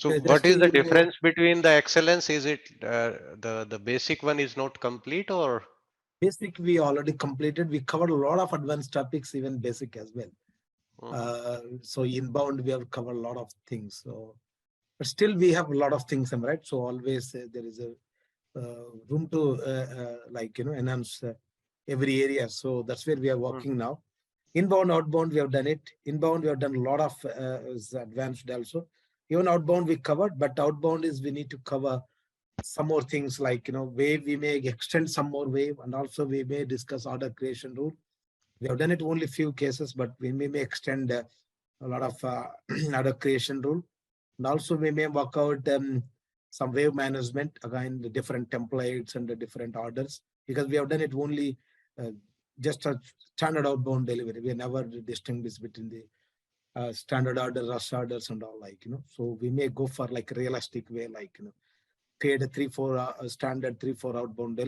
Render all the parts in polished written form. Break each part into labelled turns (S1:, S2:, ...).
S1: So what
S2: Just
S1: is the
S2: you
S1: difference between the excellence? Is it the basic one is not complete or?
S2: basic we already completed. We covered a lot of advanced topics, even basic as well.
S1: Mhm.
S2: So inbound we have covered a lot of things. So, but still we have a lot of things, right? So always there is a room to like enhance every area. So that's where we are
S1: Mhm.
S2: working now. Inbound, outbound, we have done it. Inbound, we have done a lot of is advanced also. Even outbound we covered, but outbound is we need to cover some more things like wave. We may extend some more wave, and also we may discuss order creation rule. We have done it only few cases, but we may extend a lot of order creation rule, and also we may work out some wave management, again the different templates and the different orders, because we have done it only uh, just a standard outbound delivery. We never distinguish between the standard order, rush orders and all, like so we may go for like a realistic way, like create a 3-4 standard 3-4 outbound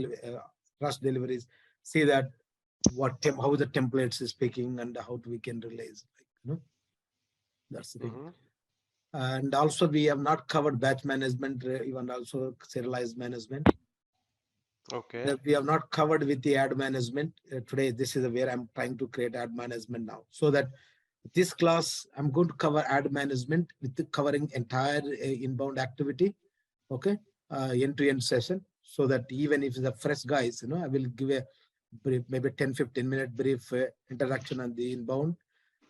S2: rush deliveries, see that how the templates is speaking and how we can release, like that's the thing.
S1: Mhm.
S2: And also we have not covered batch management, even also serialized management.
S1: Okay.
S2: We have not covered with the ad management. Today, this is where I'm trying to create ad management now. So that this class, I'm going to cover ad management with the covering entire inbound activity. Okay. End-to-end session. So that even if the fresh guys, I will give a brief, maybe 10-15 minute brief introduction on the inbound.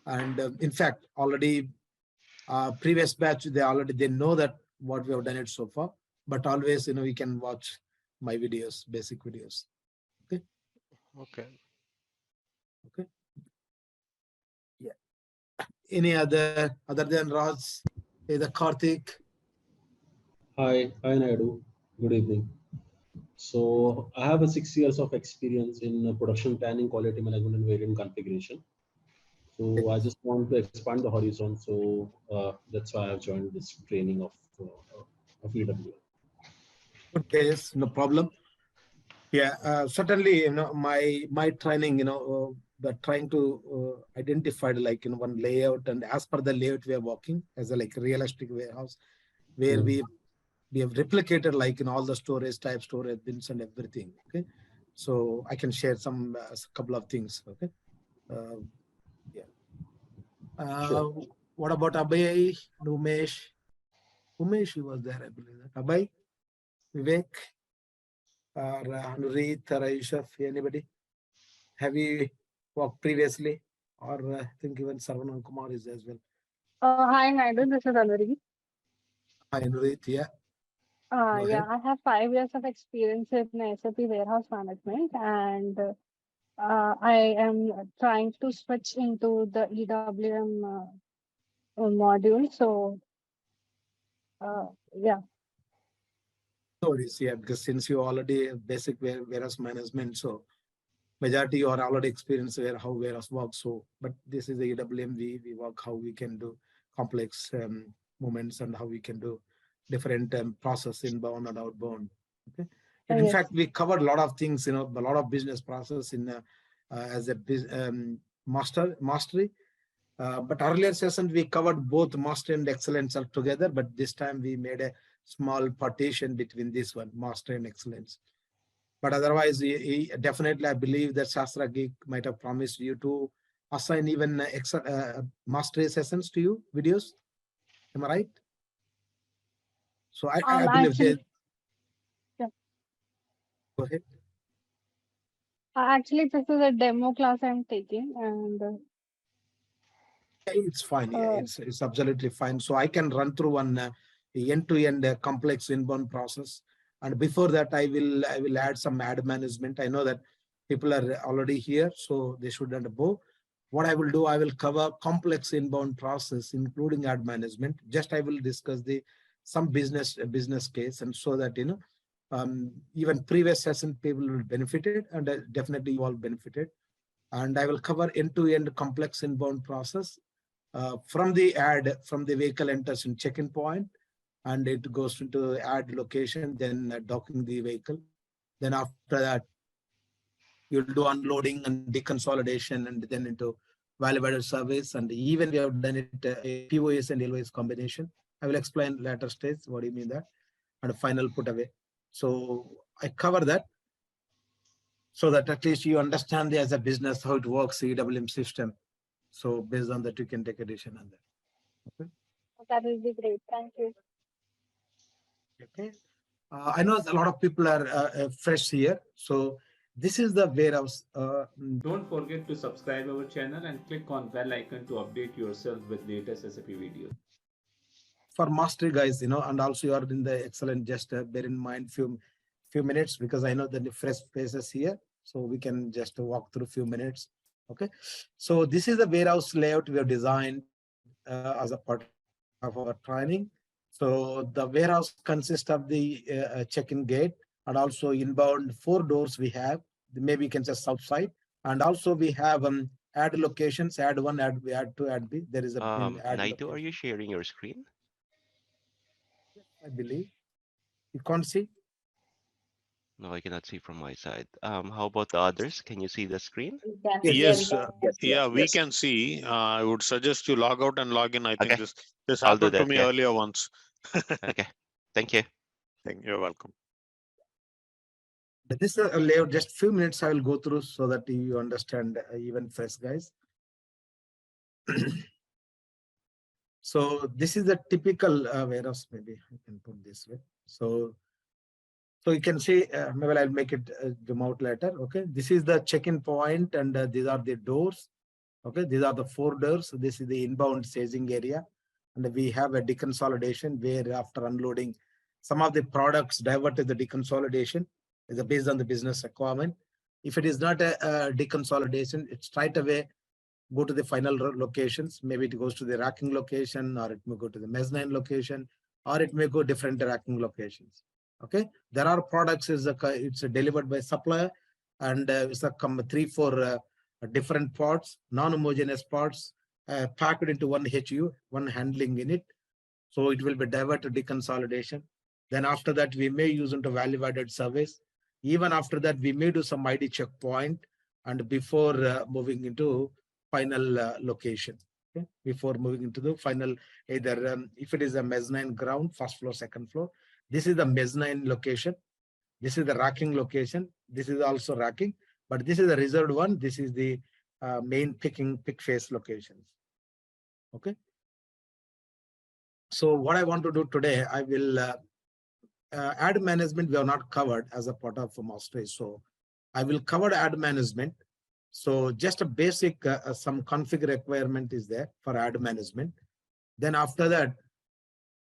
S2: And in fact, already previous batch, they know that what we have done it so far, but always, you can watch my videos, basic videos. Okay.
S1: Okay.
S2: Okay. Yeah. Any other than Raj, either Karthik?
S3: Hi, Naidu. Good evening. So I have a 6 years of experience in production planning, quality management, and variant configuration. So I just want to expand the horizon. So that's why I've joined this training of EWM.
S2: Good days, no problem. Yeah, certainly, my training, the trying to identify like one layout, and as per the layout we are working as a like realistic warehouse where
S3: Mm.
S2: we have replicated like in all the storage type, storage bins and everything. Okay, so I can share some couple of things. Okay, uh, yeah.
S3: Sure.
S2: Uh, what about Abhay and Umesh? Umesh, he was there, I believe. Abhay, Vivek, or Anurit, or Ayushaf, anybody? Have you worked previously? Or I think even Saravanan Kumar is as well.
S4: Hi, Naidu. This is Alvari.
S2: Hi, Anurit, yeah, go
S4: Yeah,
S2: ahead.
S4: I have 5 years of experience in SAP warehouse management, and I am trying to switch into the EWM module. So, yeah.
S2: No worries, yeah, because since you already have basic warehouse management, so majority you are already experienced where how warehouse works. So, but this is the EWM, we work how we can do complex movements and how we can do different process inbound and outbound. Okay. And in
S4: Yes.
S2: fact, we covered a lot of things, a lot of business process in as a mastery. But earlier session, we covered both master and excellence together, but this time we made a small partition between this one, master and excellence. But otherwise, definitely, I believe that Sastrageek might have promised you to assign even mastery sessions to you, videos. Am I right? So I believe they
S4: Actually, yeah.
S2: go ahead.
S4: Actually, this is a demo class I'm taking, and
S2: It's fine. Yeah,
S4: uh,
S2: it's absolutely fine. So I can run through one end-to-end complex inbound process, and before that, I will add some ad management. I know that people are already here, so they shouldn't go. What I will do, I will cover complex inbound process, including ad management. Just I will discuss the some business case, and so that even previous session people will benefit it, and definitely you all benefited. And I will cover end-to-end complex inbound process from the vehicle enters in check-in point, and it goes into ad location, then docking the vehicle. Then after that, you'll do unloading and deconsolidation, and then into value-added service. And even we have done it POS and LOS combination. I will explain later stage. What do you mean that? And final put away. So I cover that so that at least you understand as a business how it works, EWM system. So based on that, you can take a decision on that. Okay.
S4: That will be great. Thank you.
S2: Okay. I know a lot of people are fresh here. So this is the warehouse.
S5: Don't forget to subscribe our channel and click on bell icon to update yourself with latest SAP videos.
S2: For mastery guys, and also you are in the excellent, just bear in mind few minutes, because I know that the fresh faces here. So we can just walk through few minutes. Okay. So this is the warehouse layout we have designed as a part of our training. So the warehouse consists of the check-in gate, and also inbound 4 doors we have. Maybe you can say south side. And also we have add locations, add 1, add 2, add B. There is a add
S6: Naidu, are
S2: location,
S6: you sharing your screen?
S2: I believe. You can't see?
S6: No, I cannot see from my side. How about the others? Can you see the screen?
S7: Yes, yeah, we can see. I would suggest you log out and log in. I think
S6: Okay,
S7: this
S6: I'll do
S7: happened to
S6: that.
S7: me
S6: Yeah.
S7: earlier once.
S6: Okay. Thank you.
S7: You're welcome.
S2: This is a layout, just few minutes I will go through so that you understand even fresh guys. So this is a typical warehouse, maybe I can put this way. So you can see, maybe I'll make it zoom out later. Okay, this is the check-in point, and these are the doors. Okay, these are the 4 doors. This is the inbound staging area, and we have a deconsolidation where after unloading, some of the products divert to the deconsolidation is based on the business requirement. If it is not a deconsolidation, it's straight away go to the final locations. Maybe it goes to the racking location, or it may go to the mezzanine location, or it may go different racking locations. Okay, there are products it's delivered by supplier, and it's a 3-4 different parts, non-homogeneous parts, packed into one HU, one handling unit. So it will be diverted to deconsolidation. Then after that, we may use into value-added service. Even after that, we may do some ID checkpoint, and before moving into final location. Okay? Before moving into the final, either if it is a mezzanine ground, first floor, second floor, this is the mezzanine location. This is the racking location. This is also racking, but this is the reserved one. This is the main pick face locations. Okay. So what I want to do today, I will ad management we have not covered as a part of mastery. So I will cover ad management. So just a basic some config requirement is there for ad management. Then after that,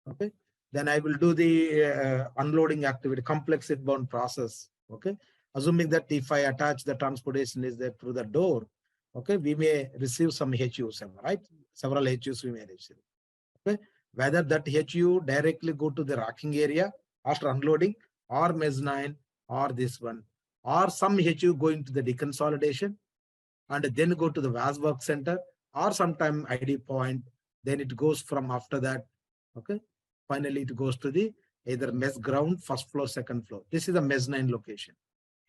S2: okay, then I will do the unloading activity, complex inbound process. Okay, assuming that if I attach the transportation is there through the door, okay, we may receive some HUs, right? Several HUs we may receive. Okay, whether that HU directly go to the racking area after unloading, or mezzanine, or this one, or some HU going to the deconsolidation, and then go to the VAS work center, or sometime ID point, then it goes from after that. Okay, finally it goes to the either mess ground, first floor, second floor. This is a mezzanine location.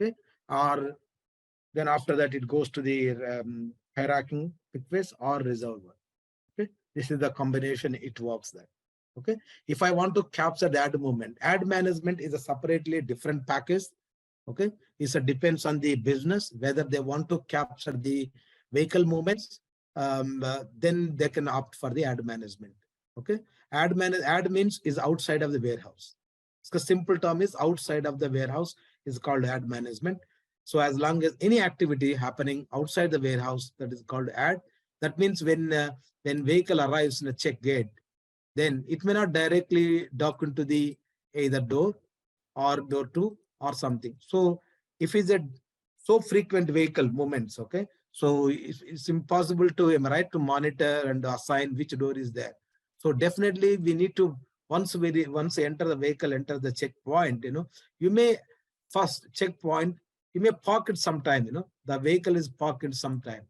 S2: Okay, or then after that it goes to the hierarchy pickface or reservoir. Okay, this is the combination, it works there. Okay, if I want to capture the ad movement, ad management is a separately different package. Okay, it depends on the business whether they want to capture the vehicle movements, then they can opt for the ad management. Okay, ad means is outside of the warehouse. The simple term is outside of the warehouse is called ad management. So as long as any activity happening outside the warehouse, that is called ad. That means when vehicle arrives in a check gate, then it may not directly dock into the either door or door 2 or something. So if it's a so frequent vehicle movements, okay, so it's impossible to, am I right, to monitor and assign which door is there. So definitely we need to, once enter the vehicle, enter the checkpoint, you may first checkpoint, you may park it sometime, the vehicle is parked sometime.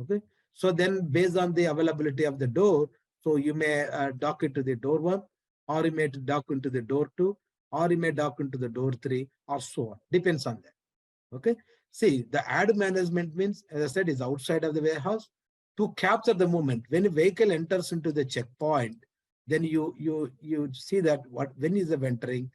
S2: Okay, so then based on the availability of the door, so you may dock it to the door 1, or you may dock into the door 2, or you may dock into the door 3, or so on. Depends on that. Okay. See, the ad management means, as I said, is outside of the warehouse to capture the movement. When a vehicle enters into the checkpoint, then you see that when is the entering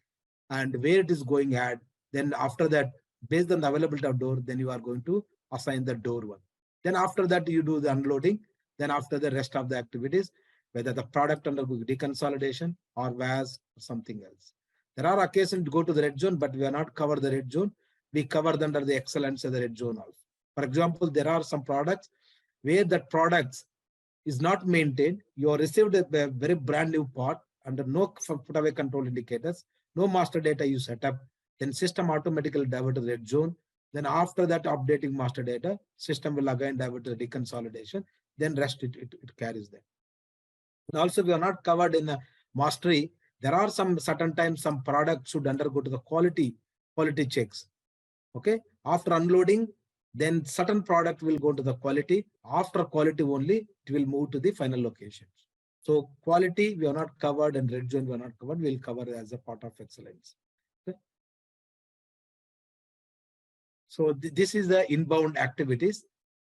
S2: and where it is going at. Then after that, based on the availability of door, then you are going to assign the door one. Then after that, you do the unloading. Then after the rest of the activities, whether the product undergoes deconsolidation or VAS or something else. There are occasions to go to the red zone, but we are not cover the red zone. We covered under the excellence of the red zone also. For example, there are some products where that products is not maintained. You have received a very brand new part under no put away control indicators, no master data you set up, then system automatically divert to the red zone. Then after that updating master data, system will again divert to the deconsolidation. Then rest it carries that. And also we are not covered in the mastery. There are some certain times some products should undergo to the quality checks. Okay. After unloading, then certain product will go to the quality. After quality only, it will move to the final locations. So quality we are not covered and red zone we are not covered. We'll cover as a part of excellence. Okay. So this is the inbound activities,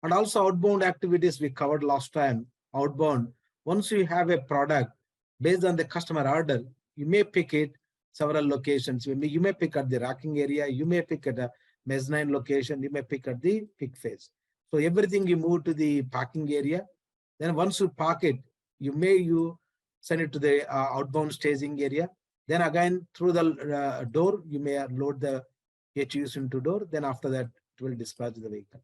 S2: and also outbound activities we covered last time. Outbound, once you have a product based on the customer order, you may pick it several locations. You may pick at the racking area, you may pick at a mezzanine location, you may pick at the pick phase. So everything you move to the packing area. Then once you pack it, you send it to the outbound staging area. Then again through the door, you may load the HUs into door. Then after that, it will dispatch the vehicle.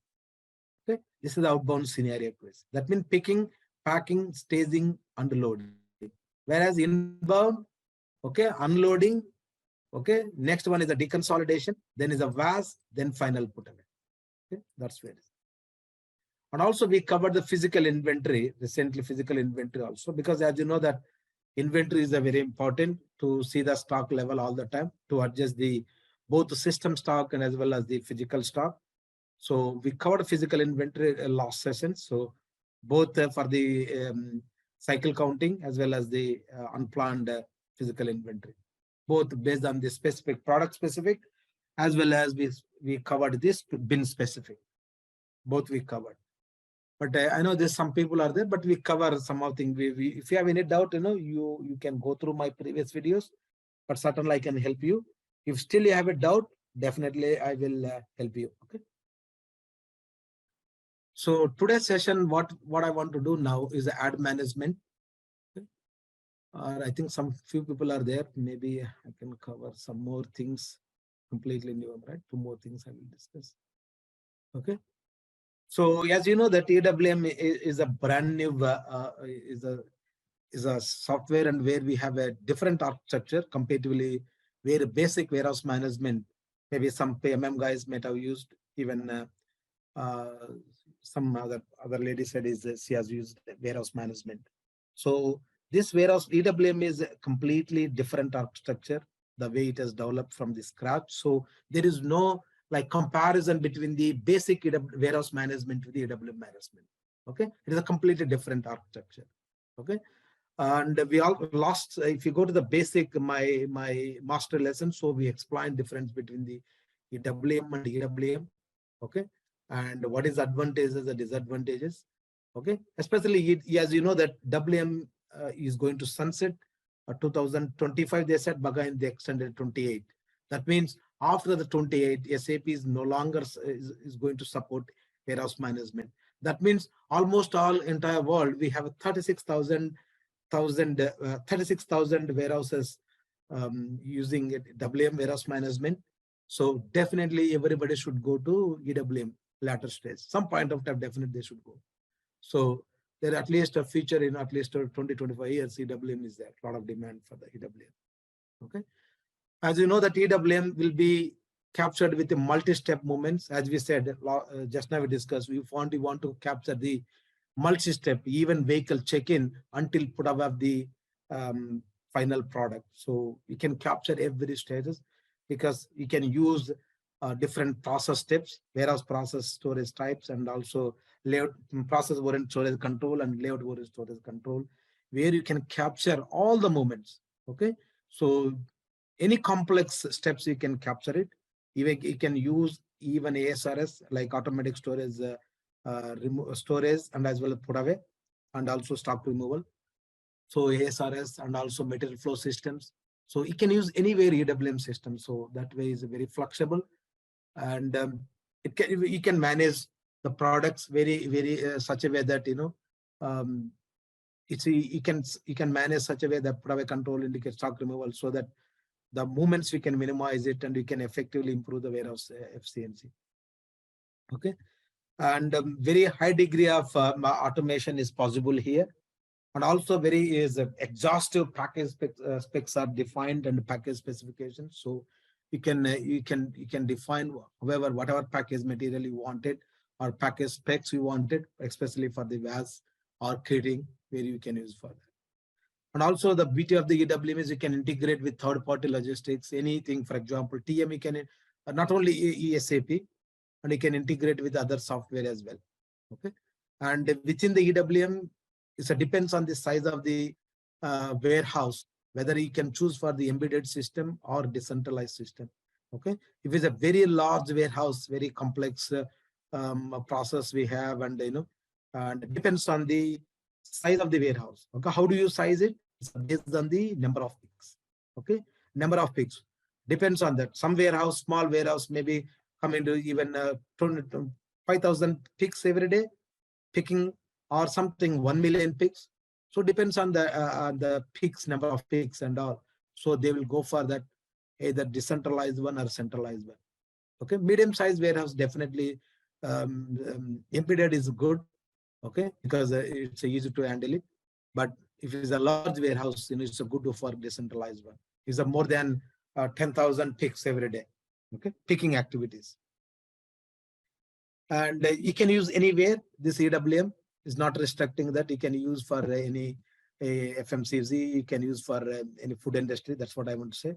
S2: Okay, this is the outbound scenario quiz. That means picking, packing, staging, and loading. Whereas inbound, okay, unloading. Okay, next one is the deconsolidation, then is a VAS, then final put away. Okay, that's where it is. And also we covered the physical inventory, recently physical inventory also, because as you know that inventory is a very important to see the stock level all the time, to adjust the both the system stock and as well as the physical stock. So we covered physical inventory last session. So both for the cycle counting as well as the unplanned physical inventory, both based on the specific product specific, as well as we covered this bin specific. Both we covered. But I know there's some people are there, but we cover some of things. If you have any doubt, you can go through my previous videos, but certainly I can help you. If still you have a doubt, definitely I will help you. Okay. So today's session, what I want to do now is ad management. Okay. I think some few people are there. Maybe I can cover some more things completely new, right? Two more things I will discuss. Okay. So as you know that EWM is a brand new is a software, and where we have a different architecture comparatively, where basic warehouse management, maybe some PMM guys might have used, even some other lady said she has used warehouse management. So this warehouse EWM is a completely different architecture, the way it is developed from the scratch. So there is no like comparison between the basic warehouse management to the EWM management. Okay, it is a completely different architecture. Okay, and we all lost. If you go to the basic my master lesson, so we explained difference between the EWM and EWM. Okay, and what is advantages and disadvantages. Okay, especially as you know that WM is going to sunset 2025. They said, but again they extended 28. That means after the 28, SAP is no longer is going to support warehouse management. That means almost all entire world we have 36,000 warehouses using WM warehouse management. So definitely everybody should go to EWM latter stage. Some point of time definitely they should go. So there at least a feature in at least 20-25 years EWM is there. A lot of demand for the EWM. Okay. As you know that EWM will be captured with the multi-step movements. As we said, just now we discussed, we want to capture the multi-step, even vehicle check-in until put up the final product. So you can capture every status because you can use different process steps, warehouse process storage types, and also layout process oriented storage control and layout oriented storage control, where you can capture all the movements. Okay, so any complex steps you can capture it. Even you can use even ASRS like automatic storage, storage, and as well as put away, and also stock removal. so ASRS and also material flow systems. So you can use anywhere EWM system. So that way is very flexible, and you can manage the products very such a way that you can manage such a way that put away control, indicate stock removal, so that the movements we can minimize it and we can effectively improve the warehouse efficiency. Okay, and very high degree of automation is possible here, and also very exhaustive package specs are defined and package specifications. So you can define whatever package material you wanted or package specs you wanted, especially for the VAS or kitting, where you can use for that. And also the beauty of the EWM is you can integrate with third-party logistics, anything. For example, TM you can not only SAP, and you can integrate with other software as well. Okay, and within the EWM, it depends on the size of the warehouse, whether you can choose for the embedded system or decentralized system. Okay, if it's a very large warehouse, very complex process we have, and and it depends on the size of the warehouse. Okay, how do you size it? It's based on the number of picks. Okay, number of picks depends on that. Some warehouse, small warehouse, maybe come into even 5,000 picks every day picking, or something 1 million picks. So depends on the picks, number of picks and all. So they will go for that, either decentralized one or centralized one. Okay, medium-sized warehouse definitely embedded is good. Okay, because it's easy to handle it. But if it's a large warehouse, it's a good for decentralized one. It's a more than 10,000 picks every day. Okay, picking activities. And you can use anywhere. This EWM is not restricting that. You can use for any FMCG, you can use for any food industry. That's what I want to say.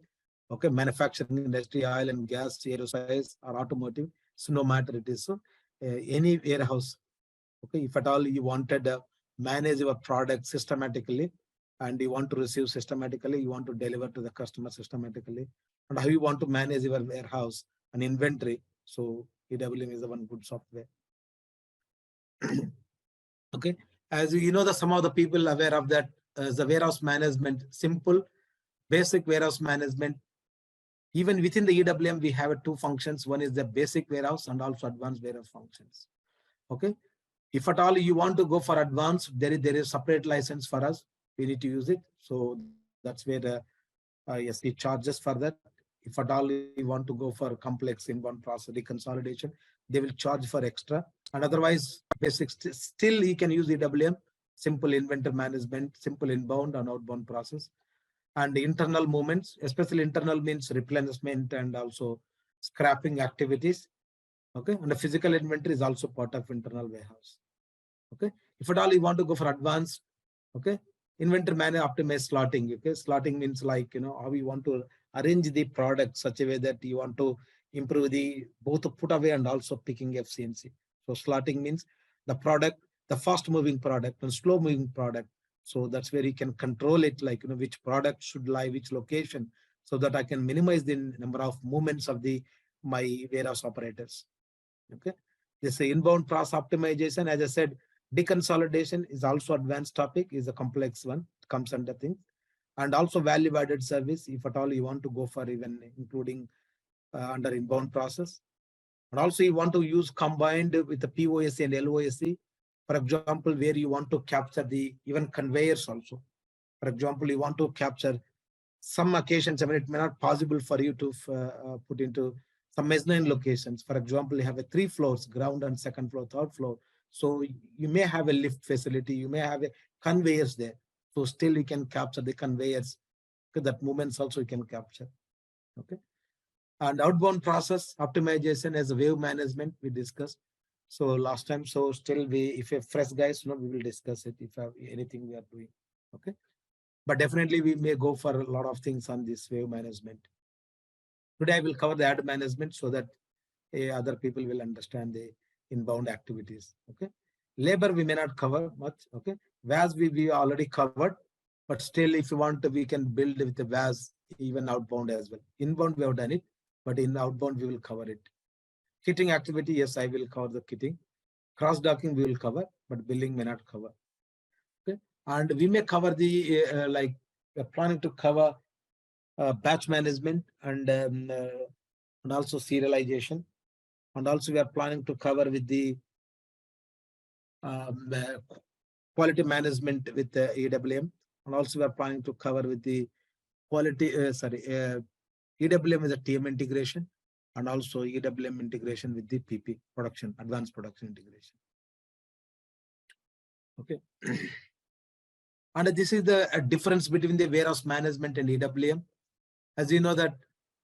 S2: Okay, manufacturing industry, oil and gas, aerospace, or automotive. So no matter it is. So any warehouse. Okay, if at all you wanted to manage your product systematically, and you want to receive systematically, you want to deliver to the customer systematically, and how you want to manage your warehouse and inventory. So EWM is the one good software. Okay, as you know, some of the people aware of that the warehouse management, simple, basic warehouse management. Even within the EWM, we have two functions. One is the basic warehouse and also advanced warehouse functions. Okay, if at all you want to go for advanced, there is separate license for us. We need to use it. So that's where the SAP charges for that. If at all you want to go for complex inbound process reconsolidation, they will charge for extra. And otherwise, basic still you can use EWM, simple inventory management, simple inbound and outbound process. And the internal movements, especially internal means replenishment and also scrapping activities. Okay, and the physical inventory is also part of internal warehouse. Okay, if at all you want to go for advanced, okay, inventory manage optimize slotting. Okay, slotting means like how you want to arrange the product such a way that you want to improve the both put away and also picking efficiency. So slotting means the product, the fast moving product and slow moving product. So that's where you can control it, like which product should lie which location, so that I can minimize the number of movements of my warehouse operators. Okay, this inbound process optimization, as I said, deconsolidation is also advanced topic, is a complex one, comes under things. And also value added service, if at all you want to go for even including under inbound process. And also you want to use combined with the POSC and LOSC, for example, where you want to capture the even conveyors also. For example, you want to capture some occasions, I mean, it may not possible for you to put into some mezzanine locations. For example, you have 3 floors, ground and second floor, third floor. So you may have a lift facility, you may have a conveyors there. So still you can capture the conveyors, because that movements also you can capture. Okay. And outbound process optimization as a wave management we discussed. So last time, so still if you're fresh guys, we will discuss it if anything we are doing. Okay. But definitely we may go for a lot of things on this wave management. Today I will cover the ad management so that other people will understand the inbound activities. Okay. Labor we may not cover much. Okay. VAS we already covered, but still if you want to, we can build with the VAS even outbound as well. Inbound we have done it, but in outbound we will cover it. Kitting activity, yes, I will cover the kitting. Cross-docking we will cover, but billing may not cover. Okay. And we may cover the like we're planning to cover batch management and also serialization, and also we are planning to cover with the quality management with the EWM, and also we are planning to cover with the quality EWM is a TM integration, and also EWM integration with the PP production, advanced production integration. Okay. And this is the difference between the warehouse management and EWM. As you know that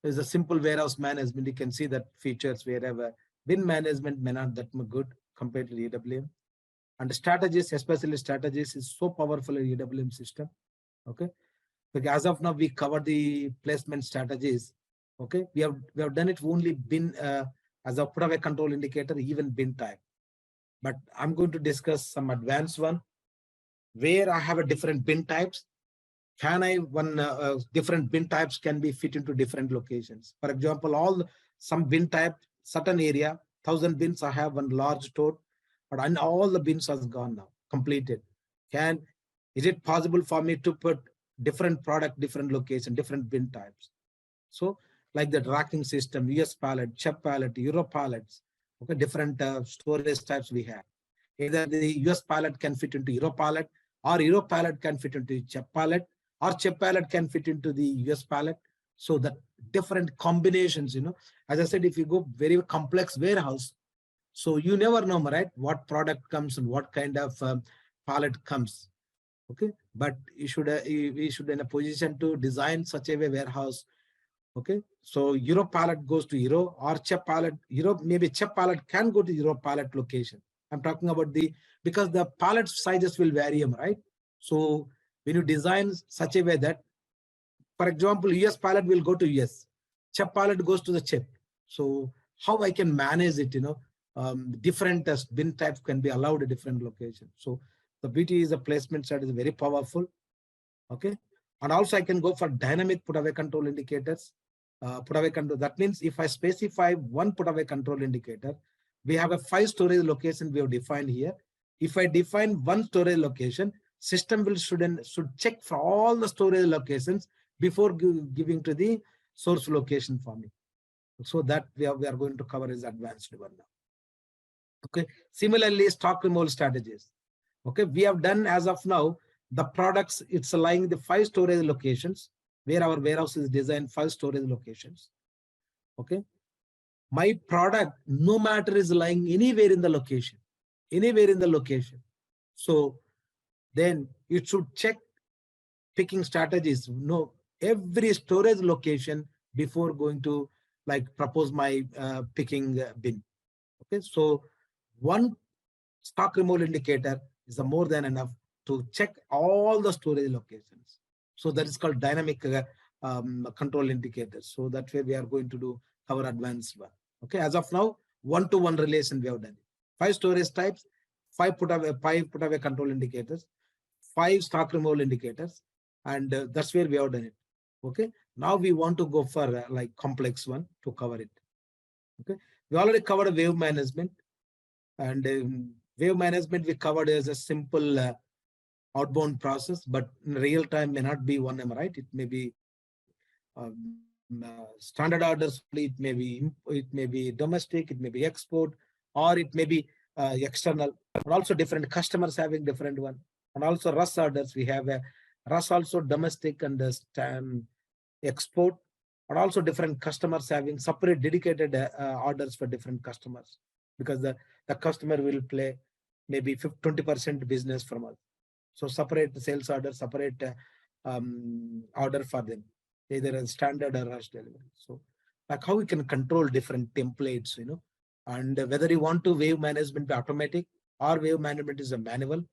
S2: there's a simple warehouse management, you can see that features wherever bin management may not that much good compared to the EWM. And the strategies, especially strategies, is so powerful in EWM system. Okay. Because as of now, we cover the placement strategies. Okay, we have done it only bin as a put away control indicator, even bin type. But I'm going to discuss some advanced one where I have a different bin types. Can I different bin types can be fit into different locations? For example, some bin type, certain area, 1,000 bins, I have one large store, but all the bins has gone now, completed. Is it possible for me to put different product, different location, different bin types? So like the racking system, US pallet, CHEP pallet, Euro pallets, okay, different storage types we have. Either the US pallet can fit into Euro pallet, or Euro pallet can fit into CHEP pallet, or CHEP pallet can fit into the US pallet. So that different combinations, as I said, if you go very complex warehouse, so you never know, right, what product comes and what kind of pallet comes. Okay, but we should in a position to design such a warehouse. Okay, so Euro pallet goes to Euro, or CHEP pallet, maybe CHEP pallet can go to Euro pallet location. I'm talking about because the pallet sizes will vary, right? So when you design such a way that, for example, US pallet will go to US, CHEP pallet goes to the CHEP. So how I can manage it, different bin types can be allowed at different locations. So the beauty is the placement side is very powerful. Okay, and also I can go for dynamic put away control indicators. Put away control, that means if I specify one put away control indicator, we have a 5 storage location we have defined here. If I define one storage location, system should check for all the storage locations before giving to the source location for me. So that we are going to cover is advanced one now. Okay, similarly, stock removal strategies. Okay, we have done as of now the products, it's lying the 5 storage locations where our warehouse is designed, 5 storage locations. Okay, my product, no matter is lying anywhere in the location, So then it should check picking strategies, every storage location before going to like propose my picking bin. Okay, so one stock removal indicator is more than enough to check all the storage locations. So that is called dynamic control indicators. So that way we are going to do our advanced one. Okay, as of now, 1-to-1 relation we have done. 5 storage types, 5 put away control indicators, 5 stock removal indicators, and that's where we have done it. Okay, now we want to go for like complex one to cover it. Okay, we already covered wave management, and wave management we covered as a simple outbound process, but in real time may not be one, right? It may be standard orders, it may be domestic, it may be export, or it may be external, and also different customers having different one. And also RUS orders, we have a RUS also domestic and export, and also different customers having separate dedicated orders for different customers, because the customer will play maybe 20% business from us. So separate sales order, separate order for them, either a standard or rush delivery. So like how we can control different templates, and whether you want to wave management be automatic or wave management is a manual,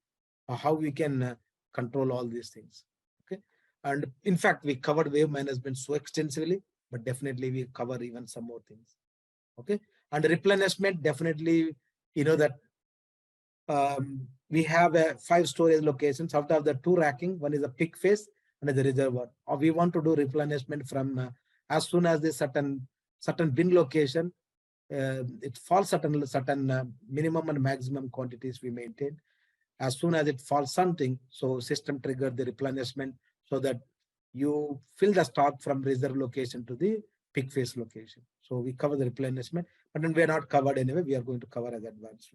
S2: or how we can control all these things. Okay, and in fact we covered wave management so extensively, but definitely we cover even some more things. Okay, and replenishment, definitely that we have 5 storage locations. Out of the 2 racking, one is a pick phase and the reservoir. Or we want to do replenishment from as soon as the certain bin location, it falls certain minimum and maximum quantities we maintain. As soon as it falls something, so system trigger the replenishment so that you fill the stock from reserve location to the peak phase location. So we cover the replenishment, but then we are not covered anyway. We are going to cover as advanced.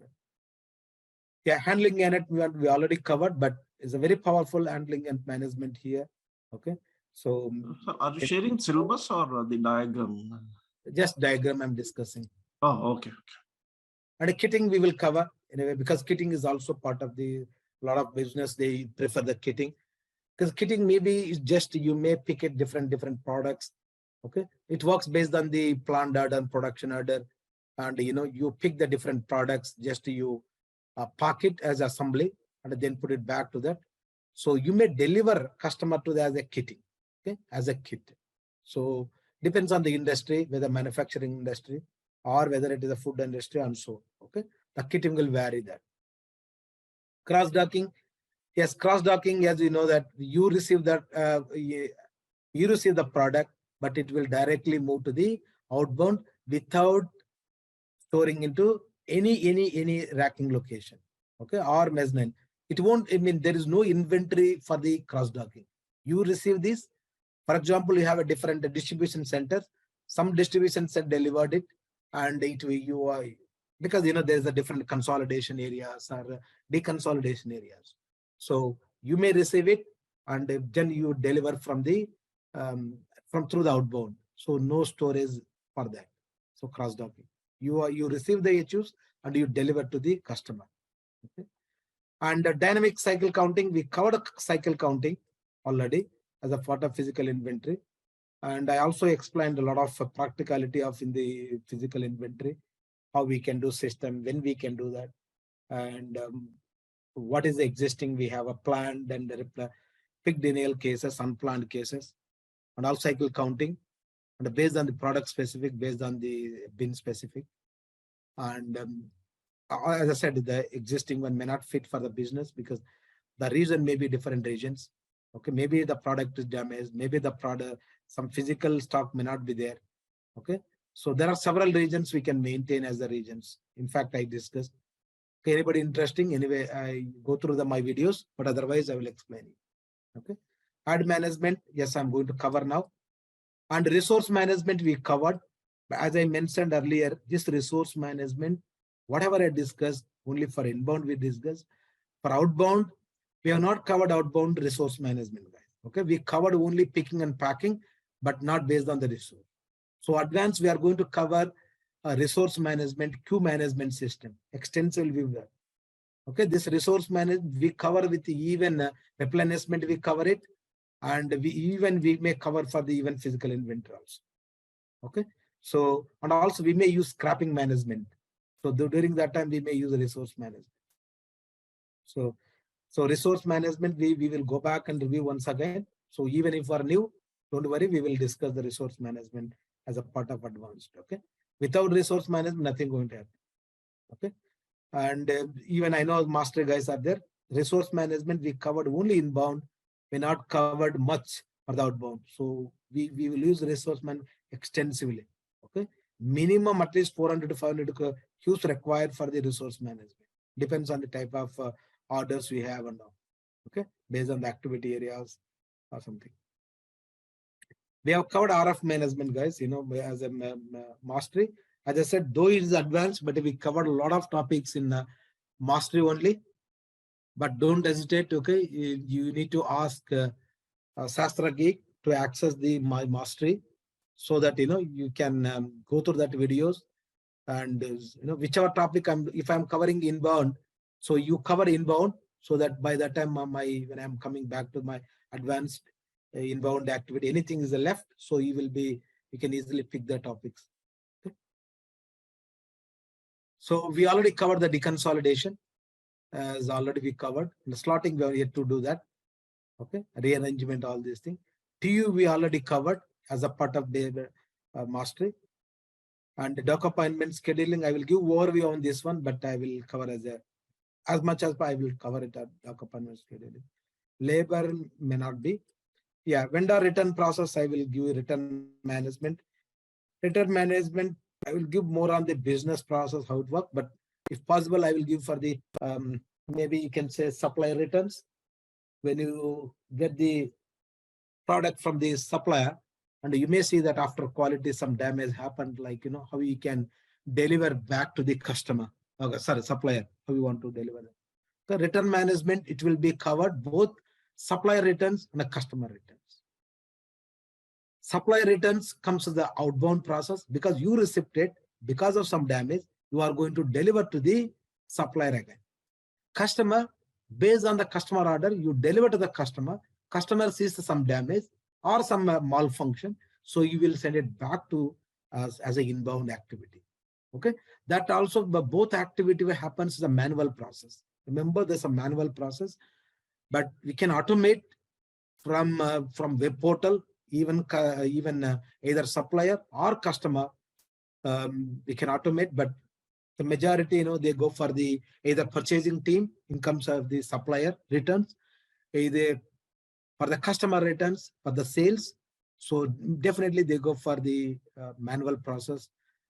S2: Yeah, handling and we already covered, but it's a very powerful handling and management here. Okay, so
S8: are you sharing syllabus or the diagram?
S2: Just diagram I'm discussing.
S8: Oh, okay.
S2: And kitting we will cover anyway, because kitting is also part of the lot of business. They prefer the kitting because kitting maybe is just you may pick it different products. Okay, it works based on the planned order and production order, and you pick the different products. Just you pack it as assembly and then put it back to that. So you may deliver customer to the as a kitting, okay, as a kit. So depends on the industry, whether manufacturing industry or whether it is a food industry and so. Okay, the kitting will vary that. Cross docking, yes, cross docking, as you know that you receive that you receive the product, but it will directly move to the outbound without storing into any racking location, okay, or mezzanine. It won't, I mean, there is no inventory for the cross docking. You receive this, for example, you have a different distribution centers. Some distribution center delivered it, and it will because there's a different consolidation areas or deconsolidation areas. So you may receive it, and then you deliver from the through the outbound. So no storage for that. So cross docking. You receive the issues and you deliver to the customer. Okay. And dynamic cycle counting, we covered cycle counting already as a part of physical inventory. And I also explained a lot of practicality of in the physical inventory, how we can do system, when we can do that, and what is the existing. We have a planned and picked denial cases, unplanned cases, and all cycle counting, and based on the product specific, based on the bin specific. And as I said, the existing one may not fit for the business because the reason may be different regions. Okay, maybe the product is damaged, maybe the product, some physical stock may not be there. Okay, so there are several regions we can maintain as the regions. In fact, I discussed. Okay, anybody interesting? Anyway, I go through my videos, but otherwise I will explain it. Okay, ad management, yes, I'm going to cover now. And resource management we covered. As I mentioned earlier, this resource management, whatever I discussed, only for inbound we discussed. For outbound, we have not covered outbound resource management, guys. Okay, we covered only picking and packing, but not based on the resource. So advanced, we are going to cover a resource management, queue management system, extensively. Okay, this resource management we cover with even replenishment, we cover it, and we may cover for the even physical inventory also. Okay, so and also we may use scrapping management. So during that time we may use resource management. So resource management, we will go back and review once again. So even if we are new, don't worry, we will discuss the resource management as a part of advanced. Okay, without resource management, nothing going to happen. Okay, and even I know master guys are there. Resource management we covered only inbound, we not covered much for the outbound. So we will use resource management extensively. Okay, minimum at least 400 to 500 queues required for the resource management. Depends on the type of orders we have and all. Okay, based on the activity areas or something. We have covered RF management, guys, as a mastery. As I said, though it is advanced, but we covered a lot of topics in mastery only. But don't hesitate, okay? You need to ask Sastrageek to access my mastery so that, you can go through that videos and, whichever topic if I'm covering inbound, so you cover inbound so that by that time when I'm coming back to my advanced inbound activity, anything is left, so you can easily pick the topics. Okay. So we already covered the deconsolidation, as already we covered. The slotting, we are yet to do that. Okay, rearrangement, all these things. TU we already covered as a part of the mastery. And the doc appointment scheduling, I will give overview on this one, but I will cover as much as I will cover it at doc appointment scheduling. Labor may not be. Yeah, vendor return process, I will give return management. Return management, I will give more on the business process, how it works, but if possible, I will give for the maybe you can say supply returns. When you get the product from the supplier, and you may see that after quality some damage happened, like how you can deliver back to the customer, okay, sorry, supplier, how you want to deliver it. The return management, it will be covered both supplier returns and the customer returns. Supply returns comes to the outbound process, because you received it, because of some damage, you are going to deliver to the supplier again. Customer, based on the customer order, you deliver to the customer. Customer sees some damage or some malfunction, so you will send it back to us as an inbound activity. Okay, that also, but both activity happens as a manual process. Remember, there's a manual process, but we can automate from web portal, even either supplier or customer. We can automate, but the majority, they go for the either purchasing team in terms of the supplier returns, either for the customer returns, for the sales. So definitely they go for the manual process,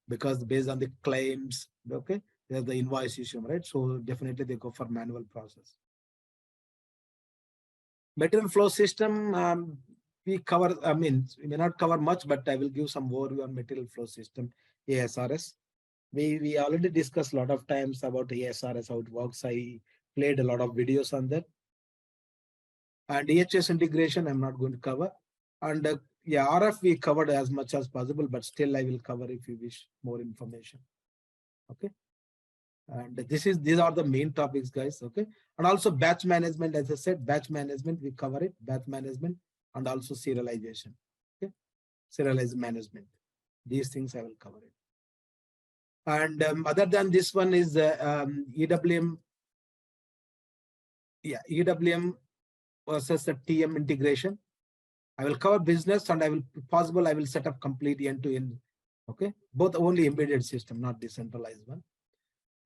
S2: because based on the claims, okay, there's the invoice issue, right? So definitely they go for manual process. Material flow system, we cover, we may not cover much, but I will give some overview on material flow system, ASRS. We already discussed a lot of times about ASRS, how it works. I played a lot of videos on that. And EHS integration, I'm not going to cover. And yeah, RF we covered as much as possible, but still I will cover if you wish more information. Okay. And these are the main topics, guys. Okay. And also batch management, as I said, batch management, we cover it, batch management, and also serialization. Okay. Serialized management. These things I will cover it. And other than this one is EWM. Yeah, EWM versus the TM integration. I will cover business, and I will, if possible, I will set up complete end-to-end. Okay, both only embedded system, not decentralized one.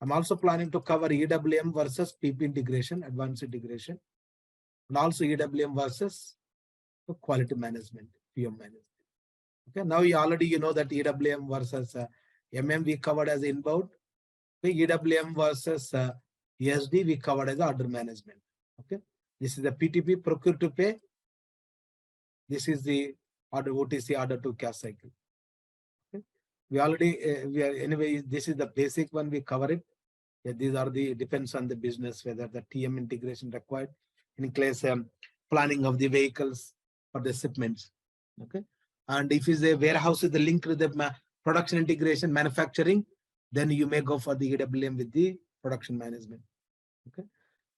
S2: I'm also planning to cover EWM versus PP integration, advanced integration, and also EWM versus quality management, PM management. Okay, now you already know that EWM versus MM we covered as inbound. Okay, EWM versus ESD we covered as order management. Okay, this is the PTP, procure to pay. This is the order OTC, order to cash cycle. Okay, we already anyway. This is the basic one, we cover it. Yeah, these are the depends on the business whether the TM integration required. In case planning of the vehicles for the shipments. Okay, and if is a warehouse is the link with the production integration, manufacturing, then you may go for the EWM with the production management. Okay,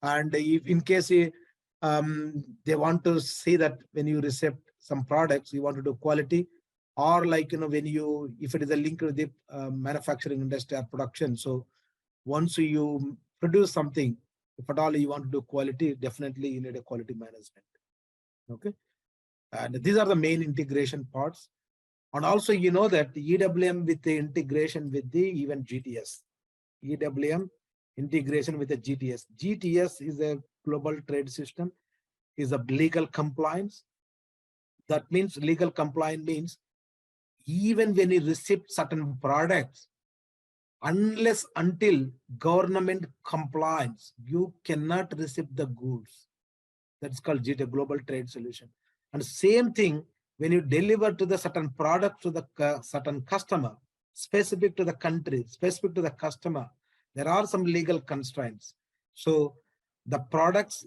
S2: and if in case they want to see that when you receive some products, you want to do quality, or like when you, if it is a link with the manufacturing industry or production. So once you produce something, if at all you want to do quality, definitely you need a quality management. Okay, and these are the main integration parts. And also that EWM with the integration with the even GTS. EWM integration with the GTS. GTS is a global trade system, is a legal compliance. That means legal compliance means even when you receive certain products, unless until government compliance, you cannot receive the goods. That's called GTS, global trade solution. And same thing, when you deliver to the certain product to the certain customer, specific to the country, specific to the customer, there are some legal constraints. So the products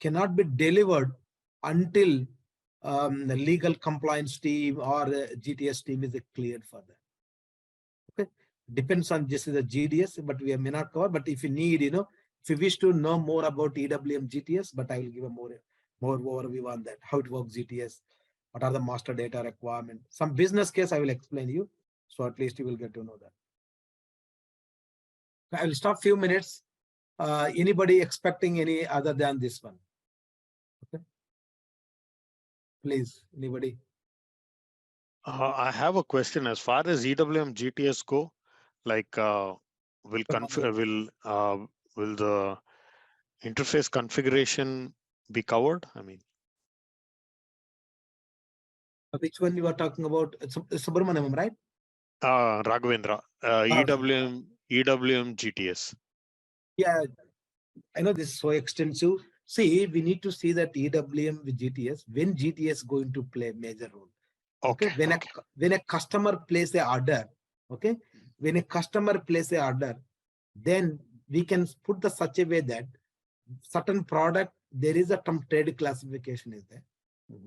S2: cannot be delivered until the legal compliance team or GTS team is cleared for that. Okay, depends on this is the GDS, but we may not cover. But if you need, if you wish to know more about EWM GTS, but I will give a more overview on that, how it works GTS, what are the master data requirements. Some business case I will explain you, so at least you will get to know that. I will stop few minutes. Anybody expecting any other than this one? Okay, please, anybody?
S7: I have a question. As far as EWM GTS go, like will the interface configuration be covered? I mean,
S2: which one you are talking about? It's Subramaniam, right?
S7: Raghavendra, EWM GTS.
S2: Yeah, I know this is so extensive. See, we need to see that EWM with GTS, when GTS going to play a major role. Okay. When a customer places a order, okay, when a customer places a order, then we can put the such a way that certain product, there is a term trade classification is there.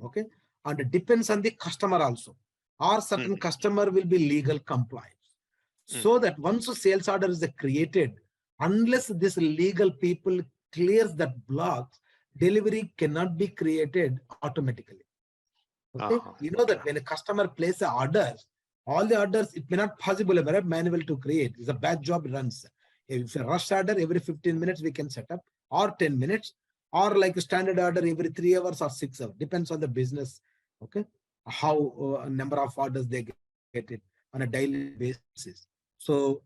S2: Okay. And it depends on the customer also. Or certain customer will be legal compliance. So that once a sales order is created, unless this legal people clears that blocks, delivery cannot be created automatically. Okay, you know that when a customer places orders, all the orders, it may not possible ever manual to create. It's a bad job runs. If a rush order every 15 minutes we can set up, or 10 minutes, or like a standard order every 3 hours or 6 hours, depends on the business. Okay, how number of orders they get it on a daily basis. So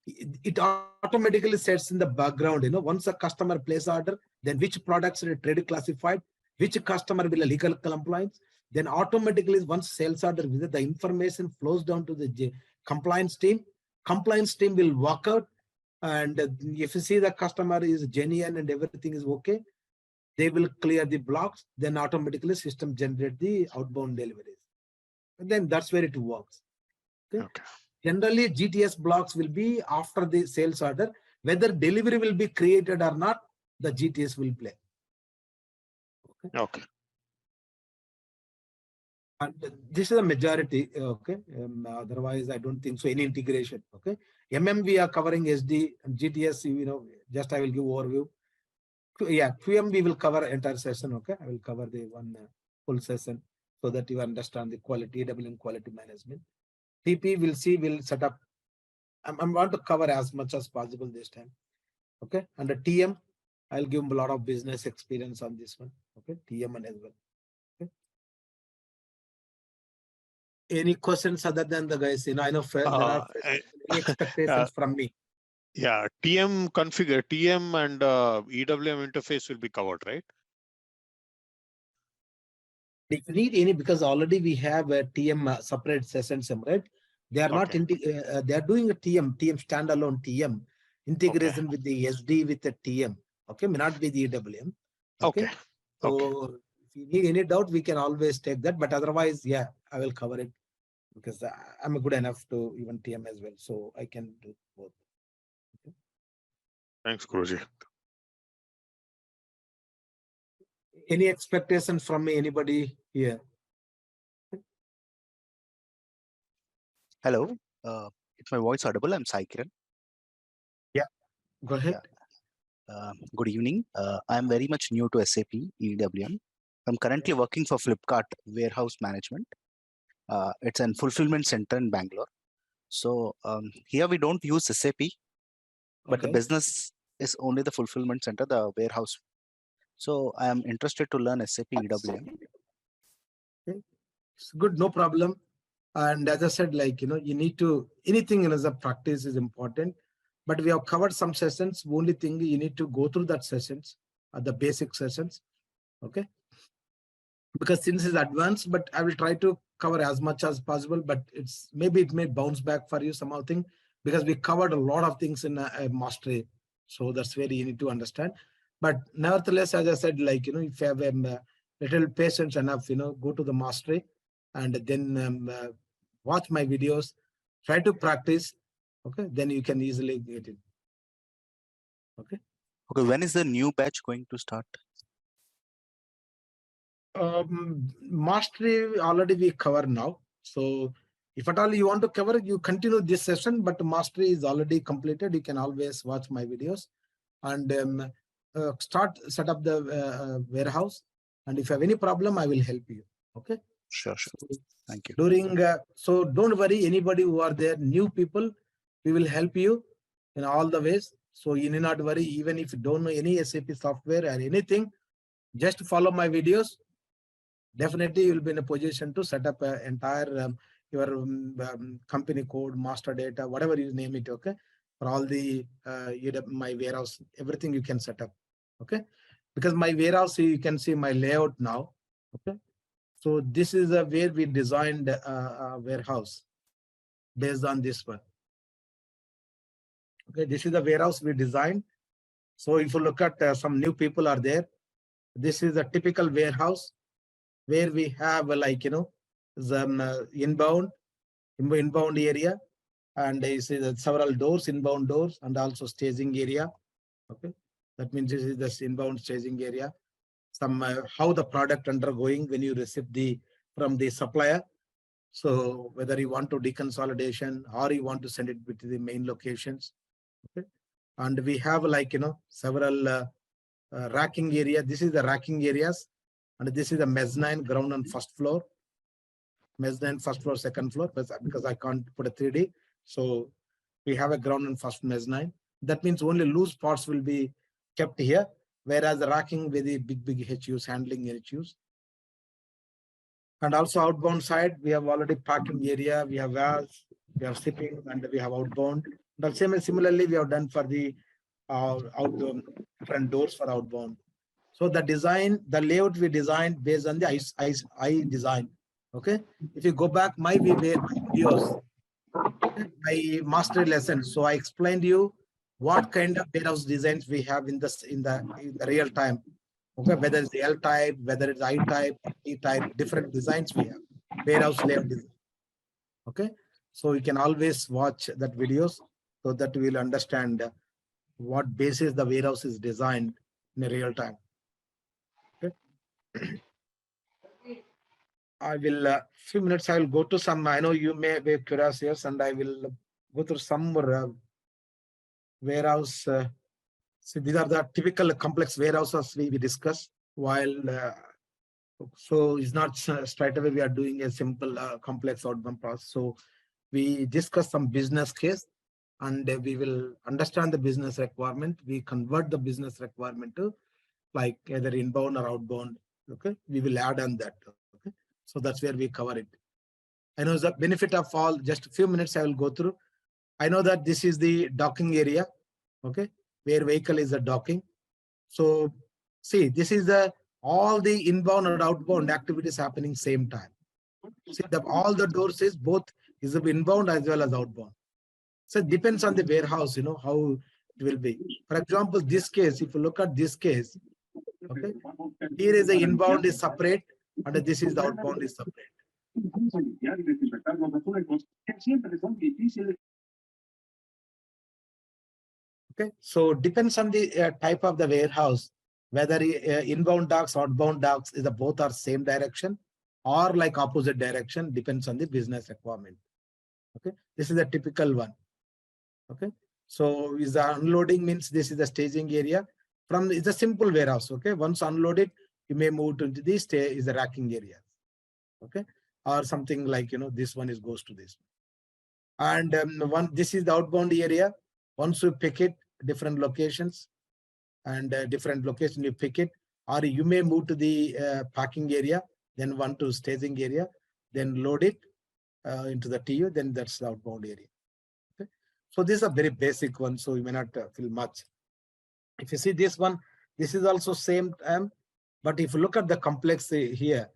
S2: it automatically sets in the background. Once a customer place order, then which products are trade classified, which customer will a legal compliance. Then automatically once sales order visit, the information flows down to the compliance team. Compliance team will work out, and if you see the customer is genuine and everything is okay, they will clear the blocks. Then automatically system generate the outbound deliveries. And then that's where it works. Okay. Generally, GTS blocks will be after the sales order. Whether delivery will be created or not, the GTS will play. Okay. And this is a majority. Okay. Otherwise, I don't think so. Any integration. Okay. we are covering SD and GTS. Just I will give overview. Yeah, QM we will cover entire session. Okay. I will cover the one full session so that you understand the quality, EWM quality management. TP will see, will set up. I want to cover as much as possible this time. Okay. And the TM, I'll give them a lot of business experience on this one. Okay. TM and as well. Okay. Any questions other than the guys? I know there are expectations from me.
S7: Yeah, TM configure, TM and EWM interface will be covered, right?
S2: If you need any, because already we have a TM separate sessions, right? They are not, they are doing a TM standalone TM integration with the SD with the TM. Okay, may not be the EWM. Okay. So if you need any doubt, we can always take that. But otherwise, yeah, I will cover it because I'm good enough to even TM as well. So I can do both. Okay.
S7: Thanks, Guruji.
S2: Any expectations from me? Anybody here?
S9: Hello, it's my voice audible? I'm Sai Kiran.
S2: Yeah, go ahead.
S9: Yeah. Good evening. I'm very much new to SAP EWM. I'm currently working for Flipkart Warehouse Management. It's a fulfillment center in Bangalore. So here we don't use SAP, but the business is only the fulfillment center, the warehouse. So I am interested to learn SAP EWM.
S2: Okay. It's good, no problem. And as I said, like, you need to, anything as a practice is important, but we have covered some sessions. Only thing you need to go through that sessions, the basic sessions. Okay. Because since it's advanced, but I will try to cover as much as possible, but maybe it may bounce back for you somehow thing, because we covered a lot of things in a mastery. So that's where you need to understand. But nevertheless, as I said, like, if you have a little patience enough, go to the mastery and then watch my videos, try to practice. Okay. Then you can easily get it. Okay.
S9: Okay. When is the new batch going to start?
S2: Mastery already we cover now. So if at all you want to cover, you continue this session, but mastery is already completed. You can always watch my videos and set up the warehouse. And if you have any problem, I will help you. Okay.
S9: Sure. So thank you.
S2: So don't worry, anybody who are there, new people, we will help you in all the ways. So you need not worry, even if you don't know any SAP software or anything, just follow my videos. Definitely you will be in a position to set up an entire your company code, master data, whatever you name it. Okay. For all the my warehouse, everything you can set up. Okay. Because my warehouse, you can see my layout now. Okay. So this is where we designed a warehouse based on this one. Okay. This is the warehouse we designed. So if you look at some new people are there, this is a typical warehouse where we have some inbound area, and you see that several doors, inbound doors, and also staging area. Okay, that means this is the inbound staging area. Some how the product undergoing when you receive from the supplier. So whether you want to deconsolidation or you want to send it to the main locations. Okay, and we have several racking area. This is the racking areas, and this is the mezzanine, ground and first floor. Mezzanine, first floor, second floor, but because I can't put a 3D, so we have a ground and first mezzanine. That means only loose parts will be kept here, whereas the racking with the big HUs, handling HUs. And also outbound side, we have already parking area, we have warehouse, we have shipping, and we have outbound. But similarly, we have done for the outbound front doors for outbound. So the design, the layout we designed based on the I design. Okay, if you go back my videos, my mastery lesson, so I explained you what kind of warehouse designs we have in the real time. Okay, whether it's the L type, whether it's I type, E type, different designs we have, warehouse layout design. Okay, so you can always watch that videos so that we will understand what basis the warehouse is designed in a real time. Okay. I will few minutes. I will go to some. I know you may be curious, and I will go through some more warehouse. So these are the typical complex warehouses we discuss. While so it's not straight away we are doing a simple complex outbound process. So we discuss some business case, and we will understand the business requirement. We convert the business requirement to like either inbound or outbound. Okay, we will add on that. Okay, so that's where we cover it. I know the benefit of all. Just a few minutes I will go through. I know that this is the docking area. Okay, where vehicle is the docking. So see, this is all the inbound and outbound activities happening same time. See, all the doors is both is inbound as well as outbound. So it depends on the warehouse, how it will be. For example, this case, if you look at this case, okay, here is the inbound is separate, and this is the outbound is separate. Okay, so depends on the type of the warehouse, whether inbound docks, outbound docks is both are same direction or like opposite direction, depends on the business requirement. Okay, this is a typical one. Okay, so is the unloading means this is the staging area. It's a simple warehouse. Okay, once unloaded, you may move to this is the racking area. Okay, or something like this one goes to this. And this is the outbound area. Once you pick it, different locations, and different location you pick it, or you may move to the packing area, then one to staging area, then load it into the TU, then that's the outbound area. Okay, so this is a very basic one, so you may not feel much. If you see this one, this is also same time, but if you look at the complexity here,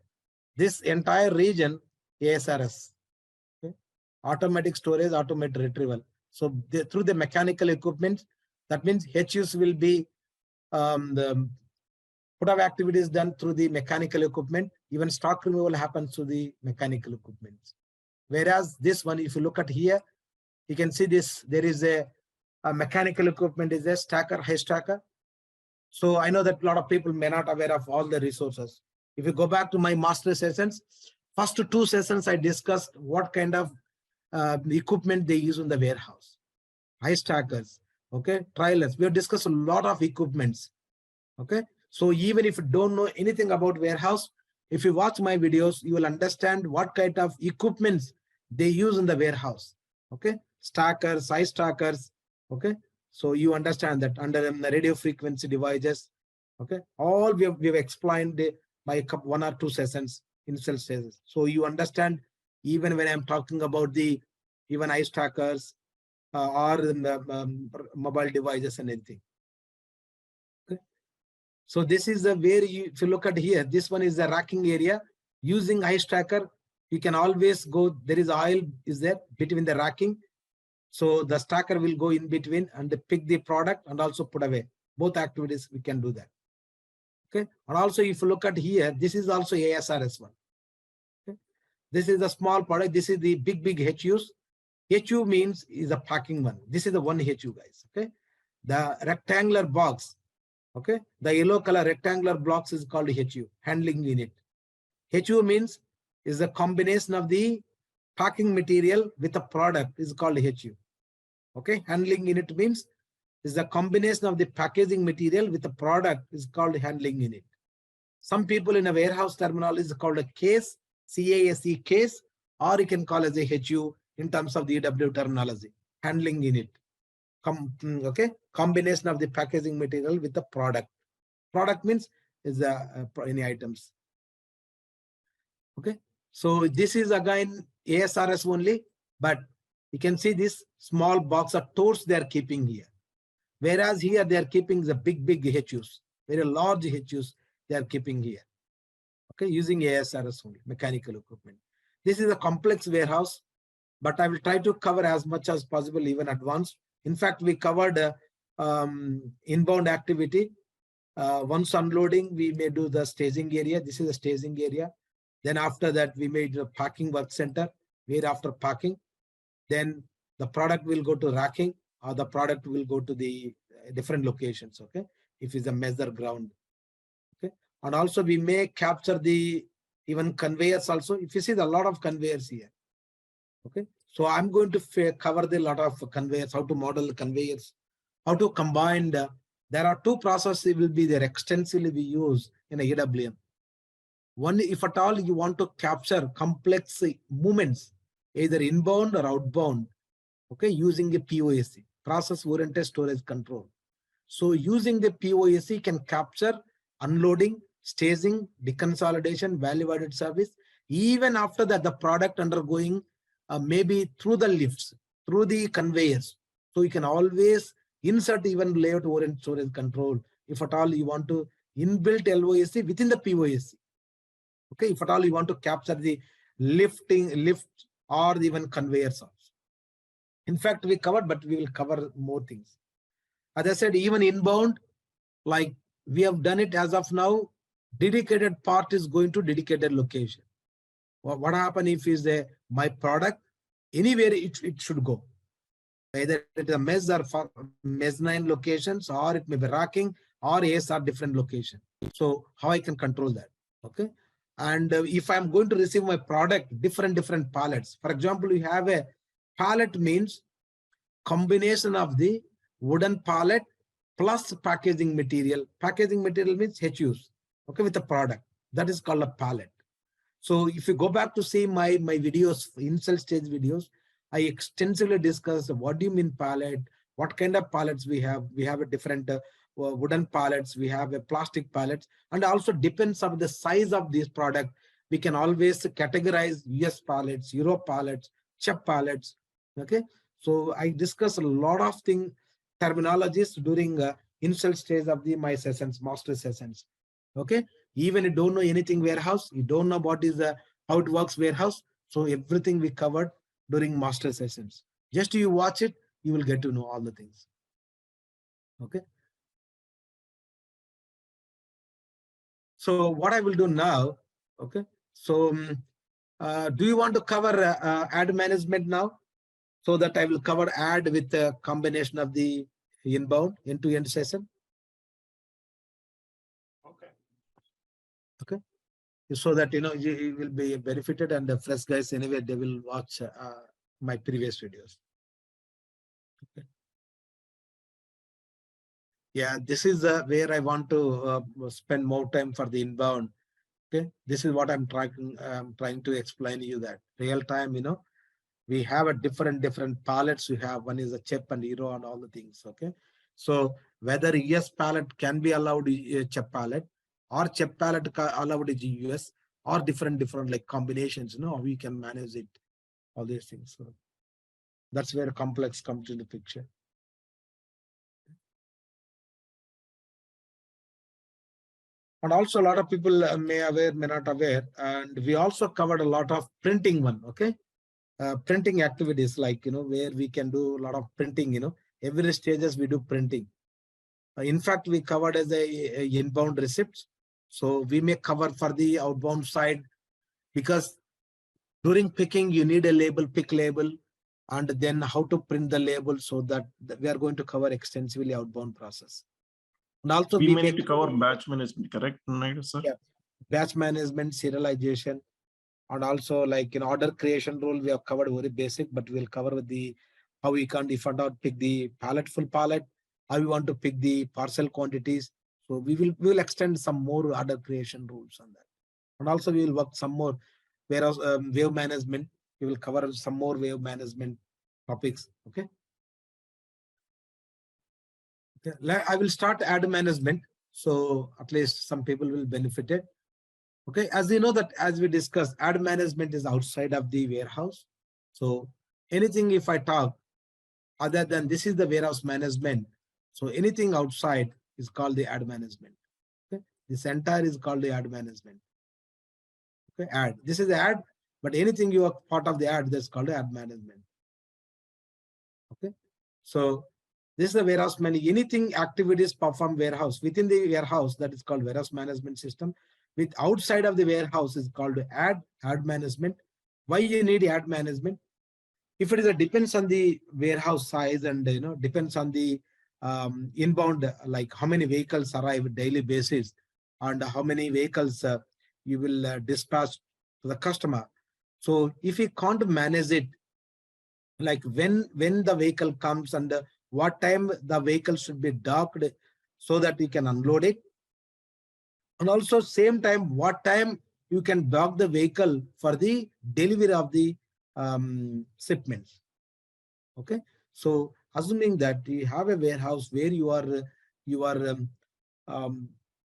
S2: this entire region ASRS, okay? Automatic storage, automated retrieval. So through the mechanical equipment, that means HUs will be the put of activities done through the mechanical equipment. Even stock removal happens through the mechanical equipment. Whereas this one, if you look at here, you can see this. There is a mechanical equipment is a stacker, high stacker. So I know that a lot of people may not aware of all the resources. If you go back to my master sessions, first 2 sessions I discussed what kind of equipment they use in the warehouse. High stackers, okay, trailers. We have discussed a lot of equipments. Okay, so even if you don't know anything about warehouse, if you watch my videos, you will understand what kind of equipments they use in the warehouse. Okay, stackers, high stackers. Okay, so you understand that under the radio frequency devices. Okay, all we have explained by 1 or 2 sessions, initial stages. So you understand even when I'm talking about the even high stackers or mobile devices and anything. Okay, so this is the where if you look at here, this one is the racking area. Using high stacker, you can always go. There is oil is there between the racking. So the stacker will go in between and pick the product and also put away. Both activities we can do that. Okay. And also if you look at here, this is also ASRS one. Okay. This is the small product. This is the big HUs. HU means is a packing one. This is the one HU, guys. Okay. The rectangular box. Okay. The yellow color rectangular blocks is called HU, handling unit. HU means is a combination of the packing material with a product is called HU. Okay. Handling unit means is the combination of the packaging material with the product is called handling unit. Some people in a warehouse terminology is called a case, CASE case, or you can call as a HU in terms of the EW terminology, handling unit. Okay, combination of the packaging material with the product. Product means is any items. Okay, so this is again ASRS only, but you can see this small box of tours they are keeping here. Whereas here they are keeping the big HUs, very large HUs they are keeping here. Okay, using ASRS only, mechanical equipment. This is a complex warehouse, but I will try to cover as much as possible, even advanced. In fact, we covered inbound activity. Once unloading, we may do the staging area. This is the staging area. Then after that, we made the packing work center, where after packing, then the product will go to racking, or the product will go to the different locations. Okay, if it's a measure ground. Okay, and also we may capture the even conveyors also. If you see a lot of conveyors here. Okay, so I'm going to cover the lot of conveyors, how to model conveyors, how to combine there are two processes will be there extensively we use in a EWM. One, if at all you want to capture complex movements, either inbound or outbound, okay, using a POSC, process oriented storage control. So using the POSC can capture unloading, staging, deconsolidation, value added service. Even after that, the product undergoing maybe through the lifts, through the conveyors. So you can always insert even layout oriented storage control. If at all you want to inbuilt LOSC within the POSC. Okay, if at all you want to capture the lift or even conveyors also. In fact, we covered, but we will cover more things. As I said, even inbound, like we have done it as of now, dedicated part is going to dedicated location. What happen if is my product, anywhere it should go. Either it is a mesh or mezzanine locations, or it may be racking, or ASR different location. So how I can control that? Okay. And if I'm going to receive my product, different pallets. For example, you have a pallet means combination of the wooden pallet plus packaging material. Packaging material means HUs, okay, with the product. That is called a pallet. So if you go back to see my videos, initial stage videos, I extensively discussed what do you mean pallet, what kind of pallets we have. We have a different wooden pallets, we have a plastic pallets, and also depends on the size of this product. We can always categorize US pallets, Europe pallets, CHEP pallets. Okay, so I discuss a lot of terminologies during initial stage of my sessions, master sessions. Okay, even you don't know anything warehouse, you don't know what is how it works warehouse. So everything we covered during master sessions. Just you watch it, you will get to know all the things. Okay. So what I will do now, okay. So do you want to cover ad management now? So that I will cover ad with a combination of the inbound end-to-end session.
S7: Okay.
S2: Okay. So that you will be benefited, and the fresh guys anyway they will watch my previous videos. Okay. Yeah, this is where I want to spend more time for the inbound. Okay, this is what I'm trying to explain to you that real time. We have a different pallets. We have one is a CHEP and Hero and all the things. Okay, so whether US pallet can be allowed CHEP pallet, or CHEP pallet allowed is US, or different like combinations. We can manage it, all these things. So that's where complex comes into the picture. And also a lot of people may aware, may not aware, and we also covered a lot of printing one. Okay. Printing activities like, where we can do a lot of printing, every stages we do printing. In fact, we covered as a inbound receipts. So we may cover for the outbound side, because during picking, you need a label, pick label, and then how to print the label, so that we are going to cover extensively outbound process. And also
S8: We
S2: we
S8: may
S2: may
S8: need to cover batch management, correct, Naidu, sir?
S2: Yeah, batch management, serialization, and also like in order creation rule, we have covered very basic, but we'll cover with the how we can, if and not pick the pallet, full pallet, how we want to pick the parcel quantities. So we will extend some more order creation rules on that. And also we will work some more, whereas wave management, we will cover some more wave management topics. Okay. I will start ad management, so at least some people will benefit it. Okay, as you know that as we discussed, ad management is outside of the warehouse. So anything if I talk other than this is the warehouse management, so anything outside is called the ad management. Okay, this entire is called the ad management. Okay, ad. This is the ad, but anything you are part of the ad, that's called the ad management. Okay, so this is the warehouse management. Anything activities perform warehouse within the warehouse, that is called warehouse management system. With outside of the warehouse is called ad management. Why you need ad management? If it is a depends on the warehouse size, and depends on the inbound, like how many vehicles arrive daily basis, and how many vehicles you will dispatch to the customer. So if you can't manage it, like when the vehicle comes and what time the vehicle should be docked, so that you can unload it, and also same time what time you can dock the vehicle for the delivery of the shipments. Okay, so assuming that you have a warehouse where you are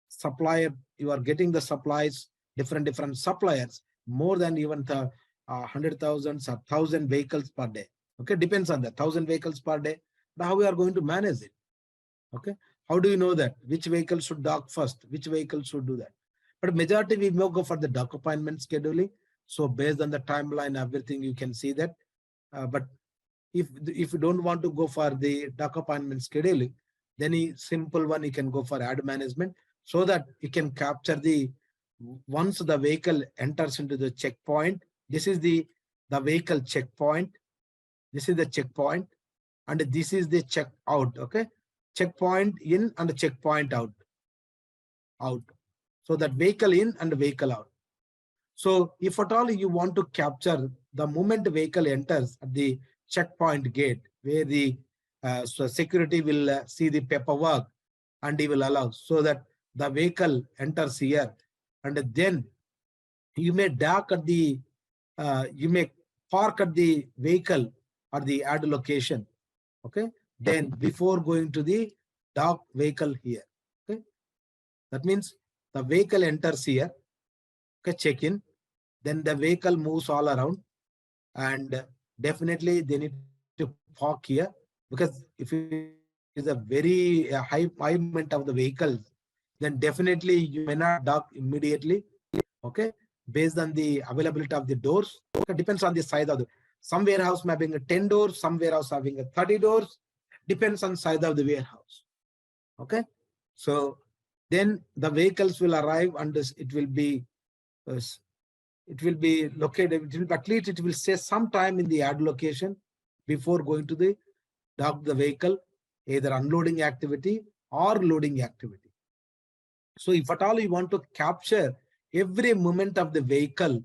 S2: supplier, you are getting the supplies, different suppliers, more than even the 100,000 or 1,000 vehicles per day. Okay, depends on that 1,000 vehicles per day. Now how we are going to manage it? Okay, how do you know that which vehicle should dock first, which vehicle should do that? But majority we may go for the dock appointment scheduling. So based on the timeline, everything you can see that. But if you don't want to go for the dock appointment scheduling, then a simple one you can go for ad management, so that you can capture the once the vehicle enters into the checkpoint. This is the vehicle checkpoint. This is the checkpoint, and this is the check out. Okay, checkpoint in and checkpoint out. So that vehicle in and vehicle out. So if at all you want to capture the moment the vehicle enters at the checkpoint gate, where the so security will see the paperwork, and he will allow, so that the vehicle enters here, and then you may dock at the you may park at the vehicle or the ad location. Okay, then before going to the dock vehicle here. Okay, that means the vehicle enters here. Okay, check in, then the vehicle moves all around, and definitely they need to park here, because if it is a very high movement of the vehicles, then definitely you may not dock immediately. Okay, based on the availability of the doors. Okay, depends on the size of the, some warehouse may having a 10 doors, some warehouse having a 30 doors, depends on size of the warehouse. Okay, so then the vehicles will arrive, and it will be located, at least it will stay some time in the ad location before going to the dock the vehicle, either unloading activity or loading activity. So if at all you want to capture every moment of the vehicle,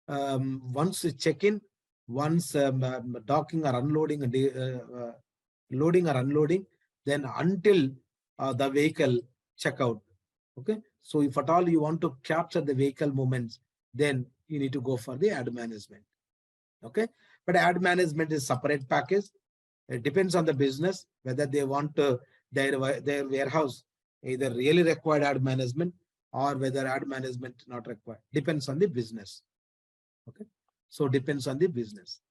S2: once check in, once docking or unloading, loading or unloading, then until the vehicle checkout. Okay, so if at all you want to capture the vehicle movements, then you need to go for the ad management. Okay, but ad management is separate package. It depends on the business whether they want their warehouse either really required ad management, or whether ad management not required. Depends on the business. Okay, so depends on the business.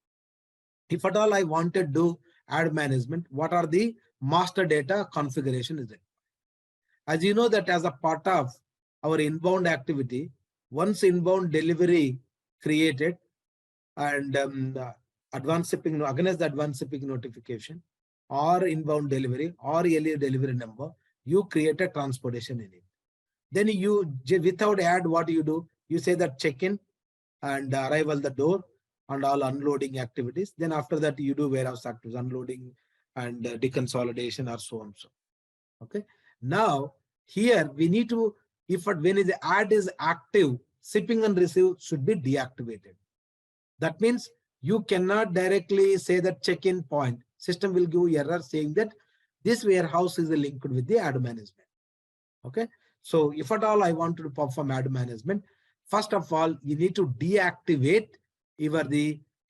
S2: If at all I wanted to do ad management, what are the master data configuration is it? As you know that as a part of our inbound activity, once inbound delivery created, and advanced shipping against the advanced shipping notification, or inbound delivery, or earlier delivery number, you create a transportation in it. Then you, without add, what you do? You say that check-in and arrival the door and all unloading activities. Then after that, you do warehouse activities, unloading and deconsolidation or so on. So, okay. Now here we need to, when the add is active, shipping and receive should be deactivated. That means you cannot directly say that check-in point. System will give error saying that this warehouse is linked with the add management. Okay. So if at all I want to perform add management, first of all, you need to deactivate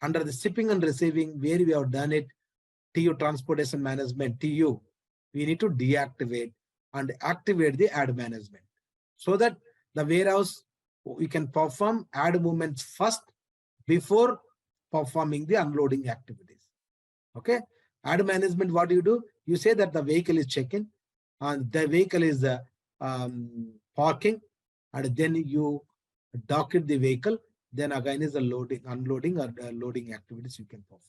S2: under the shipping and receiving where we have done it, TU transportation management, TU, we need to deactivate and activate the add management so that the warehouse, we can perform add movements first before performing the unloading activities. Okay. Add management, what you do? You say that the vehicle is check-in and the vehicle is parking, and then you docket the vehicle. Then again is the loading, unloading or loading activities you can perform.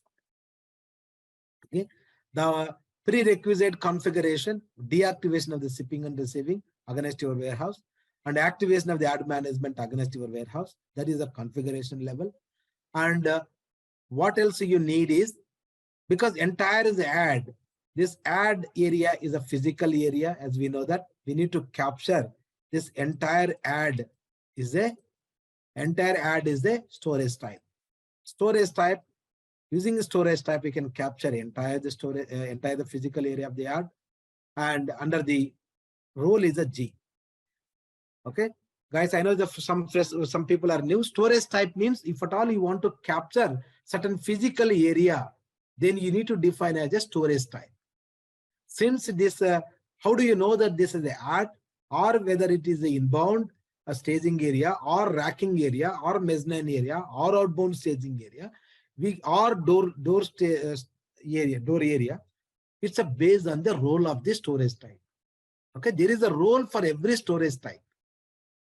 S2: Okay. The prerequisite configuration, deactivation of the shipping and receiving against your warehouse and activation of the add management against your warehouse. That is the configuration level. And what else you need is, because entire is add, this add area is a physical area, as we know that we need to capture this entire add is a storage type. Storage type, using the storage type, we can capture entire the physical area of the add, and under the role is a G. Okay, guys, I know that some people are new. Storage type means if at all you want to capture certain physical area, then you need to define as a storage type. Since this, how do you know that this is the add, or whether it is the inbound staging area or racking area or mezzanine area or outbound staging area, door area, it's based on the role of the storage type. Okay, there is a role for every storage type.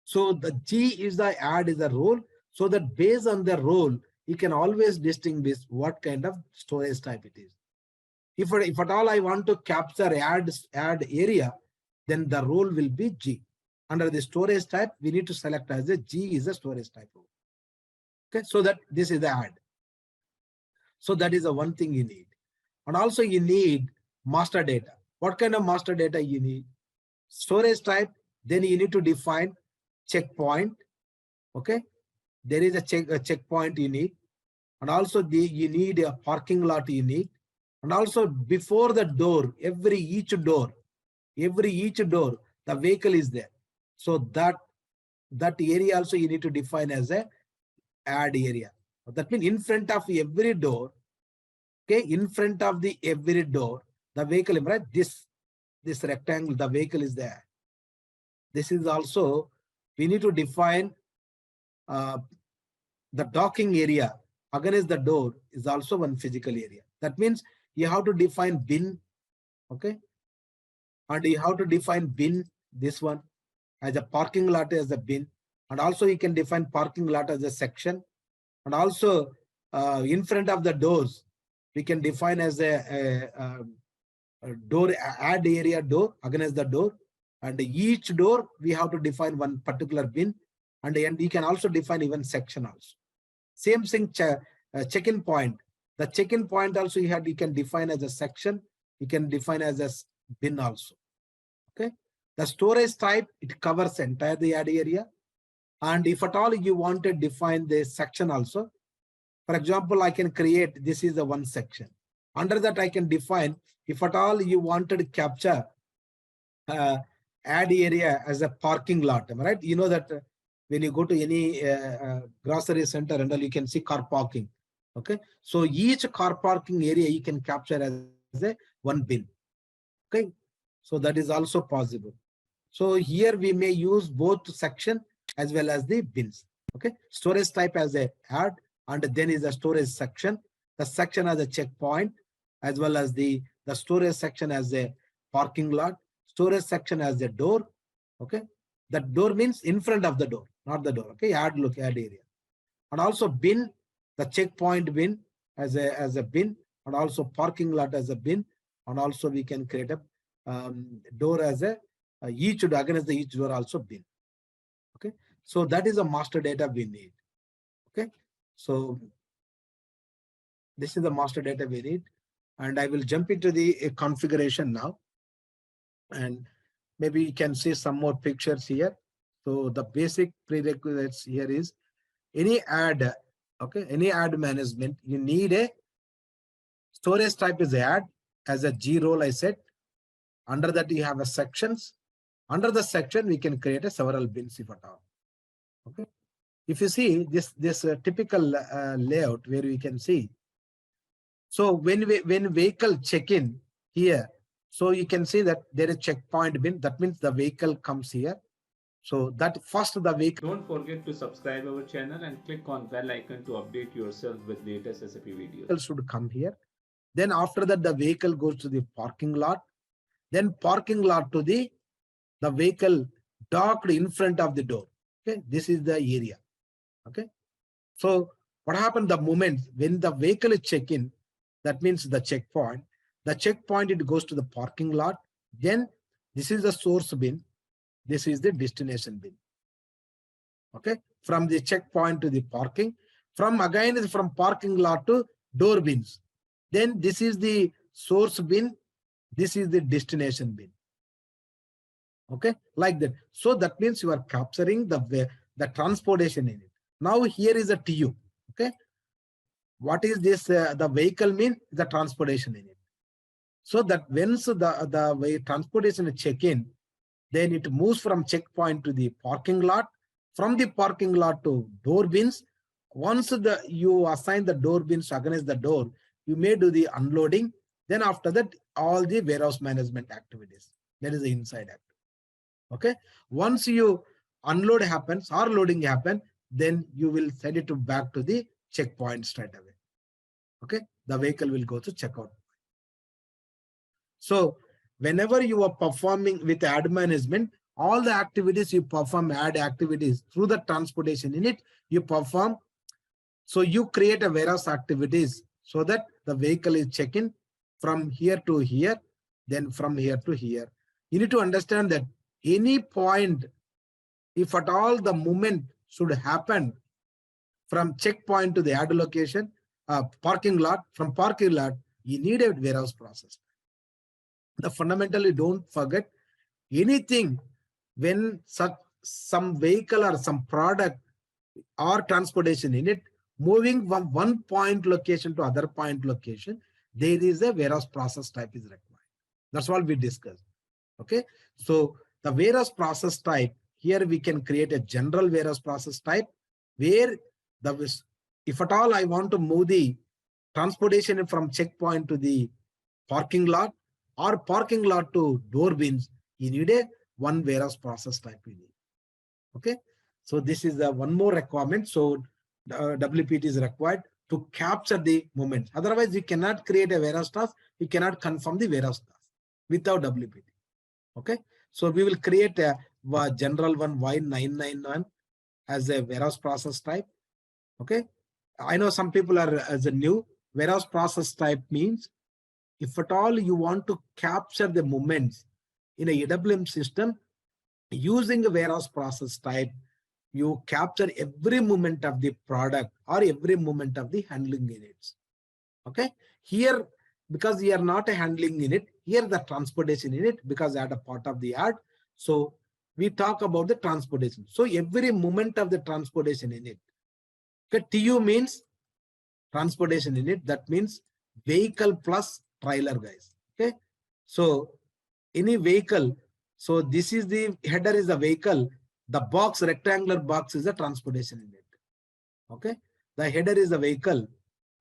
S2: So the G is the add is the role, so that based on the role, you can always distinguish what kind of storage type it is. If at all I want to capture add area, then the role will be G. Under the storage type, we need to select as a G is a storage type. Okay, so that this is the add. So that is the one thing you need. And also you need master data. What kind of master data you need? Storage type, then you need to define checkpoint. Okay, there is a checkpoint you need. And also you need a parking lot you need. And also before the door, each door, the vehicle is there. So that area also you need to define as a add area. That means in front of every door, okay, in front of every door, the vehicle, right? This rectangle, the vehicle is there. This is also, we need to define the docking area against the door is also one physical area. That means you have to define bin, okay? And you have to define bin, this one, as a parking lot as a bin. And also you can define parking lot as a section. And also in front of the doors, we can define as a door, add area door against the door. And each door, we have to define one particular bin. And you can also define even section also. Same thing, check-in point. The check-in point also you can define as a section. You can define as a bin also. Okay. The storage type, it covers entire the add area. And if at all you want to define the section also, for example, I can create, this is the one section. Under that, I can define, if at all you wanted to capture add area as a parking lot, right? You know that when you go to any grocery center and all, you can see car parking. Okay. So each car parking area you can capture as a one bin. Okay. So that is also possible. So here we may use both section as well as the bins. Okay. Storage type as a add, and then is a storage section. The section as a checkpoint, as well as the storage section as a parking lot, storage section as a door. Okay. That door means in front of the door, not the door. Okay. Add area. And also bin, the checkpoint bin as a bin, and also parking lot as a bin. And also we can create door as a each against the each door also bin. Okay, so that is a master data we need. Okay, so this is the master data we need, and I will jump into the configuration now, and maybe you can see some more pictures here. So the basic prerequisites here is any add, okay, any add management, you need a storage type is add as a G role I said. Under that you have a sections. Under the section we can create a several bins if at all. Okay, if you see this typical layout where we can see. So when vehicle check in here, so you can see that there is checkpoint bin. That means the vehicle comes here. So that first the vehicle.
S5: Don't forget to subscribe our channel and click on bell icon to update yourself with latest SAP videos.
S2: Should come here. Then after that the vehicle goes to the parking lot. Then parking lot to the vehicle docked in front of the door. Okay, this is the area. Okay, so what happened the moment when the vehicle is check in, that means the checkpoint. The checkpoint it goes to the parking lot. Then this is the source bin. This is the destination bin. Okay, from the checkpoint to the parking. From again is from parking lot to door bins. Then this is the source bin. This is the destination bin. Okay, like that. So that means you are capturing the transportation in it. Now here is a TU. Okay, what is this? The vehicle mean the transportation in it. So that once the way transportation check in, then it moves from checkpoint to the parking lot. From the parking lot to door bins. Once you assign the door bins against the door, you may do the unloading. Then after that, all the warehouse management activities. That is the inside act. Okay. Once you unload happens or loading happen, then you will send it back to the checkpoint straight away. Okay. The vehicle will go to checkout. So whenever you are performing with add management, all the activities you perform add activities through the transportation in it, you perform. So you create a warehouse activities so that the vehicle is check-in from here to here, then from here to here. You need to understand that any point, if at all the movement should happen from checkpoint to the add location, parking lot, from parking lot, you need a warehouse process. The fundamentally don't forget anything when some vehicle or some product or transportation in it, moving from one point location to other point location, there is a warehouse process type is required. That's what we discussed. Okay, so the warehouse process type, here we can create a general warehouse process type where if at all I want to move the transportation from checkpoint to the parking lot or parking lot to door bins, you need a one warehouse process type you need. Okay, so this is the one more requirement. So WPT is required to capture the movement. Otherwise, you cannot create a warehouse task. You cannot confirm the warehouse task without WPT. Okay, so we will create a general one Y991 as a warehouse process type. Okay, I know some people are as a new warehouse process type means if at all you want to capture the movements in a EWM system using a warehouse process type, you capture every movement of the product or every movement of the handling units. Okay, here because we are not a handling unit, here the transportation unit because they are a part of the add. So we talk about the transportation. So every movement of the transportation unit. Okay, TU means transportation unit. That means vehicle plus trailer, guys. Okay, so any vehicle. So this is the header is the vehicle. The box, rectangular box is the transportation unit. Okay, the header is the vehicle,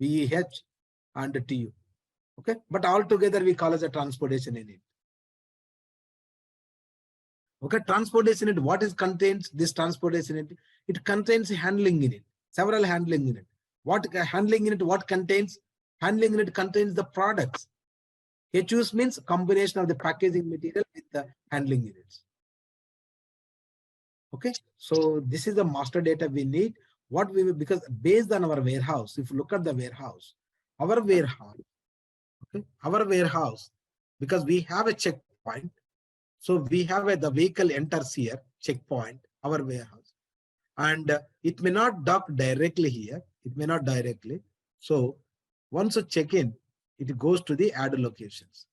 S2: VEH and TU. Okay, but all together we call as a transportation unit. Okay, transportation unit, what is contains this transportation unit? It contains handling unit, several handling unit. What handling unit, what contains? Handling unit contains the products. HUs means combination of the packaging material with the handling units. Okay, so this is the master data we need. What we will, because based on our warehouse, if you look at the warehouse, okay, our warehouse, because we have a checkpoint. checkpoint. So we have the vehicle enters here, checkpoint, our warehouse. And it may not dock directly here. It may not directly. So once you check in, it goes to the add locations.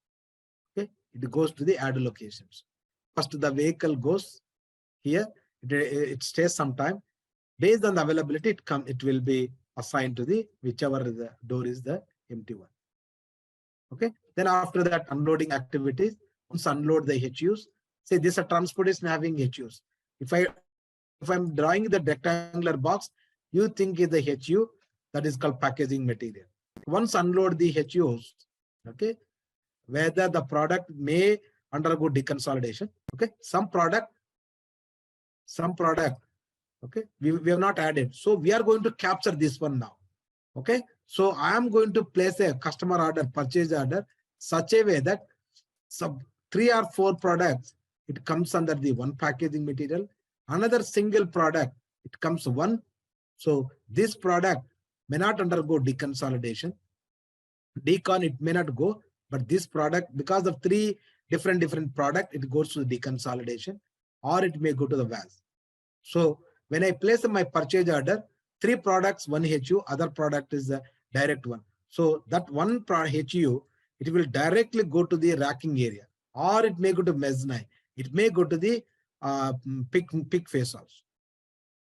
S2: Okay, it goes to the add locations. First, the vehicle goes here. It stays some time. Based on the availability, it will be assigned to the whichever the door is the empty one. Okay. Then after that, unloading activities. Once unload the HUs. Say this a transportation having HUs. If I'm drawing the rectangular box, you think is the HU, that is called packaging material. Once unload the HUs, okay, whether the product may undergo deconsolidation. Okay, some product, okay, we have not added. So we are going to capture this one now. Okay, so I am going to place a customer order, purchase order, such a way that some 3 or 4 products, it comes under the one packaging material. Another single product, it comes one. So this product may not undergo deconsolidation. Decon, it may not go, but this product, because of 3 different product, it goes to the deconsolidation, or it may go to the VAS. So when I place my purchase order, 3 products, 1 HU, other product is the direct one. So that one HU, it will directly go to the racking area, or it may go to mezzanine. It may go to the pick phase also.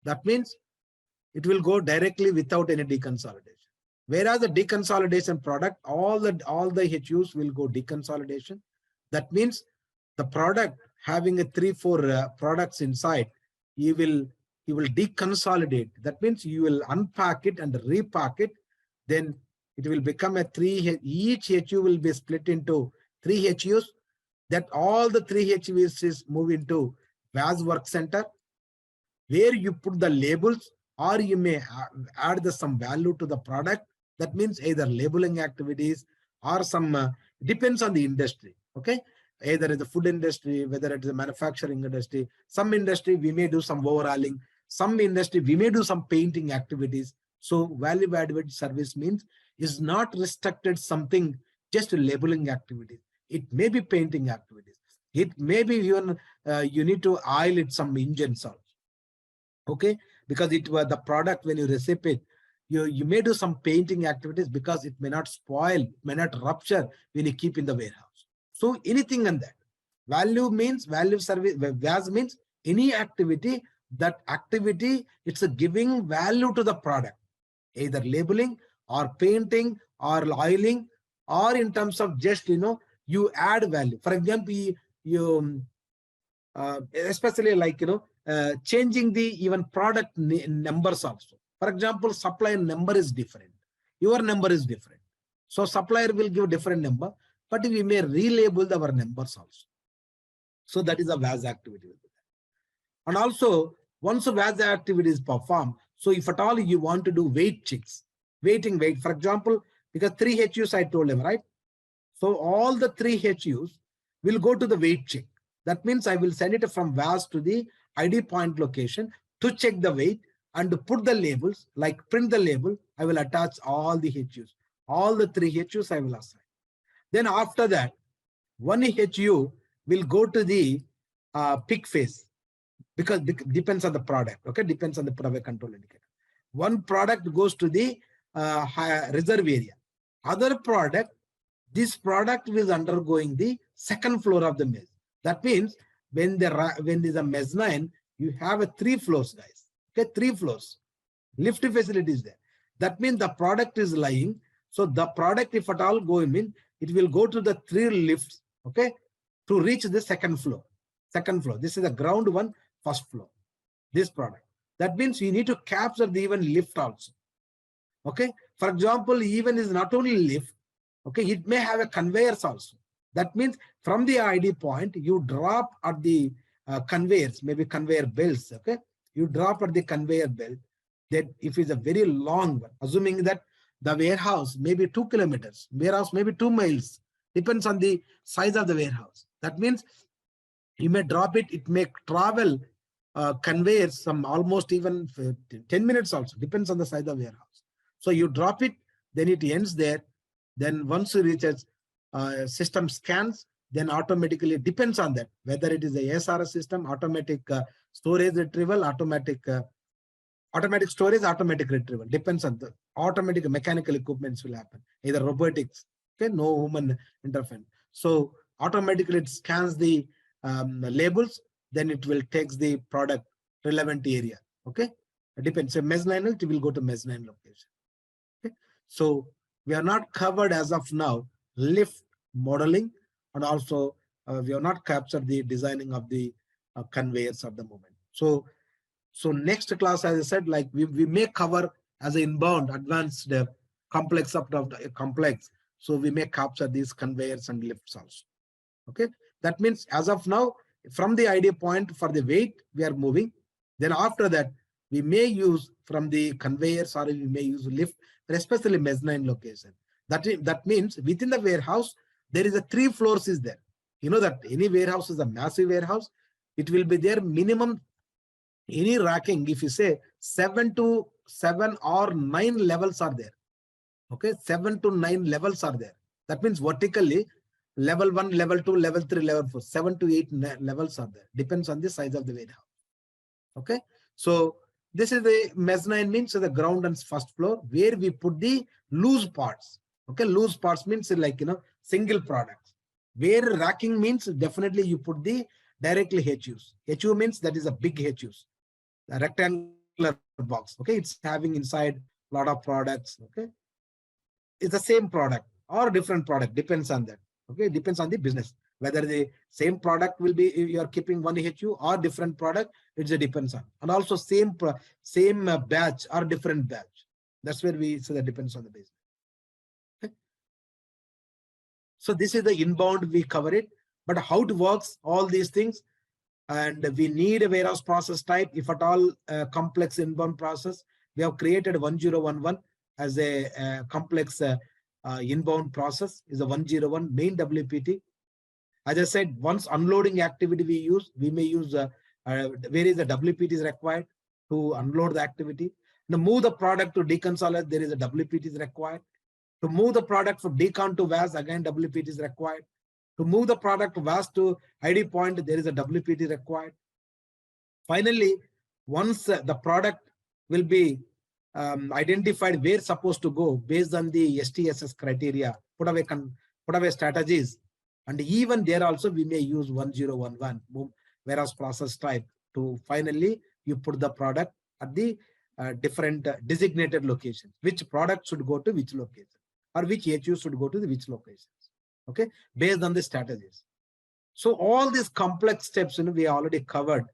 S2: That means it will go directly without any deconsolidation. Whereas the deconsolidation product, all the HUs will go deconsolidation. That means the product having a 3-4 products inside, you will deconsolidate. That means you will unpack it and repack it. Then it will become a 3. Each HU will be split into 3 HUs. That all the 3 HUs is move into VAS work center, where you put the labels, or you may add some value to the product. That means either labeling activities or some, depends on the industry. Okay, either it's the food industry, whether it is a manufacturing industry. Some industry we may do some overhauling. Some industry we may do some painting activities. So value added service means is not restricted something just labeling activities. It may be painting activities. It may be even you need to oil it some engines also. Okay, because it was the product when you receive it, you may do some painting activities because it may not spoil, may not rupture when you keep in the warehouse. So anything on that. Value means value service. VAS means any activity. That activity, it's a giving value to the product, either labeling or painting or oiling, or in terms of just you add value. For example, you especially like changing the even product numbers also. For example, supplier number is different, your number is different, so supplier will give different number, but we may relabel our numbers also. So that is a VAS activity. And also, once a VAS activity is performed, so if at all you want to do weight checks, weight, for example, because 3 HUs I told him, right? So all the 3 HUs will go to the weight check. That means I will send it from VAS to the ID point location to check the weight and to put the labels, like print the label. I will attach all the HUs. All the 3 HUs I will assign. Then after that, 1 HU will go to the pick phase, because depends on the product. Okay, depends on the product control indicator. One product goes to the reserve area. Other product, this product is undergoing the second floor of the maze. That means when there's a mezzanine, you have a 3 floors, guys. Okay, 3 floors. Lift facility is there. That means the product is lying. So the product, if at all going in, it will go to the 3 lifts, okay, to reach the second floor. This is the ground one, first floor. This product. That means you need to capture the even lift also. Okay. For example, even is not only lift. Okay, it may have a conveyors also. That means from the ID point, you drop at the conveyors, maybe conveyor belts. Okay, you drop at the conveyor belt. That if it's a very long one, assuming that the warehouse may be 2 kilometers, warehouse may be 2 miles, depends on the size of the warehouse. That means you may drop it, it may travel conveyors some almost even 10 minutes also, depends on the size of the warehouse. So you drop it, then it ends there. Then once you reach system scans, then automatically it depends on that. Whether it is a SRS system, automatic storage retrieval, automatic storage, automatic retrieval. Depends on the automatic mechanical equipments will happen. Either robotics, okay, no human interference. So automatically it scans the labels, then it will takes the product relevant area. Okay, it depends. So mezzanine, it will go to mezzanine location. Okay, so we are not covered as of now lift modeling, and also we have not captured the designing of the conveyors at the moment. So next class, as I said, like we may cover as an inbound advanced complex up to complex. So we may capture these conveyors and lifts also. Okay, that means as of now, from the idea point for the weight, we are moving. Then after that, we may use from the conveyors, or we may use lift, especially mezzanine location. That means within the warehouse, there is a 3 floors is there. You know that any warehouse is a massive warehouse. It will be there minimum, any racking, if you say 7 or 9 levels are there. Okay, 7 to 9 levels are there. That means vertically, level 1, level 2, level 3, level 4, 7 to 8 levels are there. Depends on the size of the warehouse. Okay, so this is the mezzanine, means the ground and first floor where we put the loose parts. Okay, loose parts means like, you know, single products. Where racking means definitely you put the directly HUs. HU means that is a big HUs, a rectangular box. Okay, it's having inside a lot of products. Okay, it's the same product or different product, depends on that. Okay, depends on the business. Whether the same product will be, you are keeping one HU or different product, it depends on. And also same batch or different batch. That's where we say that depends on the business. Okay. So this is the inbound, we cover it. But how it works, all these things, and we need a warehouse process type. If at all complex inbound process, we have created 1011 as a complex inbound process, is a 101 main WPT. As I said, once unloading activity we may use where is the WPT is required to unload the activity. To move the product to deconsolidate, there is a WPT is required. To move the product from decon to VAS, again WPT is required. To move the product VAS to ID point, there is a WPT required. Finally, once the product will be identified where it's supposed to go based on the STSS criteria, put away strategies, and even there also we may use 1011 warehouse process type to finally you put the product at the different designated locations. Which product should go to which location, or which HU should go to the which locations. Okay, based on the strategies. So all these complex steps, you know, we already covered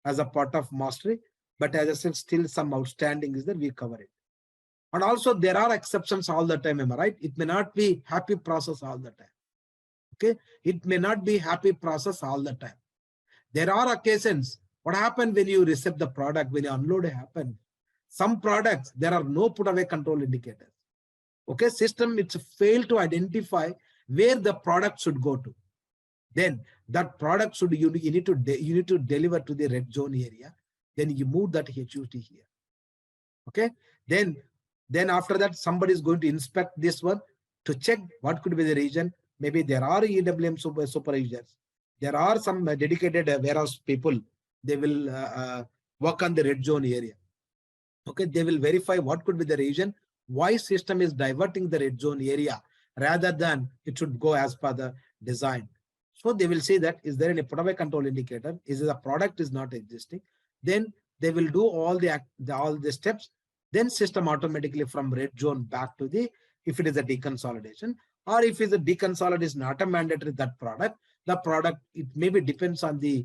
S2: as a part of mastery, but as I said, still some outstanding is that we cover it. And also there are exceptions all the time, am I right? It may not be happy process all the time. Okay, it may not be happy process all the time. There are occasions, what happens when you receive the product, when you unload happen, some products, there are no put away control indicators. Okay, system, it's failed to identify where the product should go to. Then that product should, you need to deliver to the red zone area. Then you move that HUT here. Okay, then after that, somebody is going to inspect this one to check what could be the region. Maybe there are EWM supervisors. There are some dedicated warehouse people. They will work on the red zone area. Okay, they will verify what could be the region, why system is diverting the red zone area rather than it should go as per the design. So they will say that, is there any put away control indicator? Is the product is not existing? Then they will do all the steps. Then system automatically from red zone back to the, if it is a deconsolidation, or if it's a deconsolidation is not a mandatory that product, the product, it maybe depends on the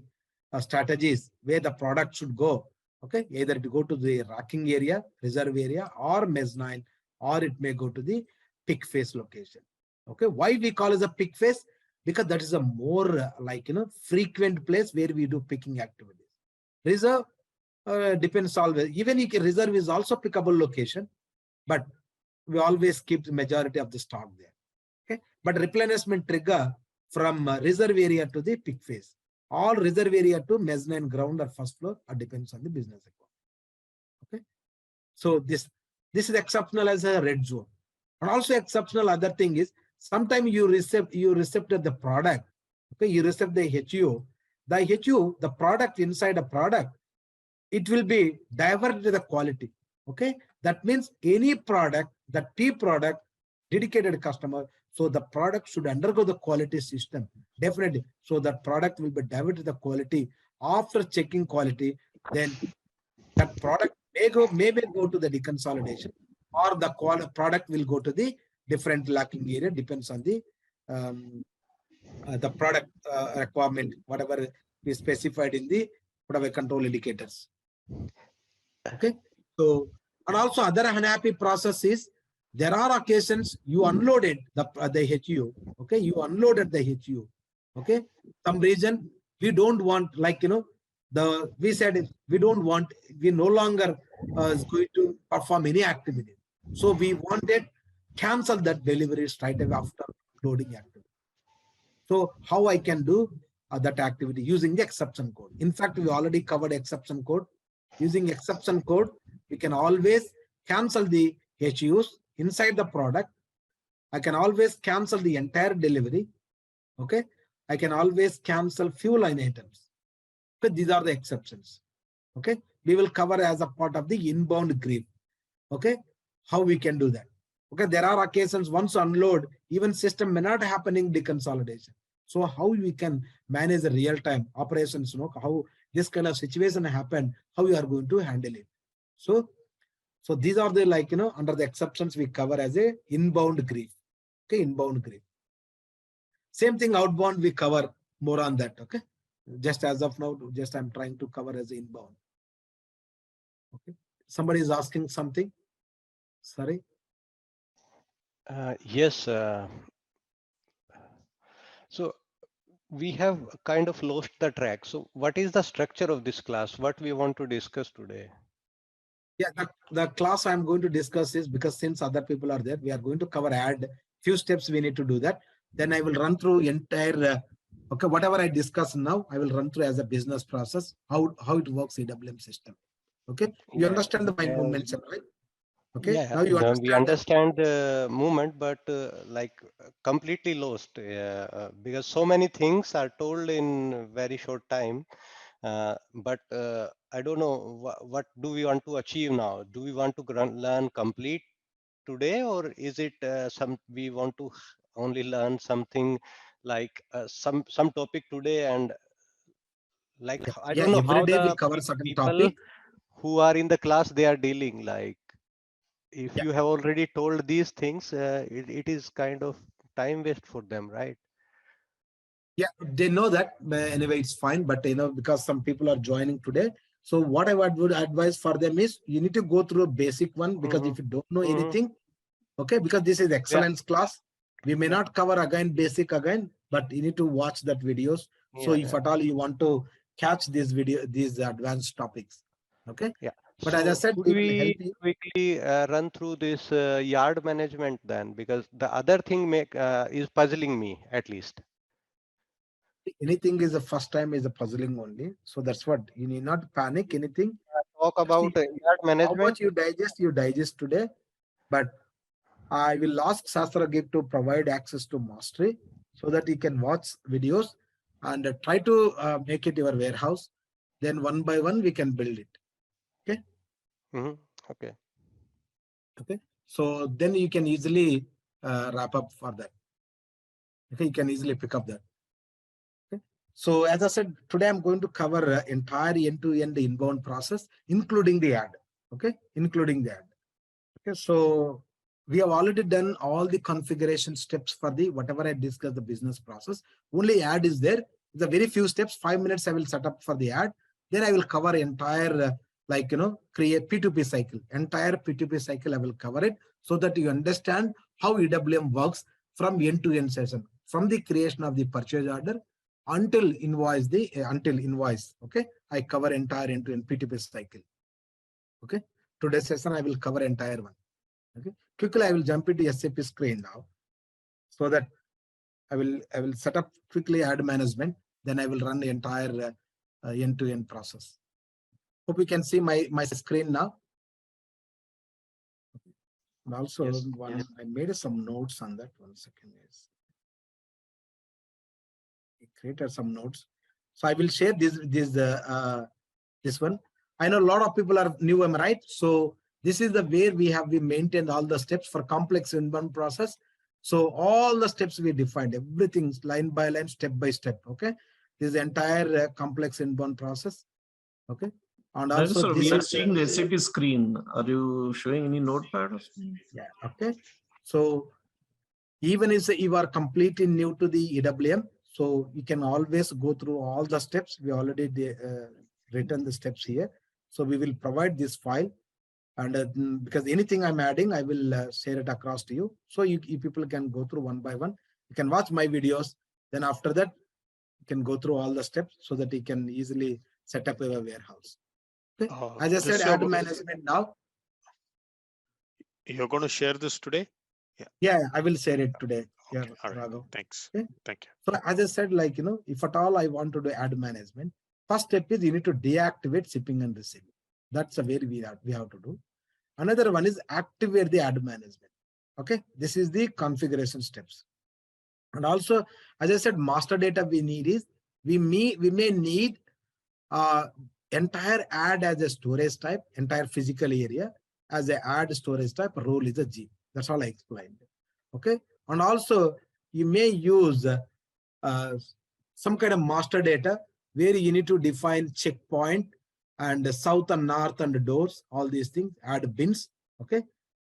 S2: strategies where the product should go. Okay, either to go to the racking area, reserve area, or mezzanine, or it may go to the pick face location. Okay, why we call it a pick face? Because that is a more frequent place where we do picking activities. Reserve depends always. Even if reserve is also pickable location, but we always keep the majority of the stock there. Okay, but replenishment trigger from reserve area to the pick face. All reserve area to mezzanine, ground, or first floor, or depends on the business account. Okay, so this is exceptional as a red zone. And also exceptional other thing is, sometimes you received the product Okay, you receive the HU. The HU, the product inside a product, it will be diverted to the quality. Okay, that means any product, that P product, dedicated customer, so the product should undergo the quality system, definitely. So that product will be diverted to the quality. After checking quality, then that product may go to the deconsolidation, or the product will go to the different lacking area, depends on the product requirement, whatever is specified in the whatever control indicators. Okay, so and also other unhappy process is there are occasions you unloaded the HU. Okay, you unloaded the HU. Okay, some reason we don't want, like, we said we don't want, we no longer is going to perform any activity. So we wanted cancel that delivery straight away after loading activity. So how I can do that activity using the exception code. In fact, we already covered exception code. Using exception code, we can always cancel the HUs inside the product. I can always cancel the entire delivery. Okay, I can always cancel few line items. Okay, these are the exceptions. Okay, we will cover as a part of the inbound grief. Okay, how we can do that. Okay, there are occasions once unload, even system may not happening deconsolidation. So how we can manage the real-time operations, how this kind of situation happen, how we are going to handle it. So these are the, like, under the exceptions we cover as a inbound grief. Okay, inbound grief. Same thing outbound we cover more on that. Okay, just as of now, just I'm trying to cover as inbound. Okay, somebody is asking something. Sorry.
S1: Yes. So we have kind of lost the track. So what is the structure of this class? What we want to discuss today?
S2: Yeah, the class I'm going to discuss is, because since other people are there, we are going to cover add few steps we need to do that. Then I will run through entire, okay, whatever I discuss now, I will run through as a business process, how it works EWM system. Okay, you understand the mind movements, right? Okay,
S1: Yeah,
S2: now you understand.
S1: we understand the movement, but like completely lost because so many things are told in very short time. But I don't know what do we want to achieve now? Do we want to learn complete today, or is it some we want to only learn something like some topic today, and like I
S2: Yeah,
S1: don't know
S2: every
S1: how
S2: day we
S1: the
S2: cover certain
S1: people
S2: topic.
S1: who are in the class they are dealing, like if you have already told these things, it is kind of time waste for them, right?
S2: Yeah, they know that. Anyway, it's fine. But because some people are joining today, so what I would advise for them is you need to go through a basic one, because if you don't know anything, okay, because this is excellence class, we may not cover again basic again, but you need to watch that videos. So if at all you want to catch these advanced topics, okay.
S1: Yeah.
S2: But as I said,
S1: could
S2: we will help
S1: we
S2: you.
S1: quickly run through this yard management then, because the other thing is puzzling me at least.
S2: Anything is the first time is a puzzling only. So that's what you need not panic anything.
S1: Talk about yard
S2: How
S1: management.
S2: much you digest today, but I will ask Sastrageek to provide access to mastery so that you can watch videos and try to make it your warehouse. Then one by one we can build it. Okay.
S1: Okay.
S2: Okay. So then you can easily wrap up for that. Okay, you can easily pick up that. Okay. So as I said, today I'm going to cover entire end-to-end inbound process, including the ad. Okay, including the ad. Okay, so we have already done all the configuration steps for the whatever I discussed the business process. Only ad is there. The very few steps, 5 minutes I will set up for the ad. Then I will cover entire create P2P cycle. Entire P2P cycle I will cover it so that you understand how EWM works from end-to-end session, from the creation of the purchase order until invoice Okay, I cover entire end-to-end P2P cycle. Okay, today's session I will cover entire one. Okay, quickly I will jump into SAP screen now, so that I will set up quickly ad management. Then I will run the entire end-to-end process. Hope you can see my screen now. And also, I made some notes on that. 1 second. Yes. created some notes. So I will share this one. I know a lot of people are new, am I right? So this is the where we maintained all the steps for complex inbound process. So all the steps we defined, everything line by line, step by step. Okay, this entire complex inbound process. Okay, and
S8: Naidu
S2: also
S8: sir, we
S2: this
S8: are
S2: is
S8: seeing the SAP screen. Are you showing any notepad or something?
S2: yeah. Okay, so even if you are completely new to the EWM, so you can always go through all the steps. We already written the steps here. So we will provide this file, and because anything I'm adding, I will share it across to you. So you people can go through one by one. You can watch my videos. Then after that, you can go through all the steps so that you can easily set up your warehouse. Okay. As I said, add management now.
S7: You're going to share this today?
S2: Yeah, I will share it today. Yeah,
S7: Okay, all right.
S2: Raghav.
S7: Thanks.
S2: Okay.
S7: Thank you.
S2: So as I said, like, if at all I want to do ad management, first step is you need to deactivate shipping and receiving. That's the way we have to do. Another one is activate the ad management. Okay, this is the configuration steps. And also, as I said, master data we need is we may need entire ad as a storage type, entire physical area as a ad storage type, role is a G. That's all I explained. Okay, and also you may use some kind of master data where you need to define checkpoint and south and north and doors, all these things, add bins. Okay,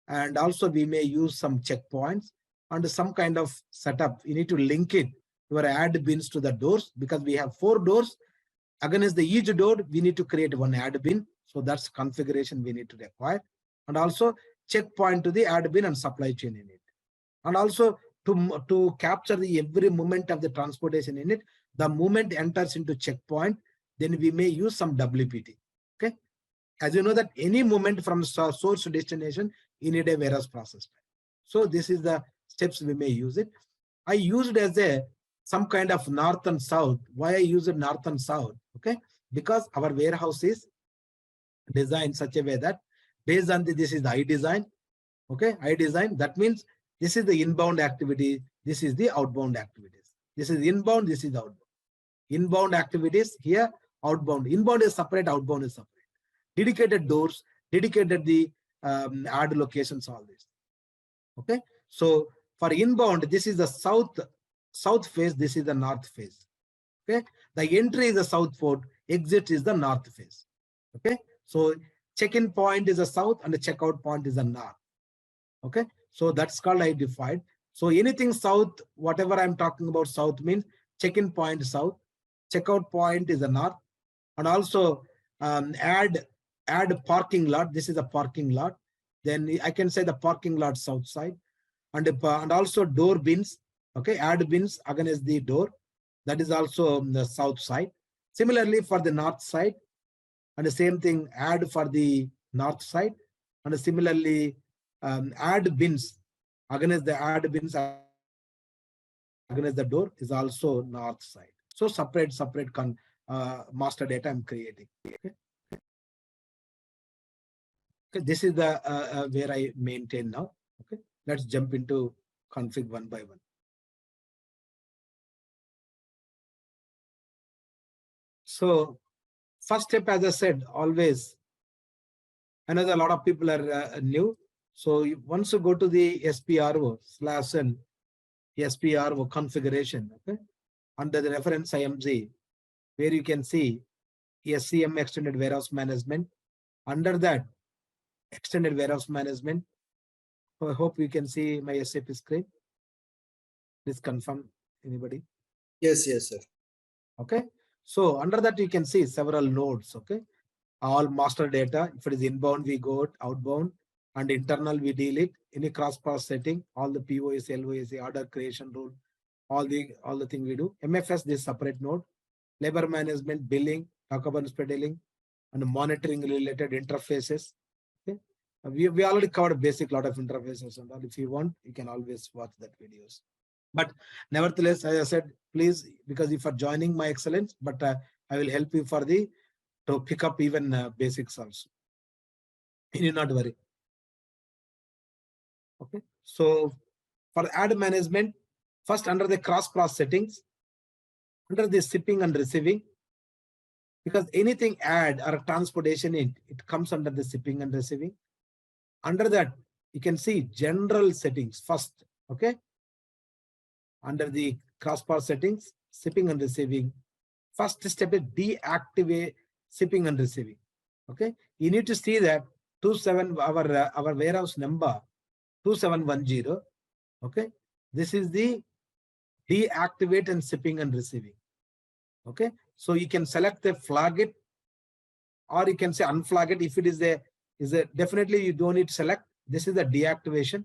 S2: and also we may use some checkpoints and some kind of setup. You need to link it, your add bins to the doors, because we have 4 doors. Against the each door, we need to create one add bin. So that's configuration we need to require. And also checkpoint to the add bin and supply chain in it. And also to capture the every moment of the transportation in it, the moment enters into checkpoint, then we may use some WPT. Okay. As you know that any moment from source to destination, you need a warehouse process. So this is the steps we may use it. I used as a some kind of north and south. Why I use it north and south? Okay, because our warehouse is designed such a way that based on this is the I design. Okay, I design, that means this is the inbound activity, this is the outbound activities. This is inbound, this is outbound. Inbound activities here, outbound. Inbound is separate, outbound is separate. Dedicated doors, dedicated the ad locations, all this. Okay, so for inbound, this is the south face, this is the north face. Okay, the entry is the south port, exit is the north face. Okay, so check-in point is the south and the checkout point is the north. Okay, so that's called I defined. So anything south, whatever I'm talking about south means check-in point south, checkout point is the north, and also add parking lot. This is a parking lot. Then I can say the parking lot south side, and also door bins. Okay, add bins against the door. That is also the south side. Similarly for the north side, and the same thing add for the north side, and similarly add bins against the add bins against the door is also north side. So separate master data I'm creating. Okay. Okay, this is the where I maintain now. Okay, let's jump into config one by one. So first step, as I said, always, I know that a lot of people are new. So once you go to the SPRO/N SPRO configuration, okay, under the reference IMG, where you can see SCM extended warehouse management. Under that extended warehouse management, I hope you can see my SAP screen. Please confirm, anybody?
S10: Yes, sir.
S2: Okay. So under that you can see several nodes. Okay. All master data. If it is inbound, we go outbound, and internal we deal it. Any cross-pass setting, all the POS, LOS, order creation rule, all the thing we do. MFS, this separate node. Labor management, billing, document scheduling, and monitoring related interfaces. Okay. We already covered a basic lot of interfaces, and all. If you want, you can always watch that videos. But nevertheless, as I said, please, because if you're joining my excellence, but I will help you for to pick up even basics also. You need not worry. Okay. So for ad management, first under the cross-cross settings, Under the shipping and receiving, because anything add or transportation, it comes under the shipping and receiving. Under that, you can see general settings first. Okay. Under the crossbar settings, shipping and receiving, first step is deactivate shipping and receiving. Okay. You need to see that 27 our warehouse number 2710. Okay. This is the deactivate and shipping and receiving. Okay. So you can select the flag it, or you can say unflag it. If it is a definitely you don't need to select. This is the deactivation.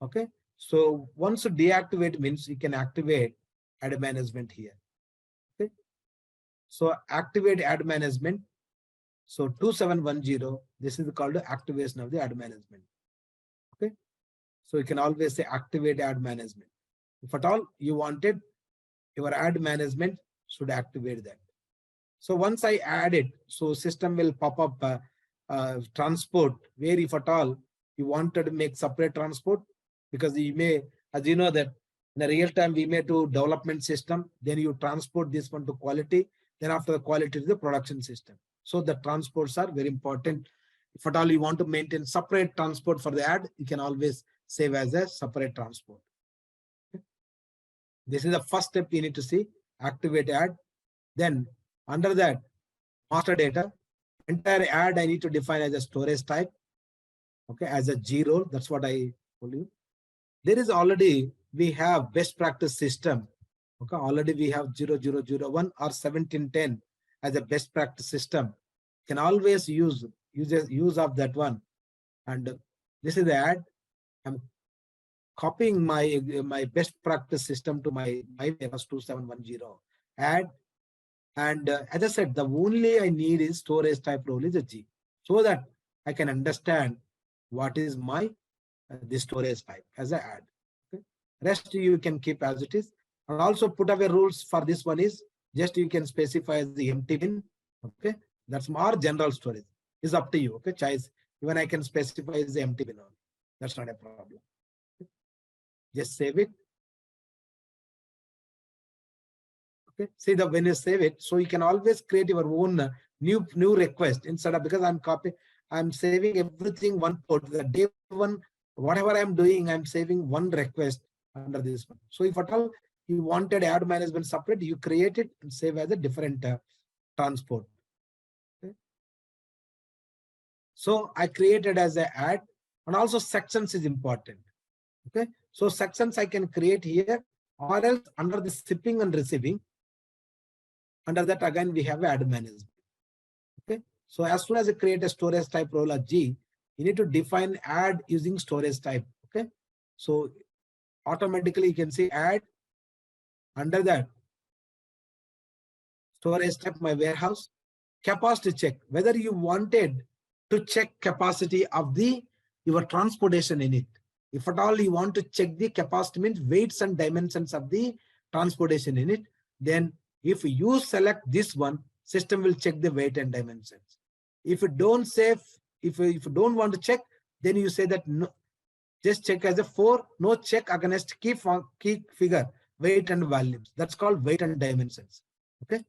S2: Okay. So once you deactivate means you can activate ad management here. Okay. So activate ad management. So 2710, this is called activation of the ad management. Okay. So you can always say activate ad management. If at all you wanted, your ad management should activate that. So once I add it, so system will pop up transport, where if at all you wanted to make separate transport, because you may, as you know that in the real time we may do development system, then you transport this one to quality, then after the quality to the production system. So the transports are very important. If at all you want to maintain separate transport for the ad, you can always save as a separate transport. Okay. This is the first step you need to see, activate ad. Then under that, master data, entire ad I need to define as a storage type. Okay, as a G role, that's what I told you. There is already, we have best practice system. Okay, already we have 0001 or 1710 as a best practice system. You can always use of that one. And this is the ad. I'm copying my best practice system to my warehouse 2710 ad. And as I said, the only I need is storage type role is a G, so that I can understand what is my the storage type as a add. Okay. Rest you can keep as it is, and also put away rules for this one is just you can specify as the empty bin. Okay, that's more general storage is up to you. Okay, choice. Even I can specify as the empty bin only. That's not a problem. Okay. Just save it. Okay, see the when you save it, so you can always create your own new request instead of, because I'm saving everything one port. The day one, whatever I'm doing, I'm saving one request under this one. So if at all you wanted ad management separate, you create it and save as a different transport. Okay. So I created as an ad, and also sections is important. Okay, so sections I can create here, or else under the shipping and receiving. Under that again we have ad management. Okay, so as soon as you create a storage type role as G, you need to define ad using storage type. Okay, so automatically you can see add. Under that, storage type my warehouse, capacity check, whether you wanted to check capacity of your transportation in it. If at all you want to check the capacity, means weights and dimensions of the transportation in it, then if you select this one, system will check the weight and dimensions. If you don't save, if you don't want to check, then you say that no, just check as a 4, no check against key figure, weight and volumes. That's called weight and dimensions. Okay.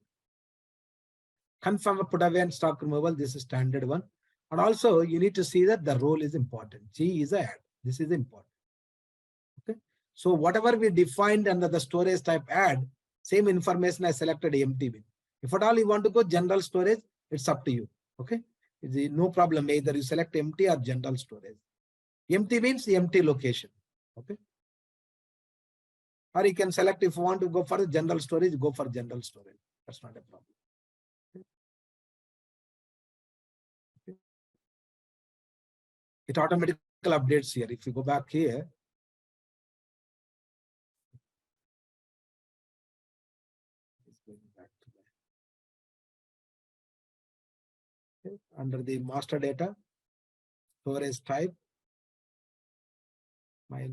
S2: Confirm a put away and stock removal. This is standard one. And also you need to see that the role is important. G is a add. This is important. Okay. So whatever we defined under the storage type add, same information I selected empty bin. If at all you want to go general storage, it's up to you. Okay. No problem. Either you select empty or general storage. Empty means empty location. Okay. Or you can select, if you want to go for general storage, go for general storage. That's not a problem. Okay. It automatically updates here. If you go back here, okay, under the master data, storage type,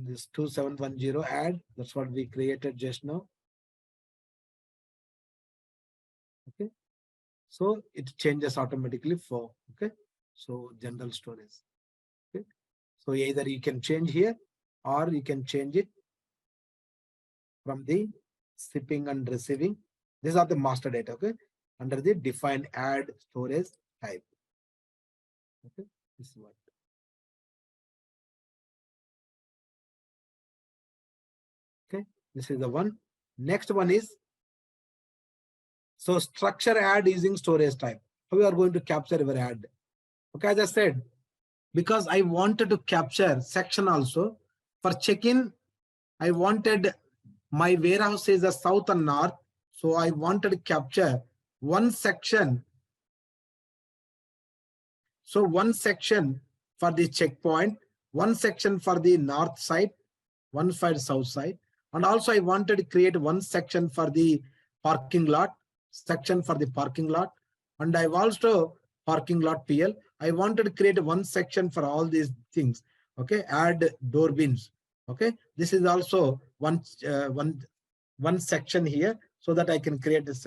S2: this 2710 add, that's what we created just now. Okay, so it changes automatically for, okay, so general storage. Okay, so either you can change here or you can change it from the shipping and receiving. These are the master data, okay? Under the define add storage type. Okay, this is what. Okay, this is the one. Next one is, so structure add using storage type. How we are going to capture your add? Okay, as I said, because I wanted to capture section also. For check-in, I wanted my warehouse is the south and north. So I wanted to capture one section. So one section for the checkpoint, one section for the north side, one for the south side. And also I wanted to create one section for the parking lot, section for the parking lot. And I've also parking lot PL. I wanted to create one section for all these things. Okay, add door bins. Okay, this is also one section here, so that I can create this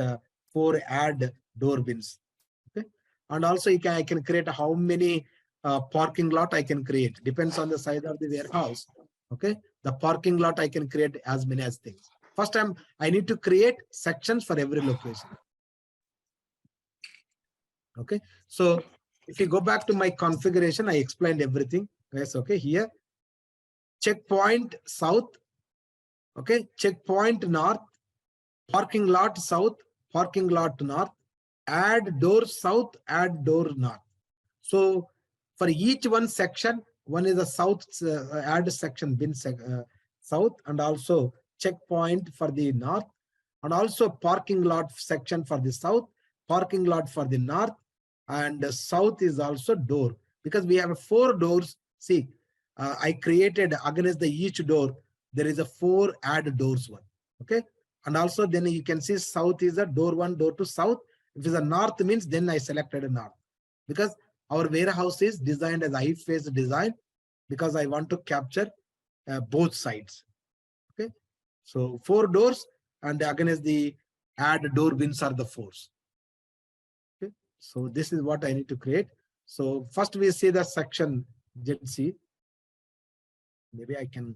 S2: 4 add door bins. Okay, and also I can create how many parking lot I can create. Depends on the size of the warehouse. Okay, the parking lot I can create as many as things. First time I need to create sections for every location. Okay, so if you go back to my configuration, I explained everything. Yes, okay, here checkpoint south, okay, checkpoint north, parking lot south, parking lot north, add door south, add door north. So for each one section, one is a south add section bin south, and also checkpoint for the north, and also parking lot section for the south, parking lot for the north, and the south is also door, because we have 4 doors. See, I created against the each door, there is a 4 add doors one. Okay, and also then you can see south is a door 1, door to south. If it's a north means, then I selected a north, because our warehouse is designed as I-phase design, because I want to capture both sides. Okay, so 4 doors, and against the add door bins are the 4s. Okay, so this is what I need to create. So first we see the section ZC. Maybe I can,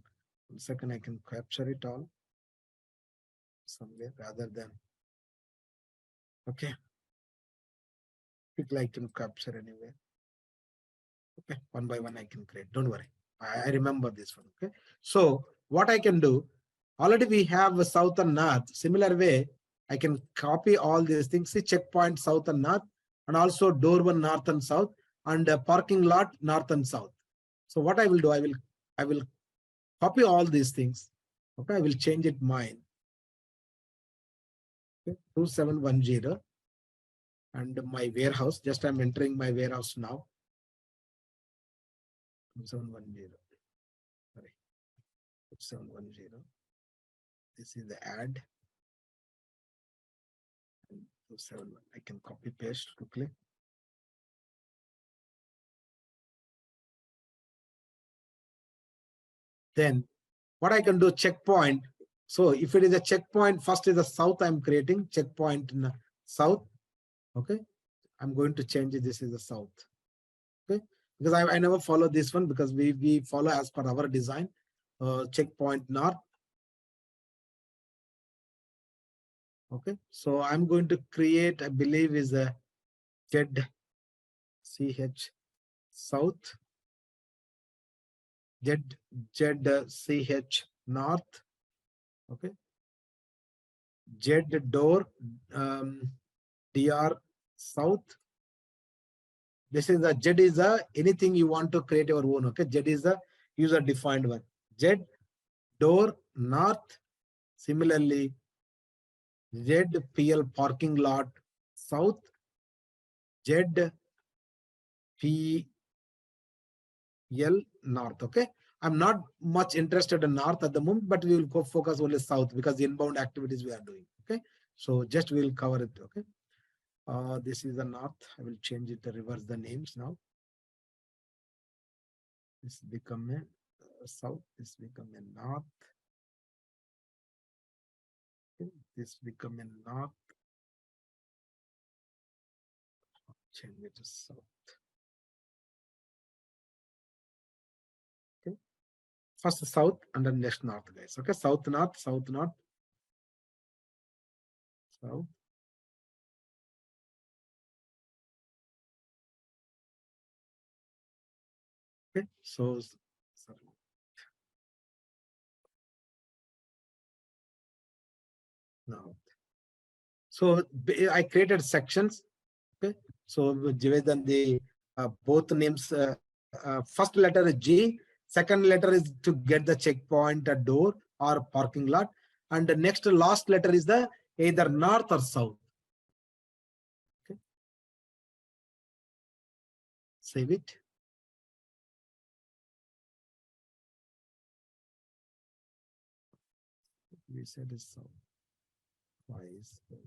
S2: 1 second, I can capture it all somewhere rather than, okay, quickly I can capture anywhere. Okay, one by one I can create. Don't worry, I remember this one. Okay, so what I can do, already we have a south and north. Similar way, I can copy all these things. See, checkpoint south and north, and also door 1 north and south, and parking lot north and south. So what I will do, I will copy all these things. Okay, I will change it mine. Okay, 2710, and my warehouse. Just I'm entering my warehouse now. 2710. Sorry, 2710. This is the add. 271. I can copy paste quickly. Then what I can do, checkpoint. So if it is a checkpoint, first is the south I'm creating, checkpoint in south. Okay, I'm going to change it. This is the south. Okay, because I never follow this one, because we follow as per our design. Checkpoint north. Okay, so I'm going to create, I believe is a ZCH south, ZCH north. Okay, Z door DR south. This is the Z is a anything you want to create your own. Okay, Z is a user defined one. Z door north. Similarly, Z PL parking lot south, Z PL north. Okay, I'm not much interested in north at the moment, but we will go focus only south, because the inbound activities we are doing. Okay, so just we will cover it. Okay, this is the north. I will change it, reverse the names now. This become a south. This become a north. Okay, this become a north. Change it to south. Okay, first south and then next north, guys. Okay, south north, south north, So okay, so sorry. Now, so I created sections. Okay, so given the both names, first letter is G, second letter is to get the checkpoint, a door or parking lot, and the next last letter is the either north or south. Okay, save it. We said is south. Why is south?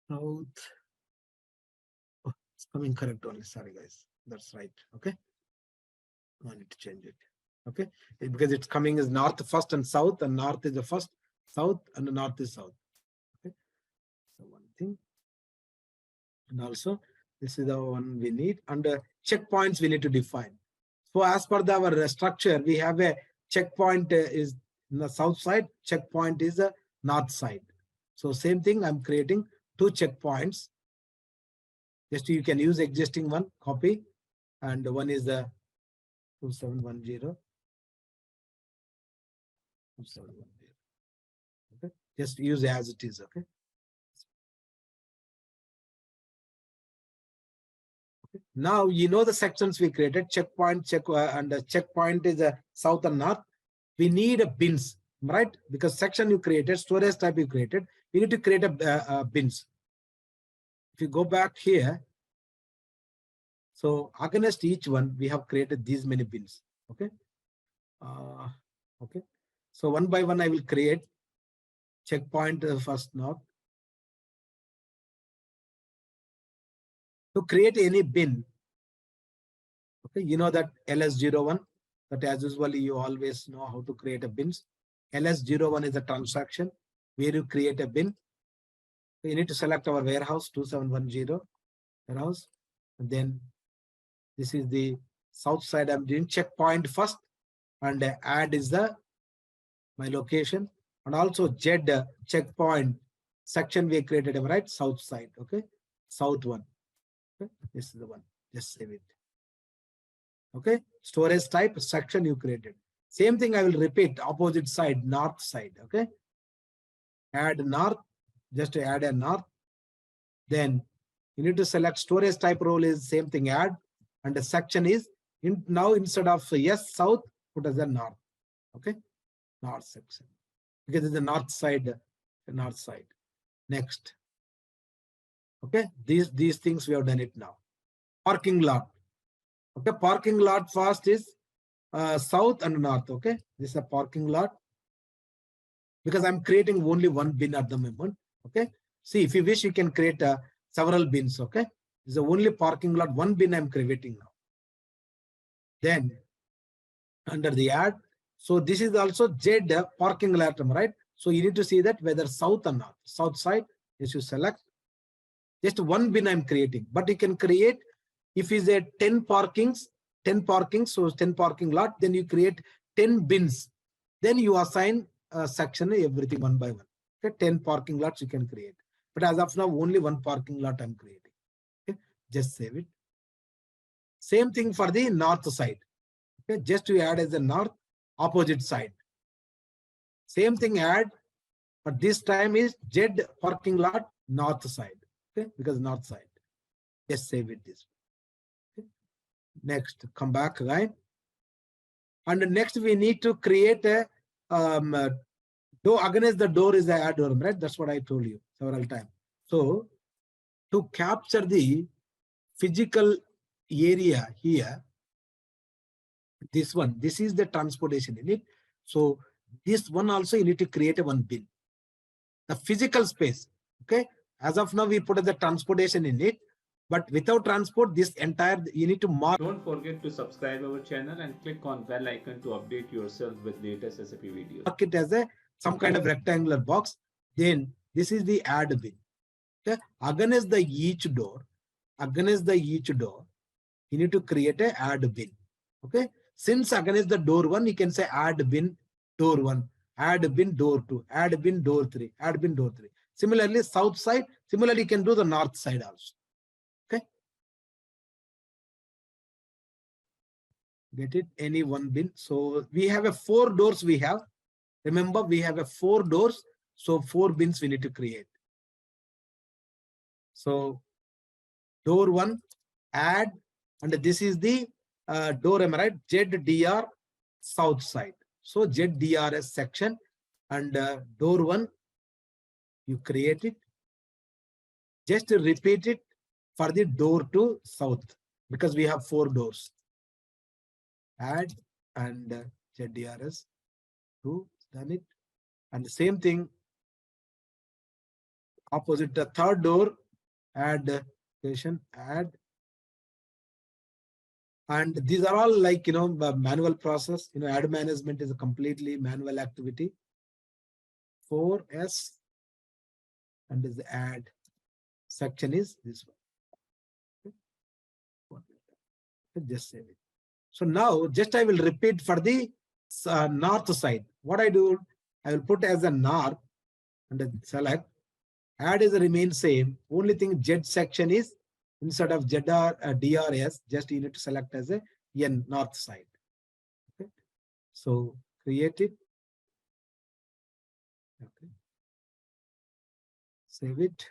S2: Oh, it's coming correct only. Sorry, guys. That's right. Okay. I need to change it. Okay. Because it's coming as north first and south, and north is the first, south, and the north is south. Okay. So one thing. And also, this is the one we need. And checkpoints we need to define. So as per our structure, we have a checkpoint is in the south side, checkpoint is the north side. So same thing, I'm creating two checkpoints. Just you can use existing one, copy, and one is the 2710. 2710. Okay, just use as it is. Okay. Now you know the sections we created, checkpoint, and the checkpoint is a south and north. We need a bins, right? Because section you created, storage type you created, we need to create a bins. If you go back here, so against each one, we have created these many bins. Okay. Okay. So one by one, I will create checkpoint first north. To create any bin, okay, you know that LS01, that as usually you always know how to create a bins. LS01 is a transaction where you create a bin. So you need to select our warehouse 2710 warehouse. And then this is the south side. I'm doing checkpoint first, and add is the my location, and also Z checkpoint section we created, right? South side. Okay, south one. Okay? This is the one. Just save it. Okay, storage type section you created. Same thing I will repeat, opposite side, north side. Okay, add north, just to add a north. Then you need to select storage type role is same thing, add, and the section is now instead of yes south, put as a north. Okay, north section, because it's the north side. Next. Okay, these things we have done it now. Parking lot. Okay, parking lot first is south and north. Okay, this is a parking lot because I'm creating only one bin at the moment. Okay, see, if you wish, you can create several bins. Okay, this is the only parking lot, one bin I'm creating now. Then under the add, so this is also Z parking lot, right? So you need to see that whether south or north. South side is you select. Just one bin I'm creating, but you can create if is a 10 parkings, so 10 parking lot, then you create 10 bins. Then you assign a section, everything one by one. Okay, 10 parking lots you can create. But as of now, only one parking lot I'm creating. Okay, just save it. Same thing for the north side. Okay, just to add as a north, opposite side. Same thing add, but this time is Z parking lot, north side. Okay, because north side. Just save it this way. Okay. Next, come back again. And next we need to create a door against the door is the add door, right? That's what I told you several times. So to capture the physical area here, this one, this is the transportation in it. So this one also you need to create a one bin. The physical space. Okay. As of now, we put the transportation in it, but without transport, this entire you need to mark.
S5: Don't forget to subscribe our channel and click on bell icon to update yourself with latest SAP videos.
S2: Mark it as a some kind of rectangular box. Then this is the add bin. Okay. Against the each door, you need to create a add bin. Okay. Since against the door one, you can say add bin door one. add bin door 2, add bin door 3, add bin door 3. Similarly, south side, similarly, you can do the north side also. Okay. Get it? Any one bin. So we have a 4 doors we have. Remember, we have a 4 doors. So 4 bins we need to create. So door 1, add, and this is the door, am I right? ZDR south side. So ZDRS section, and door 1, you create it. Just repeat it for the door to south, because we have 4 doors. Add and ZDRS to done it. And the same thing opposite the third door, add station, add. And these are all like, manual process. Add management is a completely manual activity. 4S, and the add section is this one. Just save it. So now just I will repeat for the north side. What I do, I will put as a north and select. Add is remain same. Only thing Z section is instead of DRS, just you need to select as a N, north side. Okay. So create it. Okay. Save it.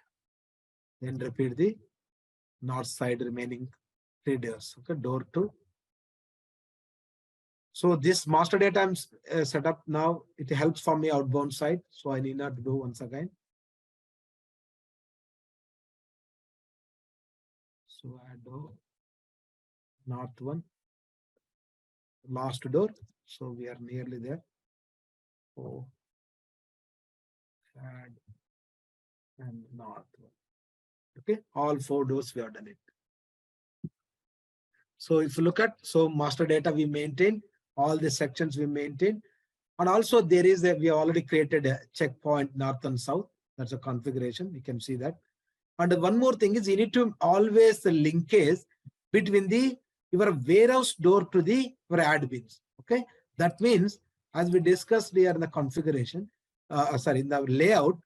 S2: Then repeat the north side remaining 3 doors. Okay, door 2. So this master data I'm set up now. It helps for me outbound side. So I need not do once again. So add door, north one, last door. So we are nearly there. Oh, add and north one. Okay, all 4 doors we have done it. So if you look at, so master data we maintain, all the sections we maintain. And also there is we have already created a checkpoint north and south. That's a configuration. You can see that. And one more thing is you need to always the linkage between your warehouse door to your admins. Okay. That means as we discussed here in the configuration, in the layout,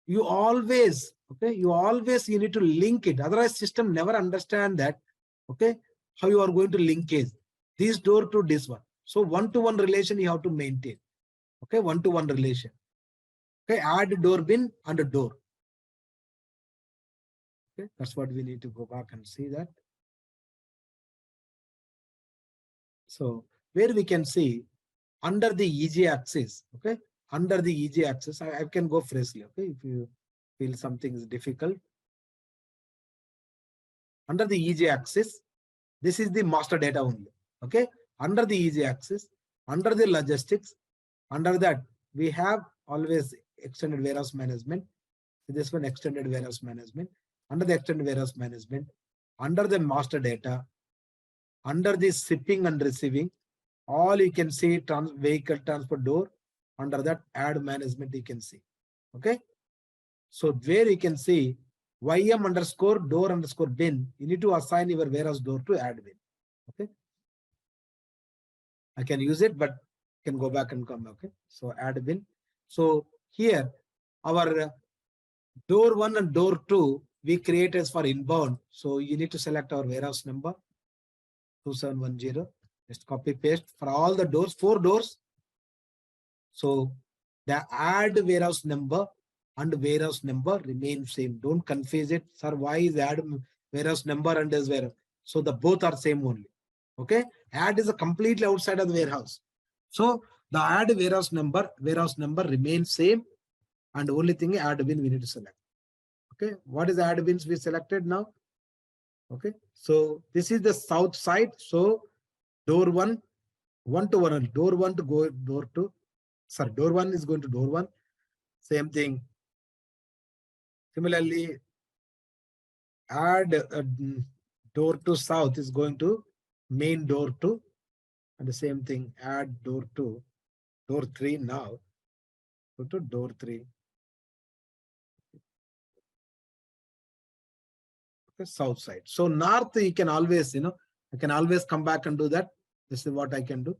S2: you always you need to link it. Otherwise system never understand that. Okay. How you are going to linkage this door to this one. So one-to-one relation you have to maintain. Okay, one-to-one relation. Okay, add door bin and a door. Okay, that's what we need to go back and see that. So where we can see under the EJ axis, okay, under the EJ axis, I can go freshly. Okay, if you feel something is difficult. Under the EJ axis, this is the master data only. Okay, under the EJ axis, under the logistics, under that we have always extended warehouse management. This one extended warehouse management. Under the extended warehouse management, under the master data, under the shipping and receiving, all you can see vehicle transport door. Under that add management you can see. Okay. So where you can see YM underscore door underscore bin, you need to assign your warehouse door to admin. Okay. I can use it, but can go back and come. Okay. So admin. So here our door 1 and door 2 we create as for inbound. So you need to select our warehouse number 2710. Just copy paste for all the doors, 4 doors. So the add warehouse number and warehouse number remain same. Don't confuse it. Sir, why is add warehouse number and as warehouse? So the both are same only. Okay. Add is a completely outside of the warehouse. So the add warehouse number remains same. And only thing add bin we need to select. Okay. What is the add bins we selected now? Okay. So this is the south side. So door 1, 1-to-1, door 1 to go door 2. Sorry, door 1 is going to door 1. Same thing. Similarly, add door to south is going to main door 2. And the same thing, add door 2, door 3 now. Go to door 3. Okay, south side. So north, you can always, I can always come back and do that. This is what I can do.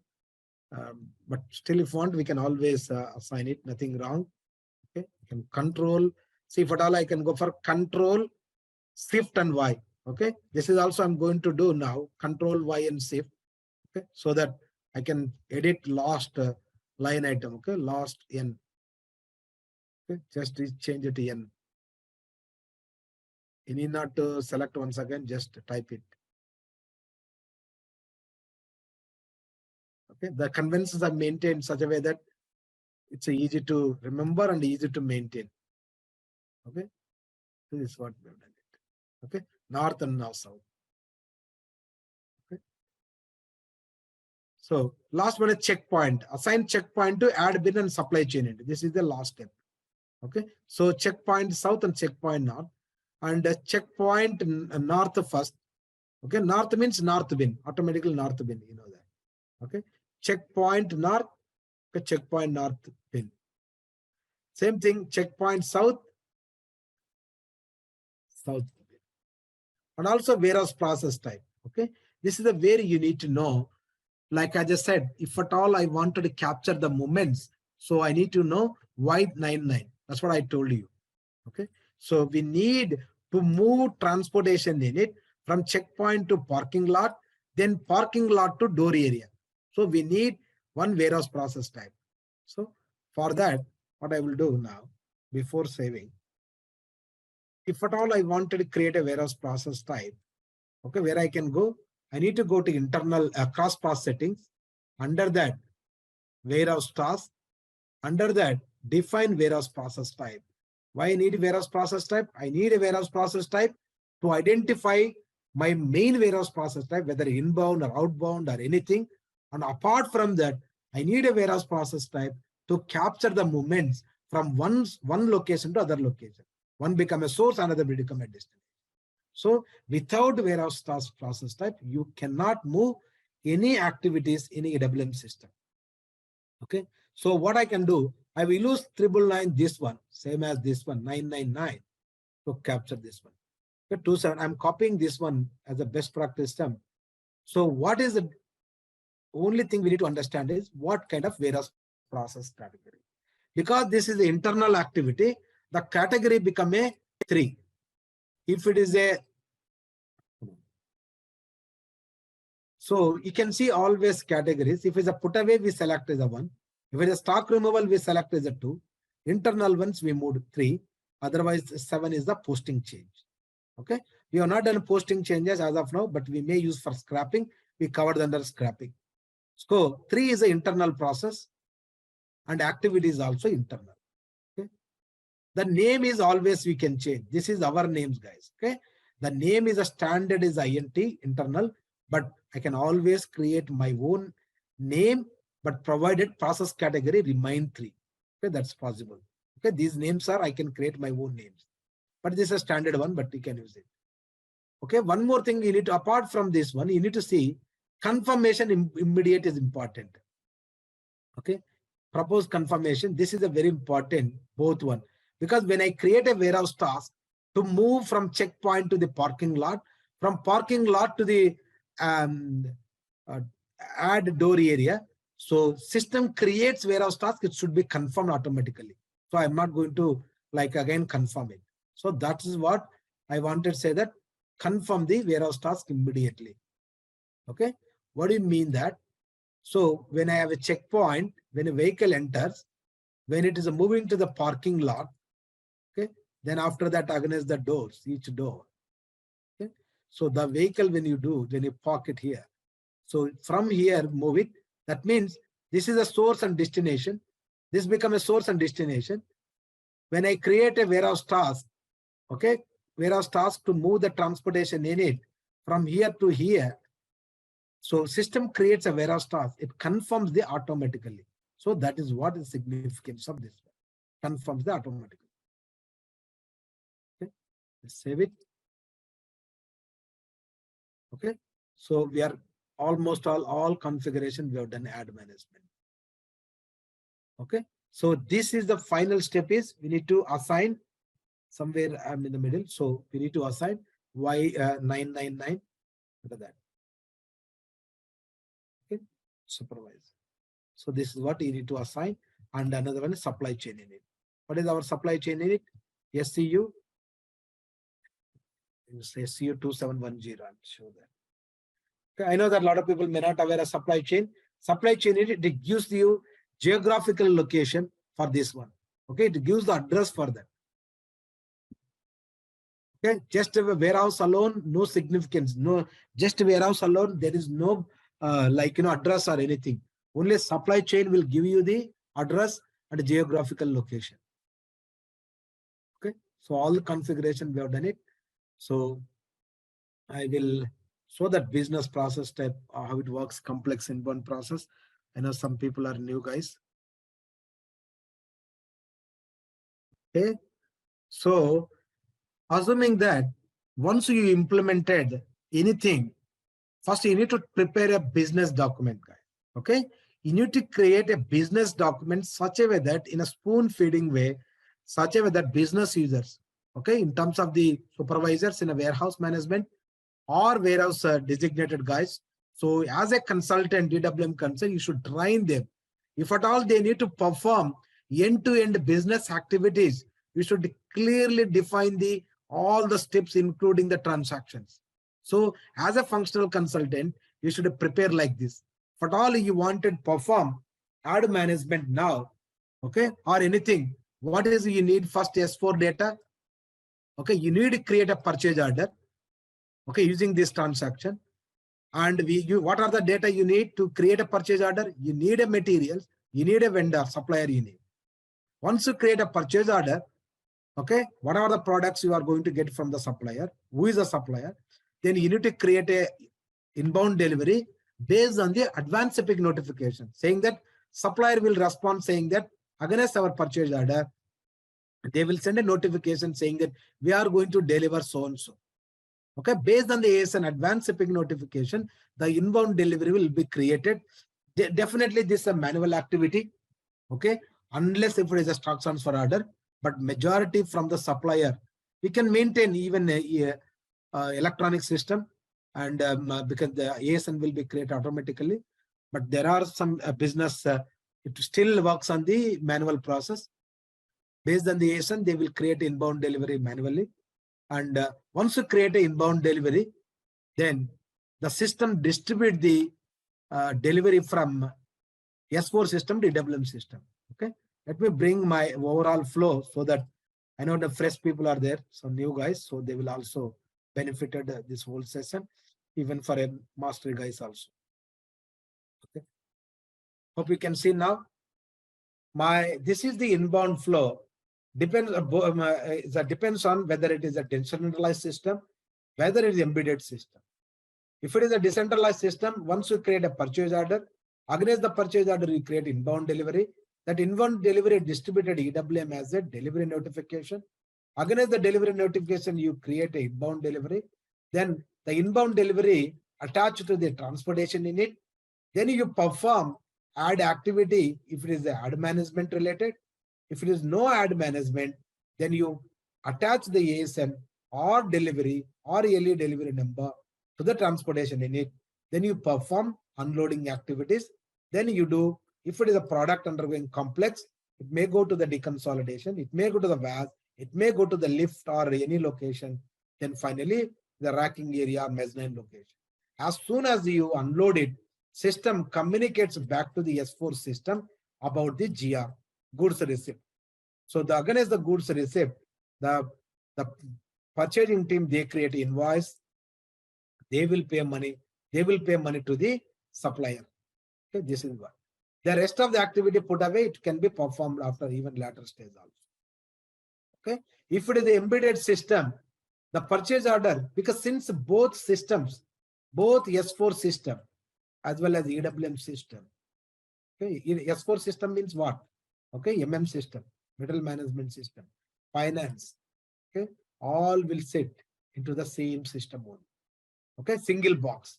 S2: But still, if want, we can always assign it. Nothing wrong. Okay, you can control. See, if at all, I can go for control, shift and Y. Okay, this is also I'm going to do now. Control Y and shift. Okay, so that I can edit last line item. Okay, last N. Okay, just change it to N. You need not to select once again. Just type it. Okay, the conventions are maintained in such a way that it's easy to remember and easy to maintain. Okay, this is what we have done it. Okay, north and now south. Okay, so last one is checkpoint. Assign checkpoint to add bin and supply chain entry. This is the last step. Okay, so checkpoint south and checkpoint north, and checkpoint north first. Okay, north means north bin, automatically north bin. You know that. Okay, checkpoint north. Okay, checkpoint north bin. Same thing, checkpoint south, south bin. And also warehouse process type. Okay, this is the where you need to know. Like I just said, if at all I wanted to capture the moments, so I need to know why 99. That's what I told you. Okay, so we need to move transportation in it from checkpoint to parking lot, then parking lot to door area. So we need one warehouse process type. So for that, what I will do now, before saving, if at all I wanted to create a warehouse process type, okay, where I can go, I need to go to internal cross-pass settings. Under that, warehouse task. Under that, define warehouse process type. Why I need a warehouse process type? I need a warehouse process type to identify my main warehouse process type, whether inbound or outbound or anything. And apart from that, I need a warehouse process type to capture the movements from one location to other location. One become a source, another will become a destination. So without warehouse task process type, you cannot move any activities in a EWM system. Okay, so what I can do, I will use 999 this one, same as this one, 999 to capture this one. Okay, 27, I'm copying this one as a best practice system. So what is the only thing we need to understand is what kind of warehouse process category. Because this is the internal activity, the category become a 3. If it is a, so you can see always categories. If it's a put away, we select as a 1. If it is stock removal, we select as a 2. Internal ones, we moved 3. Otherwise, 7 is the posting change. Okay. We have not done posting changes as of now, but we may use for scrapping. We covered under scrapping. So 3 is an internal process and activity is also internal. Okay. The name is always we can change. This is our names, guys. Okay. The name is a standard is INT internal, but I can always create my own name, but provided process category remain 3. Okay, that's possible. Okay, these names are, I can create my own names, but this is a standard one, but you can use it. Okay, one more thing you need to, apart from this one, you need to see confirmation immediate is important. Okay, propose confirmation. This is a very important, both one, because when I create a warehouse task to move from checkpoint to the parking lot, from parking lot to the add door area. So system creates warehouse task, it should be confirmed automatically. So I'm not going to like again confirm it. So that is what I wanted to say, that confirm the warehouse task immediately. Okay, what do you mean that? So when I have a checkpoint, when a vehicle enters, when it is moving to the parking lot, okay, then after that against the doors, each door. Okay, so the vehicle when you park it here. So from here, move it. That means this is a source and destination. This becomes a source and destination. When I create a warehouse task, okay, warehouse task to move the transportation in it from here to here. So system creates a warehouse task. It confirms the automatically. So that is what is significance of this one. Confirms the automatically. Okay, let's save it. Okay, so we are almost all configuration we have done ad management. Okay, so this is the final step is we need to assign somewhere I'm in the middle. So we need to assign Y999 to that. Okay, supervise. So this is what you need to assign. And another one is supply chain unit. What is our supply chain unit? SCU. SCU 2710. I'll show that. Okay, I know that a lot of people may not aware of supply chain. Supply chain unit, it gives you geographical location for this one. Okay, it gives the address for that. Okay, just a warehouse alone, no significance. No, just a warehouse alone, there is no address or anything. Only supply chain will give you the address and geographical location. Okay, so all the configuration we have done it. So I will show that business process type, how it works, complex inbound process. I know some people are new guys. Okay, so assuming that once you implemented anything, first you need to prepare a business document, guys. Okay, you need to create a business document such a way that in a spoon feeding way, such a way that business users, okay, in terms of the supervisors in a warehouse management or warehouse designated guys. So as a consultant, DWM consultant, you should train them. If at all they need to perform end-to-end business activities, you should clearly define all the steps, including the transactions. So as a functional consultant, you should prepare like this. If at all you wanted perform ad management now, okay, or anything, what is you need? First S4 data. Okay, you need to create a purchase order. Okay, using this transaction. And what are the data you need to create a purchase order? You need a materials, you need a vendor, supplier you need. Once you create a purchase order, okay, what are the products you are going to get from the supplier? Who is the supplier? Then you need to create a inbound delivery based on the advance epic notification, saying that supplier will respond saying that against our purchase order, they will send a notification saying that we are going to deliver so and so. Okay, based on the ASN advance epic notification, the inbound delivery will be created. Definitely this is a manual activity. Okay, unless if it is a stock transfer order, but majority from the supplier. We can maintain even a electronic system, and because the ASN will be created automatically. But there are some business, it still works on the manual process. Based on the ASN, they will create inbound delivery manually. And once you create an inbound delivery, then the system distribute the delivery from S4 system to EWM system. Okay, let me bring my overall flow so that I know the fresh people are there, some new guys, so they will also benefited this whole session, even for a master guys also. Okay, hope you can see now. This is the inbound flow. Depends on whether it is a decentralized system, whether it is embedded system. If it is a decentralized system, once you create a purchase order, against the purchase order, you create inbound delivery. That inbound delivery distributed EWM as a delivery notification. Against the delivery notification, you create a inbound delivery. Then the inbound delivery attached to the transportation unit. Then you perform ad activity if it is the ad management related. If it is no ad management, then you attach the ASN or delivery or LE delivery number to the transportation unit. Then you perform unloading activities. Then you do, if it is a product undergoing complex, it may go to the deconsolidation, it may go to the VAS, it may go to the lift or any location. Then finally, the racking area or mezzanine location. As soon as you unload it, system communicates back to the S4 system about the GR, goods receipt. So against the goods receipt, the purchasing team, they create invoice, they will pay money to the supplier. Okay, this is what. The rest of the activity put away, it can be performed after even later stage also. Okay, if it is the embedded system, the purchase order, because since both systems, both S4 system as well as EWM system. Okay, S4 system means what? Okay, MM system, middle management system, finance. Okay, all will sit into the same system only. Okay, single box.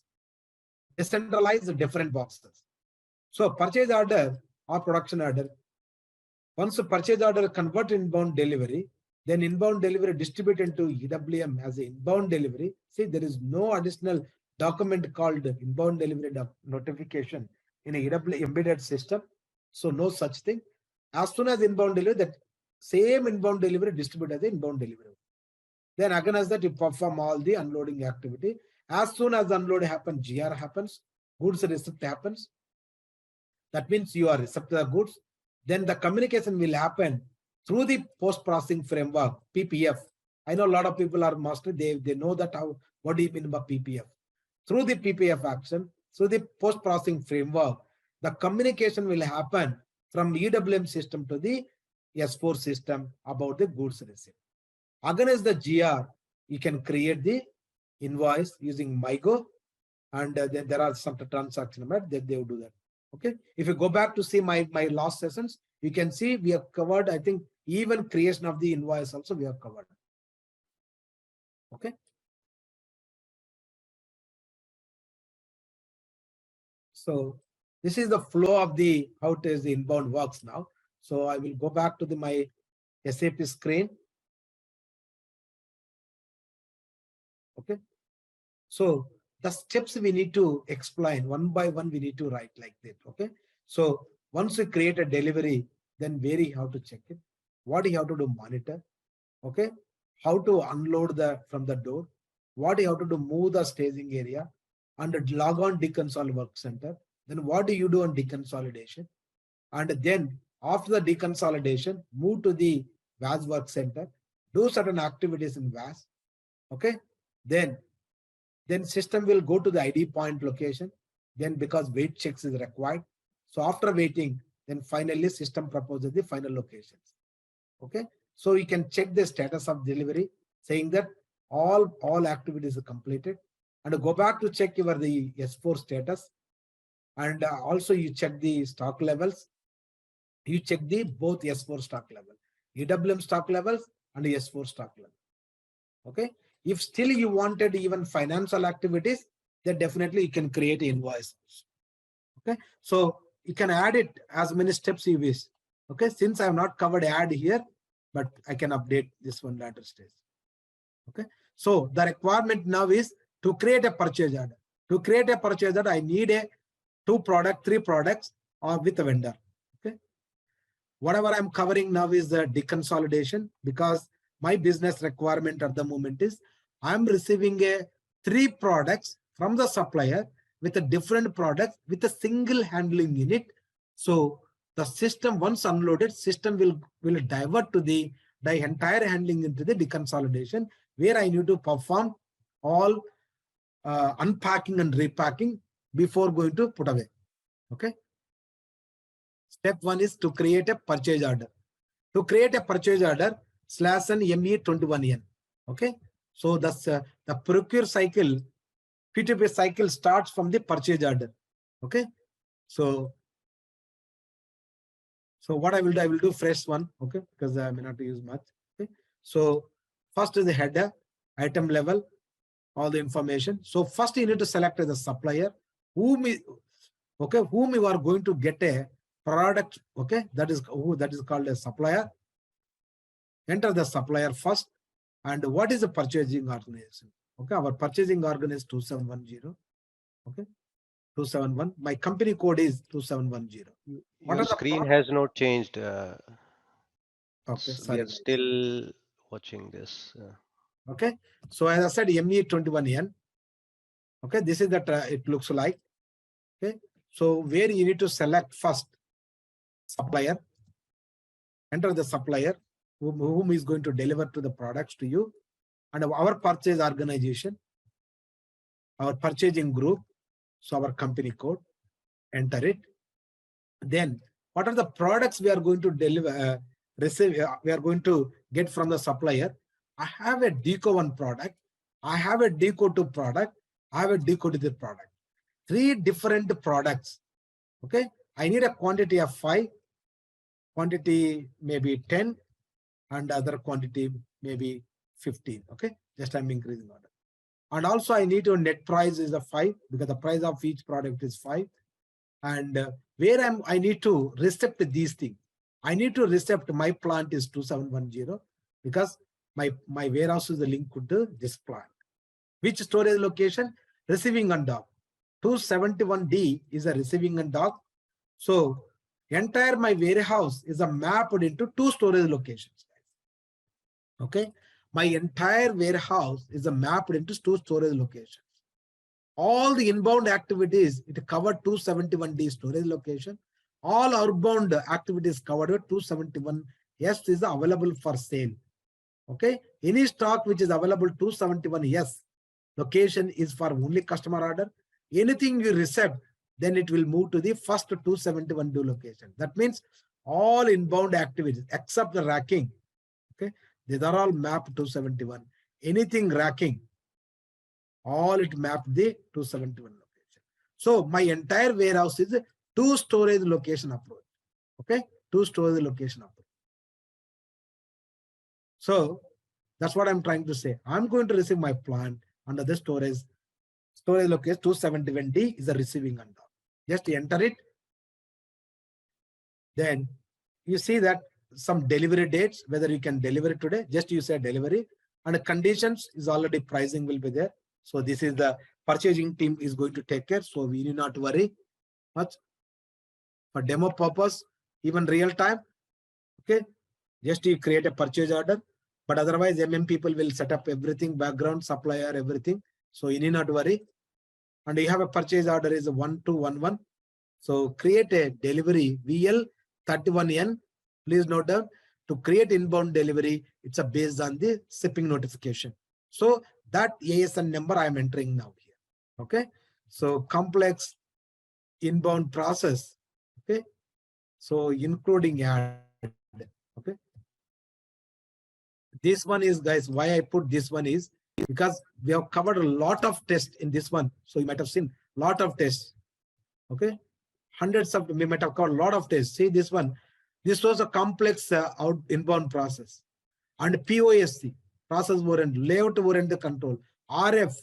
S2: Decentralize different boxes. So purchase order or production order. Once a purchase order convert inbound delivery, then inbound delivery distributed to EWM as an inbound delivery. See, there is no additional document called inbound delivery notification. in a EW embedded system. So no such thing. As soon as inbound delivery, that same inbound delivery distribute as the inbound delivery. Then again as that you perform all the unloading activity. As soon as unload happens, GR happens, goods receipt happens. That means you are recepting the goods. Then the communication will happen through the post-processing framework, PPF. I know a lot of people are master, they know that how, what do you mean by PPF? Through the PPF action, through the post-processing framework, the communication will happen from EWM system to the S4 system about the goods receipt. Against the GR, you can create the invoice using MyGo, and then there are some transaction that they will do that. Okay. If you go back to see my last sessions, you can see we have covered, I think, even creation of the invoice also we have covered. Okay. So this is the flow of the how it is the inbound works now. So I will go back to my SAP screen. Okay. So the steps we need to explain one by one, we need to write like that. Okay. So once we create a delivery, then where you have to check it, what you have to do monitor. Okay. How to unload from the door, what you have to do move the staging area, and log on deconsolidate work center. Then what do you do on deconsolidation? And then after the deconsolidation, move to the VAS work center, do certain activities in VAS. Okay. Then system will go to the ID point location. Then because wait checks is required. So after waiting, then finally system proposes the final locations. Okay. So you can check the status of delivery, saying that all activities are completed, and go back to check your the S4 status. And also you check the stock levels. You check the both S4 stock level, EWM stock levels and S4 stock level. Okay. If still you wanted even financial activities, then definitely you can create invoices. Okay. So you can add it as many steps you wish. Okay. Since I have not covered add here, but I can update this one later stage. Okay. So the requirement now is to create a purchase order. To create a purchase order, I need a 2 product, 3 products or with a vendor. Okay. Whatever I'm covering now is the deconsolidation, because my business requirement at the moment is I'm receiving 3 products from the supplier with a different product with a single handling unit. So the system, once unloaded, system will divert to the entire handling into the deconsolidation, where I need to perform all unpacking and repacking before going to put away. Okay. Step 1 is to create a purchase order. To create a purchase order, /n ME21N. Okay. So that's the procure cycle, P2P cycle starts from the purchase order. Okay. So what I will do, I will do fresh one. Okay. Because I may not use much. Okay. So first is the header, item level, all the information. So first you need to select as a supplier whom you are going to get a product. Okay. That is called a supplier. Enter the supplier first. And what is the purchasing organization? Okay. Our purchasing organization is 2710. Okay. 271. My company code is 2710.
S1: Your screen has not changed.
S2: Okay,
S1: we are still watching this.
S2: Okay. So as I said, ME21N. Okay. This is that it looks like. Okay. So where you need to select first supplier. Enter the supplier whom is going to deliver to the products to you, and our purchase organization, our purchasing group. So our company code, enter it. Then what are the products we are going to deliver, we are going to get from the supplier? I have a Deco 1 product. I have a Deco 2 product. I have a Deco 3 product. 3 different products. Okay. I need a quantity of 5, quantity maybe 10, and other quantity maybe 15. Okay. Just I'm increasing order. And also I need to net price is a 5, because the price of each product is 5. And where I need to recept these things. I need to recept my plant is 2710, because my warehouse is the link to this plant. Which storage location? Receiving and dock. 271D is a receiving and dock. So entire my warehouse is a mapped into 2 storage locations. Okay, my entire warehouse is a mapped into 2 storage locations. All the inbound activities, it covered 271D storage location. All outbound activities covered with 271. Yes, is available for sale. Okay, any stock which is available 271, yes, location is for only customer order. Anything you receive, then it will move to the first 271 do location. That means all inbound activities except the racking. Okay, these are all mapped 271. Anything racking, all it mapped the 271 location. So my entire warehouse is 2 storage location approach. Okay, 2 storage location approach. So that's what I'm trying to say. I'm going to receive my plant under the storage location 271D is a receiving under. Just enter it. Then you see that some delivery dates, whether you can deliver it today, just you say delivery, and conditions is already pricing will be there. So this is the purchasing team is going to take care. So we need not worry much. For demo purpose, even real time, okay, just you create a purchase order, but otherwise people will set up everything, background, supplier, everything. So you need not worry. And you have a purchase order is a 1211. So create a delivery VL31N. Please note down, to create inbound delivery, it's a based on the shipping notification. So that ASN number I am entering now here. Okay. So complex inbound process. Okay. So including add. Okay. This one is, guys, why I put this one is because we have covered a lot of tests in this one. So you might have seen a lot of tests. Okay. Hundreds of, we might have covered a lot of tests. See this one. This was a complex inbound process. And POSC, process oriented, layout oriented control, RF,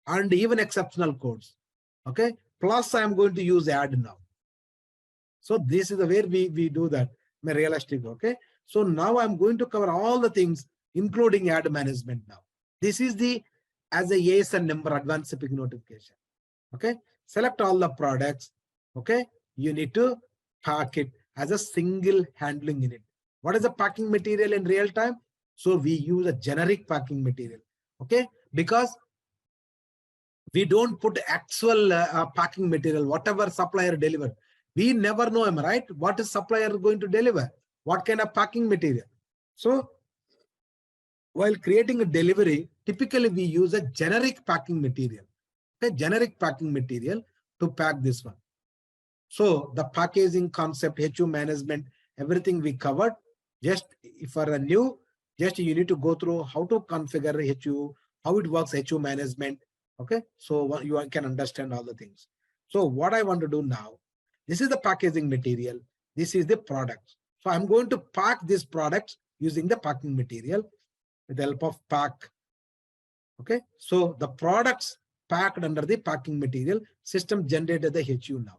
S2: and even exceptional codes. Okay. Plus I am going to use add now. So this is the where we do that. Realistic. Okay. So now I'm going to cover all the things, including ad management now. This is the as a ASN number advanced shipping notification. Okay. Select all the products. Okay. You need to pack it as a single handling unit. What is the packing material in real time? So we use a generic packing material. Okay. Because we don't put actual packing material, whatever supplier delivered. We never know, am I right? What is supplier going to deliver? What kind of packing material? So while creating a delivery, typically we use a generic packing material. Okay, generic packing material to pack this one. So the packaging concept, HU management, everything we covered. Just for a new, just you need to go through how to configure HU, how it works, HU management. Okay, so you can understand all the things. So what I want to do now, this is the packaging material. This is the product. So I'm going to pack this product using the packing material with the help of pack. Okay, so the products packed under the packing material, system generated the HU now.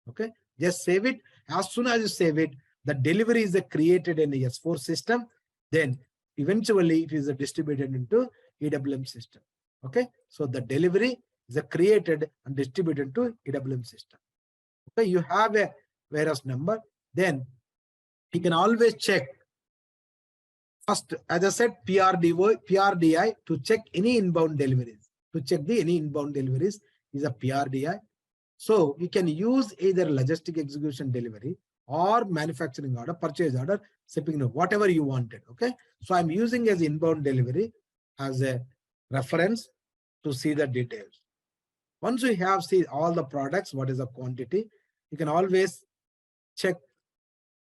S2: Okay, just save it. As soon as you save it, the delivery is created in the S4 system. Then eventually it is distributed into EWM system. Okay, so the delivery is created and distributed to EWM system. Okay, you have a warehouse number. Then you can always check. First, as I said, PRDI to check any inbound deliveries. To check the any inbound deliveries is a PRDI. So you can use either logistic execution delivery or manufacturing order, purchase order, shipping note, whatever you wanted. Okay. So I'm using as inbound delivery as a reference to see the details. Once you have seen all the products, what is the quantity, you can always check.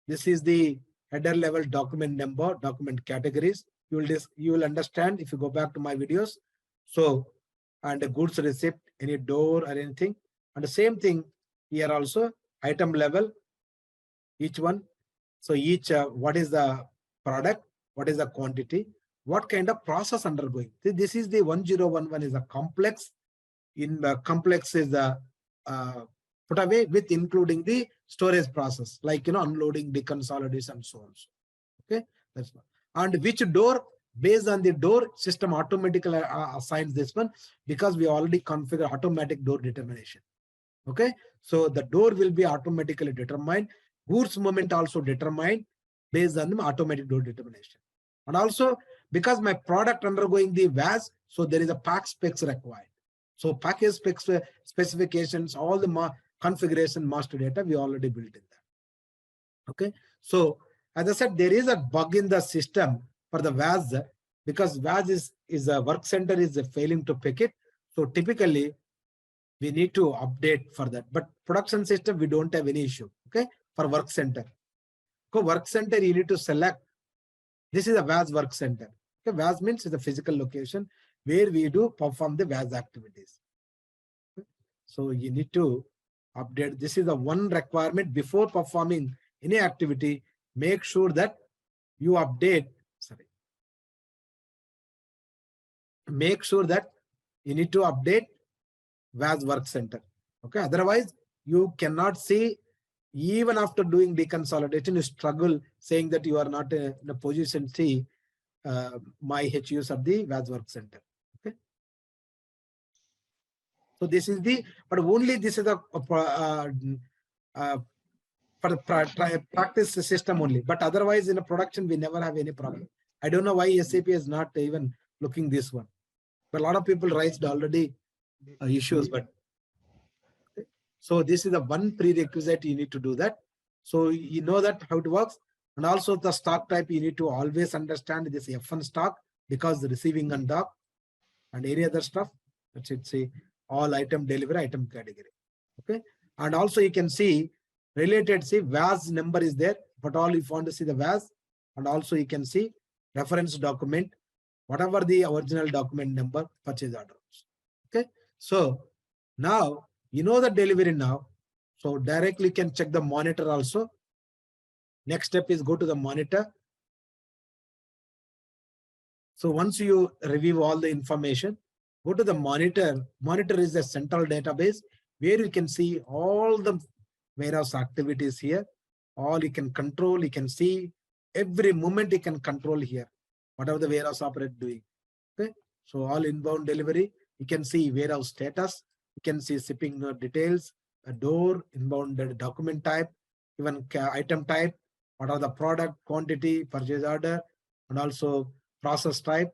S2: This is the header level document number, document categories. You will understand if you go back to my videos. So, and the goods receipt, any door or anything. And the same thing here also, item level, each one. So each, what is the product? What is the quantity? What kind of process undergoing? This is the 1011 is a complex. In the complex is the put away with including the storage process, like, unloading, deconsolidation, and so on. Okay, that's one. And which door? Based on the door, system automatically assigns this one because we already configure automatic door determination. Okay, so the door will be automatically determined. Goods movement also determined based on the automatic door determination. And also because my product undergoing the VAS, so there is a pack specs required. So package specs, specifications, all the configuration master data we already built in that. Okay, so as I said, there is a bug in the system for the VAS because VAS is a work center is failing to pick it. So typically we need to update for that. But production system, we don't have any issue. Okay, for work center. So work center, you need to select. This is a VAS work center. Okay, VAS means it's a physical location where we do perform the VAS activities. Okay? So you need to update. This is the one requirement before performing any activity. Make sure that you update. Sorry. Make sure that you need to update VAS work center. Okay, otherwise you cannot see, even after doing deconsolidation, you struggle saying that you are not in a position to see my HUs of the VAS work center. Okay, so this is the, but only this is the for the practice system only, but otherwise in a production we never have any problem. I don't know why SAP is not even looking this one, but a lot of people raised already issues, but so this is the one prerequisite you need to do that. So you know that how it works. And also the stock type, you need to always understand this F1 stock because the receiving and dock and any other stuff. That's it. Say all item delivery, item category. Okay. And also you can see related, see VAS number is there, but all if you want to see the VAS, and also you can see reference document, whatever the original document number, purchase order. Okay. So now you know the delivery now. So directly you can check the monitor also. Next step is go to the monitor. So once you review all the information, go to the monitor. Monitor is a central database where you can see all the warehouse activities here. All you can control, you can see every moment you can control here. Whatever the warehouse operator doing. Okay. So all inbound delivery, you can see warehouse status. You can see shipping details, a door, inbound document type, even item type, what are the product, quantity, purchase order, and also process type.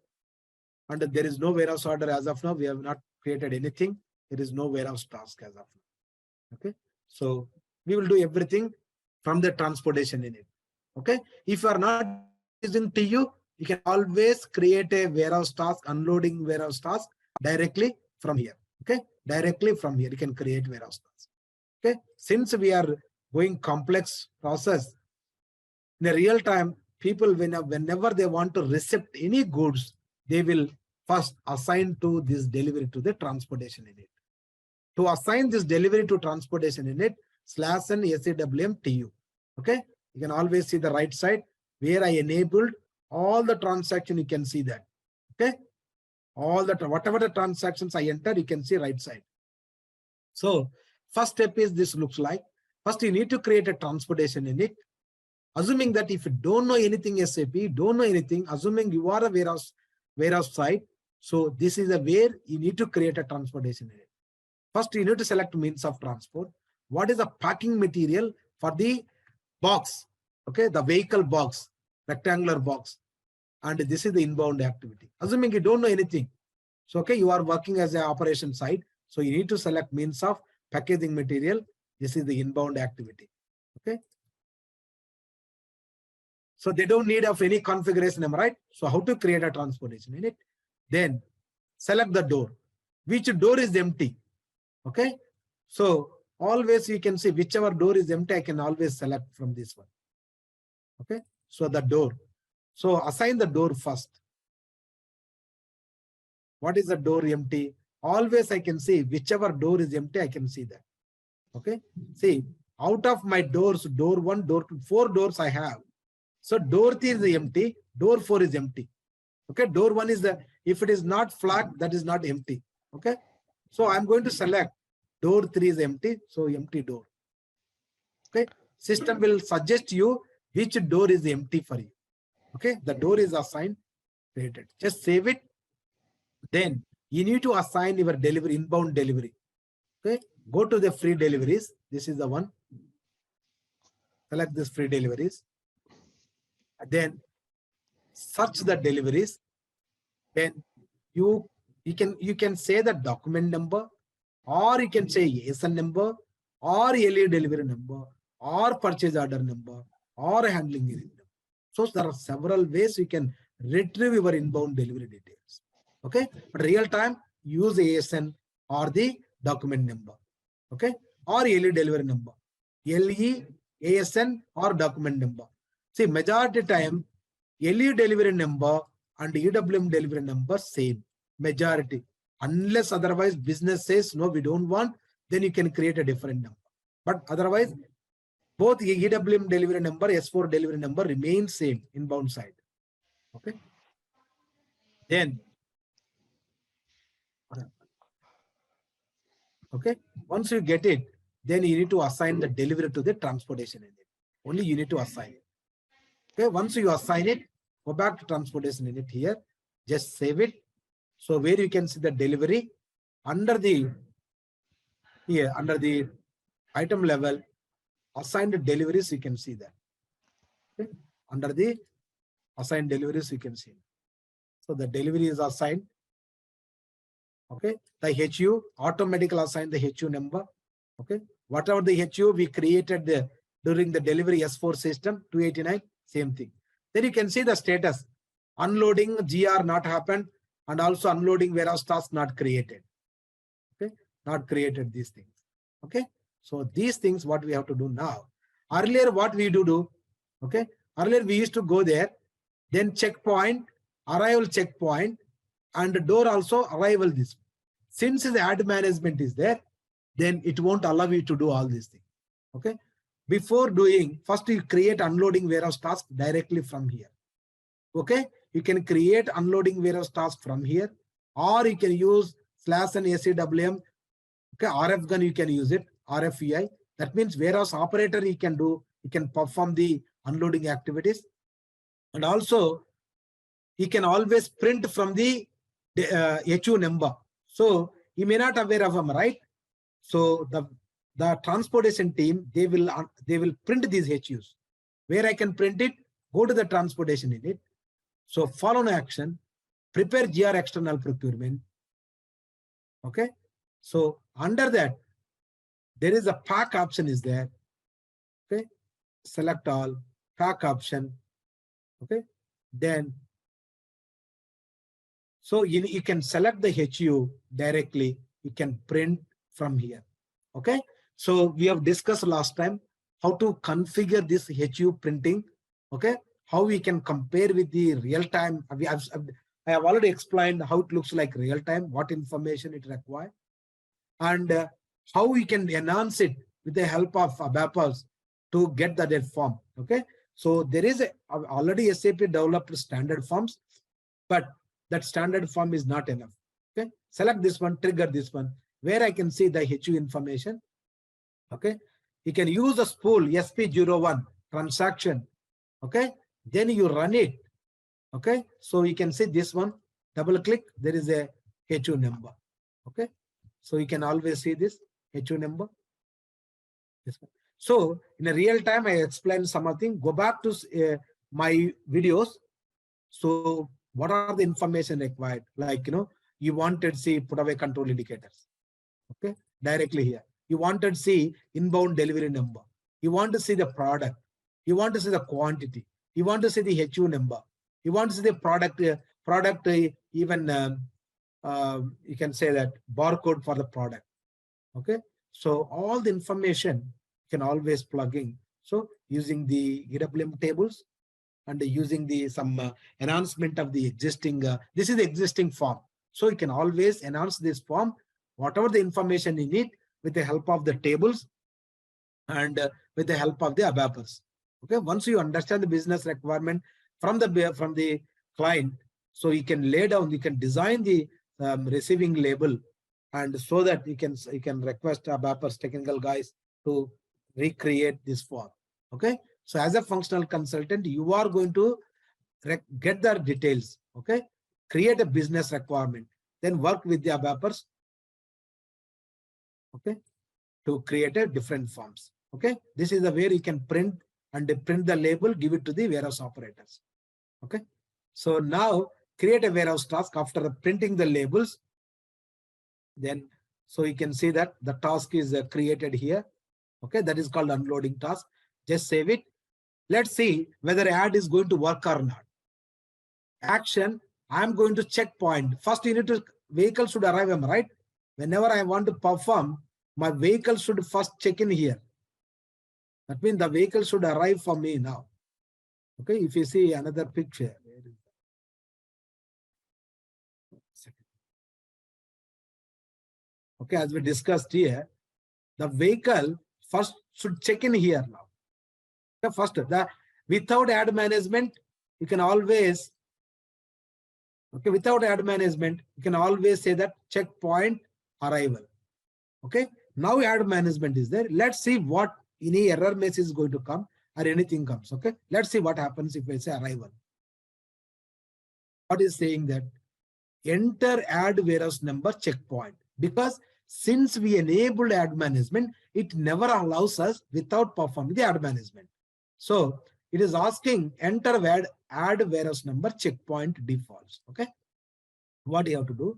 S2: And there is no warehouse order as of now. We have not created anything. There is no warehouse task as of now. Okay. So we will do everything from the transportation in it. Okay. If you are not using TU, you can always create a warehouse task, unloading warehouse task directly from here. Okay. Directly from here, you can create warehouse task. Okay. Since we are going complex process, in a real time, people, whenever they want to receive any goods, they will first assign to this delivery to the transportation unit. To assign this delivery to transportation unit, /n SAWM TU. Okay. You can always see the right side where I enabled all the transaction. You can see that. Okay. All the, whatever the transactions I enter, you can see right side. So first step is this looks like, first you need to create a transportation unit. Assuming that if you don't know anything SAP, don't know anything, assuming you are a warehouse site, so this is a where you need to create a transportation unit. First, you need to select means of transport. What is the packing material for the box? Okay, the vehicle box, rectangular box. And this is the inbound activity. Assuming you don't know anything. So, okay, you are working as an operation site. So you need to select means of packaging material. This is the inbound activity. Okay. So they don't need of any configuration, am I right? So how to create a transportation unit? Then select the door. Which door is empty? Okay. So always you can see whichever door is empty, I can always select from this one. Okay. So the door. So assign the door first. What is the door empty? Always I can see whichever door is empty, I can see that. Okay. See, out of my doors, door 1, door 2, 4 doors I have. So door 3 is empty, door 4 is empty. Okay, door 1 is the, if it is not flat, that is not empty. Okay, so I'm going to select door 3 is empty, so empty door. Okay, system will suggest you which door is empty for you. Okay, the door is assigned, created. Just save it. Then you need to assign your delivery, inbound delivery. Okay, Go to the free deliveries. This is the one. Select this free deliveries. Then search the deliveries. Then you can say the document number, or you can say ASN number, or LE delivery number, or purchase order number, or handling unit number. So there are several ways you can retrieve your inbound delivery details. Okay, but real time use ASN or the document number. Okay, or LE delivery number, LE, ASN or document number. See, majority time LE delivery number and EWM delivery number same, majority. Unless otherwise business says no, we don't want, then you can create a different number. But otherwise, both EWM delivery number, S4 delivery number remain same inbound side. Okay. Then, okay, once you get it, then you need to assign the delivery to the transportation unit. Only you need to assign it. Okay, once you assign it, go back to transportation unit here, just save it. So where you can see the delivery under the here under the item level, assigned deliveries, you can see that. Okay. Under the assigned deliveries, you can see. So the delivery is assigned. Okay, the HU automatically assign the HU number. Okay, whatever the HU we created during the delivery S4 system 289, same thing. Then you can see the status. Unloading GR not happened, and also unloading warehouse task not created. Okay, not created these things. Okay, so these things what we have to do now. Earlier what we do, okay, earlier we used to go there, then checkpoint, arrival checkpoint, and door also arrival this. Since the ad management is there, then it won't allow you to do all these things. Okay, before doing, first you create unloading warehouse task directly from here. Okay, you can create unloading warehouse task from here, or you can use slash and SAWM. Okay, RF gun you can use it, RFEI. That means warehouse operator you can do, you can perform the unloading activities. And also, he can always print from the HU number. So he may not aware of them, right? So the transportation team, they will print these HUs. Where I can print it, go to the transportation unit. So follow no action, prepare GR external procurement. Okay. So under that, there is a pack option is there. Okay. Select all, pack option. Okay. Then, so you can select the HU directly. You can print from here. Okay. So we have discussed last time how to configure this HU printing. Okay. How we can compare with the real time. I have already explained how it looks like real time, what information it requires, and how we can enhance it with the help of ABAPers to get that form. Okay. So there is already SAP developed standard forms, but that standard form is not enough. Okay. Select this one, trigger this one, where I can see the HU information. Okay. You can use the spool SP01 transaction. Okay. Then you run it. Okay. So you can see this one, double click, there is a HU number. Okay. So you can always see this HU number. This one. So in a real time, I explained something. Go back to my videos. So what are the information required? Like, you wanted to see put away control indicators. Okay. Directly here. You wanted to see inbound delivery number. You want to see the product. You want to see the quantity. You want to see the HU number. You want to see the product even you can say that barcode for the product. Okay. So all the information you can always plug in. So using the EWM tables and using the some enhancement of the existing, this is the existing form. So you can always enhance this form, whatever the information you need with the help of the tables and with the help of the ABAPers. Okay, once you understand the business requirement from the client, so you can lay down, you can design the receiving label, and so that you can request ABAPers technical guys to recreate this form. Okay, so as a functional consultant, you are going to get the details. Okay, create a business requirement, then work with the ABAPers. Okay, to create a different forms. Okay, this is the where you can print and print the label, give it to the warehouse operators. Okay, so now create a warehouse task after printing the labels. Then so you can see that the task is created here. Okay, that is called unloading task. Just save it. Let's see whether add is going to work or not. Action, I'm going to check point. First you need to, vehicle should arrive, am I right? Whenever I want to perform, my vehicle should first check in here. That means the vehicle should arrive for me now. Okay, if you see another picture. Okay, as we discussed here, the vehicle first should check in here now. Okay, first, without add management, you can always, okay, without add management, you can always say that checkpoint arrival. Okay, now add management is there. Let's see what any error message is going to come or anything comes. Okay, let's see what happens if I say arrival. What is saying that enter add warehouse number checkpoint, because since we enabled add management, it never allows us without performing the add management. So it is asking enter add warehouse number checkpoint defaults. Okay, what you have to do,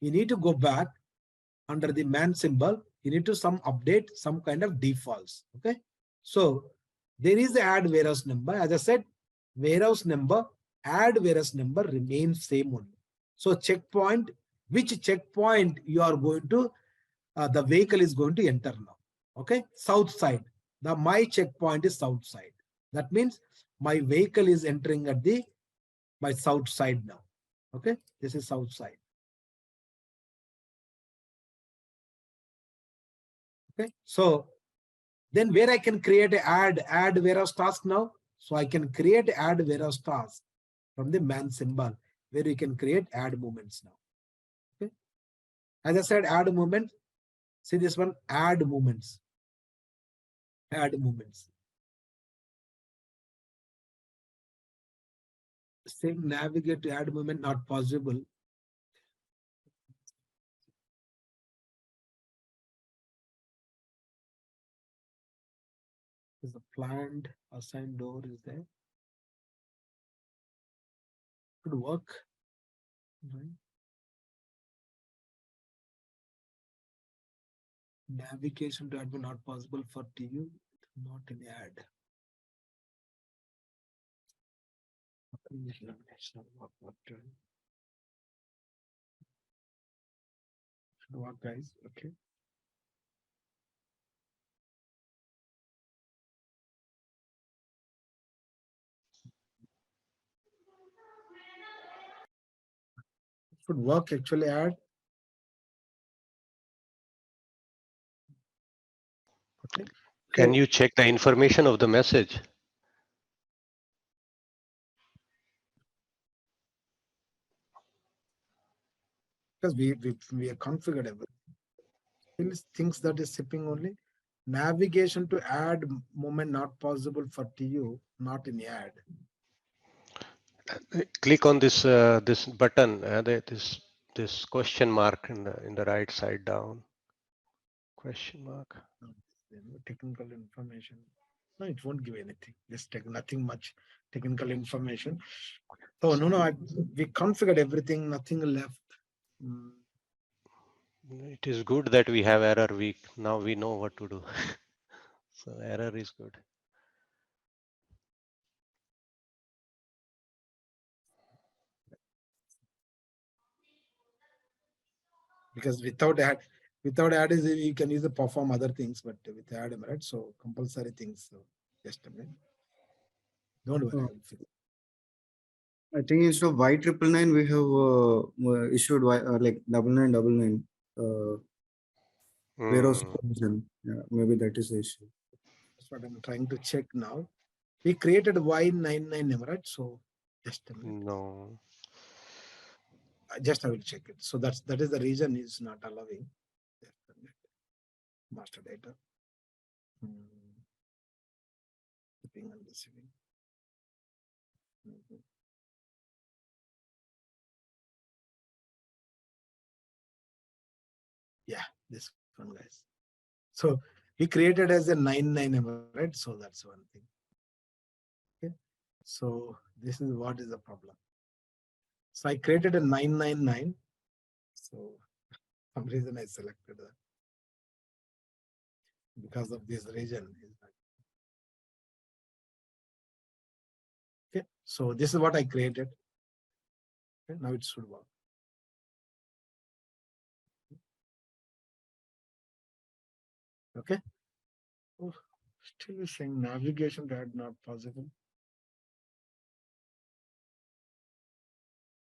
S2: you need to go back under the man symbol, you need to some update some kind of defaults. Okay, so there is the add warehouse number. As I said, warehouse number, add warehouse number remains same only. So checkpoint, which checkpoint you are going to, the vehicle is going to enter now. Okay, south side. My checkpoint is south side. That means my vehicle is entering at the my south side now. Okay, this is south side. Okay, so then where I can create a add warehouse task now. So I can create add warehouse task from the man symbol, where you can create add movements now. Okay, as I said, add movement. See this one, add movements. Add movements. Same navigate to add movement not possible. Is the planned assigned door is there? Could work. Right. Navigation to add not possible for TU, not in add. Should work, guys. Okay. Should work actually add. Okay.
S1: Can you check the information of the message?
S2: Because we are configured everything. Things that is shipping only. Navigation to add moment not possible for TU, not in add.
S1: Click on this this button, this question mark in the right side down. Question mark.
S2: Technical information. No, it won't give anything. Just nothing much technical information. Oh no, we configured everything. Nothing left.
S1: It is good that we have error week. Now we know what to do. So error is good.
S2: Because without add is you can either perform other things, but with add, right? So compulsory things. So just a minute. Don't worry.
S10: I think instead of Y999, we have issued like 9999 warehouse provision. Yeah, maybe that is the issue.
S2: That's what I'm trying to check now. We created Y99, right? So just a minute.
S1: No.
S2: I will check it. So that is the reason is not allowing. Master data. Shipping and receiving. Yeah, this one, guys. So we created as a 99, right? So that's one thing. Okay. So this is what is the problem. So I created a 999. So for some reason I selected that because of this region. Okay. So this is what I created. Okay. Now it should work. Okay. Oh, still saying navigation that not possible.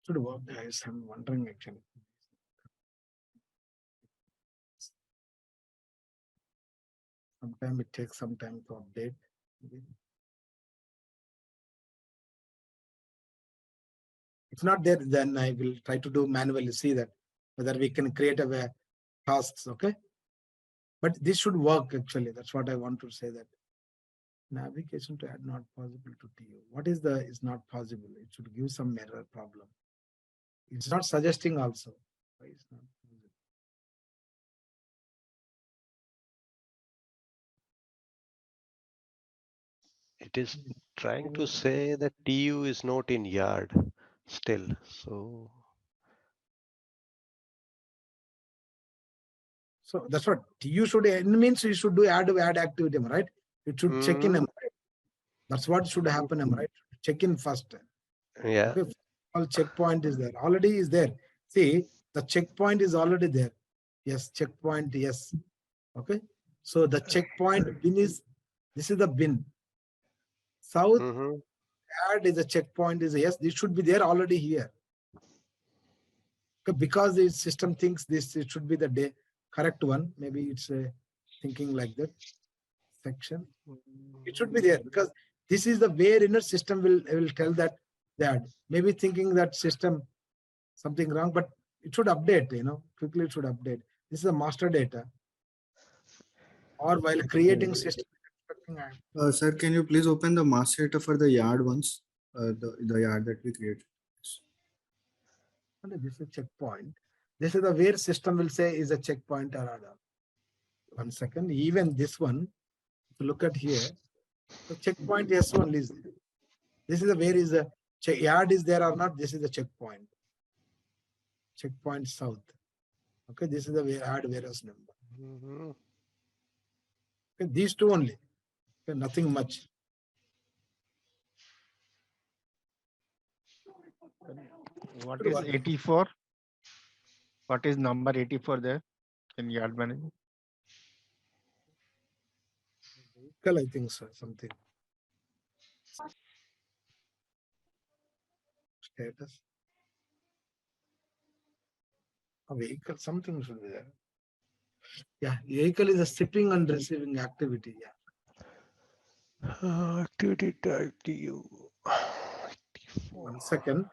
S2: Should work, guys. I'm wondering actually. Sometimes it takes some time to update. If not there, then I will try to do manually, see that whether we can create a tasks. Okay. But this should work actually. That's what I want to say, that navigation to add not possible to TU. What is the is not possible? It should give some error problem. It's not suggesting also. Why is not possible?
S1: It is trying to say that TU is not in yard still. So
S2: So that's what TU should, it means you should do add activity, right? It should check in. That's what should happen, right? Check in first.
S1: yeah.
S2: Okay. All checkpoint is there. Already is there. See, the checkpoint is already there. Yes, checkpoint, yes. Okay. So the checkpoint bin is, this is the bin. South add is a checkpoint is a yes. This should be there already here. Okay, because the system thinks this it should be the day correct one. Maybe it's thinking like that. Section. It should be there because this is the where inner system will tell that maybe thinking that system something wrong, but it should update, quickly it should update. This is a master data. Or while creating system.
S10: Sir, can you please open the master data for the yard ones? The yard that we created.
S2: This is a checkpoint. This is the where system will say is a checkpoint or other. 1 second. Even this one, if you look at here, the checkpoint S1 is there. This is the where is the yard is there or not. This is the checkpoint. Checkpoint south. Okay, this is the yard warehouse number. Okay, these two only. Okay, nothing much.
S11: What is 84? What is number 84 there in yard management?
S2: Vehicle, I think so. Something. Status. A vehicle, something should be there. Yeah, vehicle is a shipping and receiving activity. Yeah.
S1: Activity type TU.
S2: 1 second.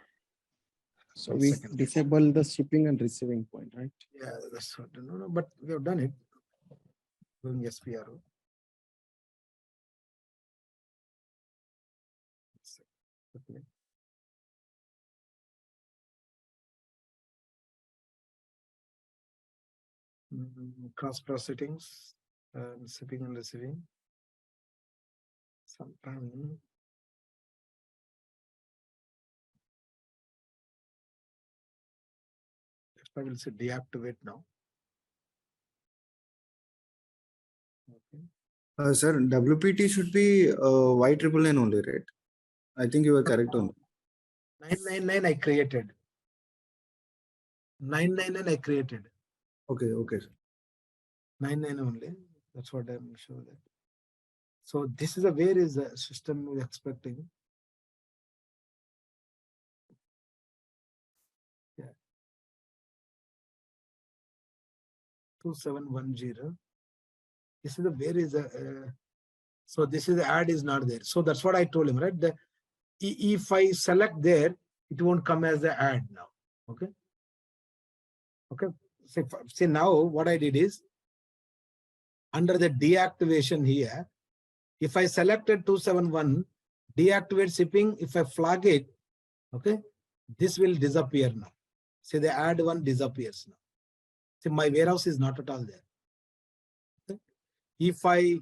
S12: So we disable the shipping and receiving point, right?
S2: Yeah, that's what. No, but we have done it. Doing SPRO. Okay. Cross settings, shipping and receiving. Sometime. I will say deactivate now.
S10: Okay. Sir, WPT should be Y999 only, right? I think you were correct on
S2: 999 I created. 999 I created.
S10: Okay, okay.
S2: 99 only. That's what I'm sure that. So this is a where is the system expecting. Yeah. 2710. This is the where is the so this is the add is not there. So that's what I told him, right? If I select there, it won't come as the add now. Okay. Okay. See now what I did is under the deactivation here, if I selected 271, deactivate shipping, if I flag it, okay, this will disappear now. See the add one disappears now. See my warehouse is not at all there. Okay? If I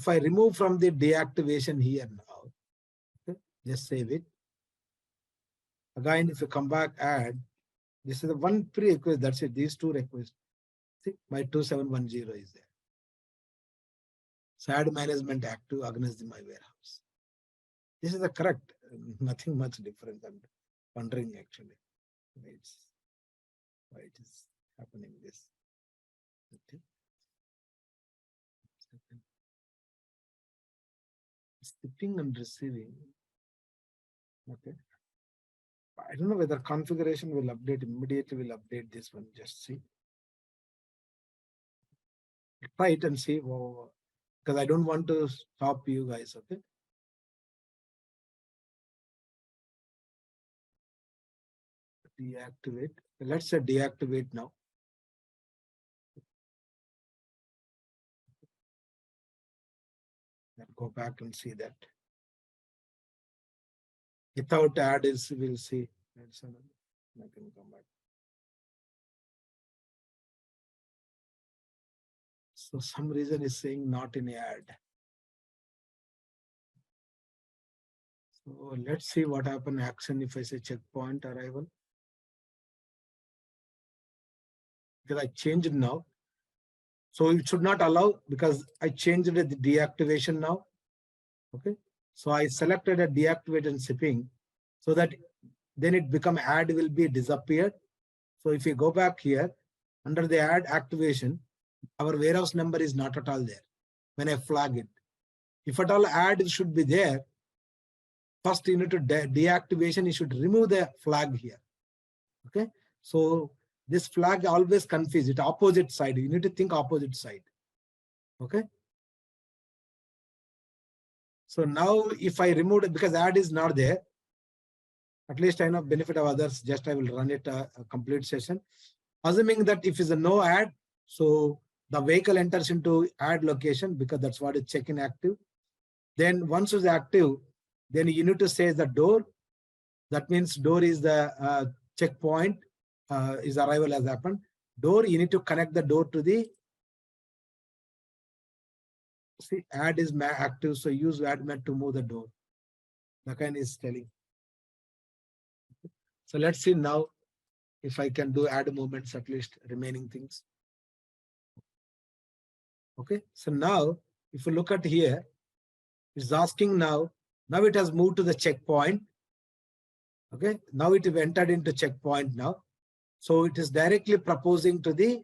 S2: remove from the deactivation here now, okay, just save it. Again, if you come back, add, this is the one prerequisite, that's it, these two requests. See, my 2710 is there. So add management active, organize my warehouse. This is the correct, nothing much different. I'm wondering actually why it is happening this. Okay. Shipping and receiving. Okay. I don't know whether configuration will update immediately, will update this one. Just see. Try it and see. Because I don't want to stop you guys. Okay. Deactivate. Let's say deactivate now. Then go back and see that. Without add is, we'll see. I can come back. So some reason is saying not in add. So let's see what happen action if I say checkpoint arrival. Because I changed it now. So it should not allow because I changed the deactivation now. Okay. So I selected a deactivate and shipping so that then it become add will be disappeared. So if you go back here under the add activation, our warehouse number is not at all there when I flag it. If at all add should be there, first you need to deactivation, you should remove the flag here. Okay. So this flag always confuse it opposite side. You need to think opposite side. Okay. So now if I remove it because add is not there, at least I know benefit of others, just I will run it a complete session. Assuming that if it's a no add, so the vehicle enters into add location because that's what is check-in active. Then once it's active, then you need to say the door. That means door is the checkpoint, is arrival has happened. Door, you need to connect the door to the, see, add is active, so use add met to move the door. The kind is telling. So let's see now if I can do add movements, at least remaining things. Okay, so now if you look at here, it's asking now it has moved to the checkpoint. Okay, now it is entered into checkpoint now. So it is directly proposing to the,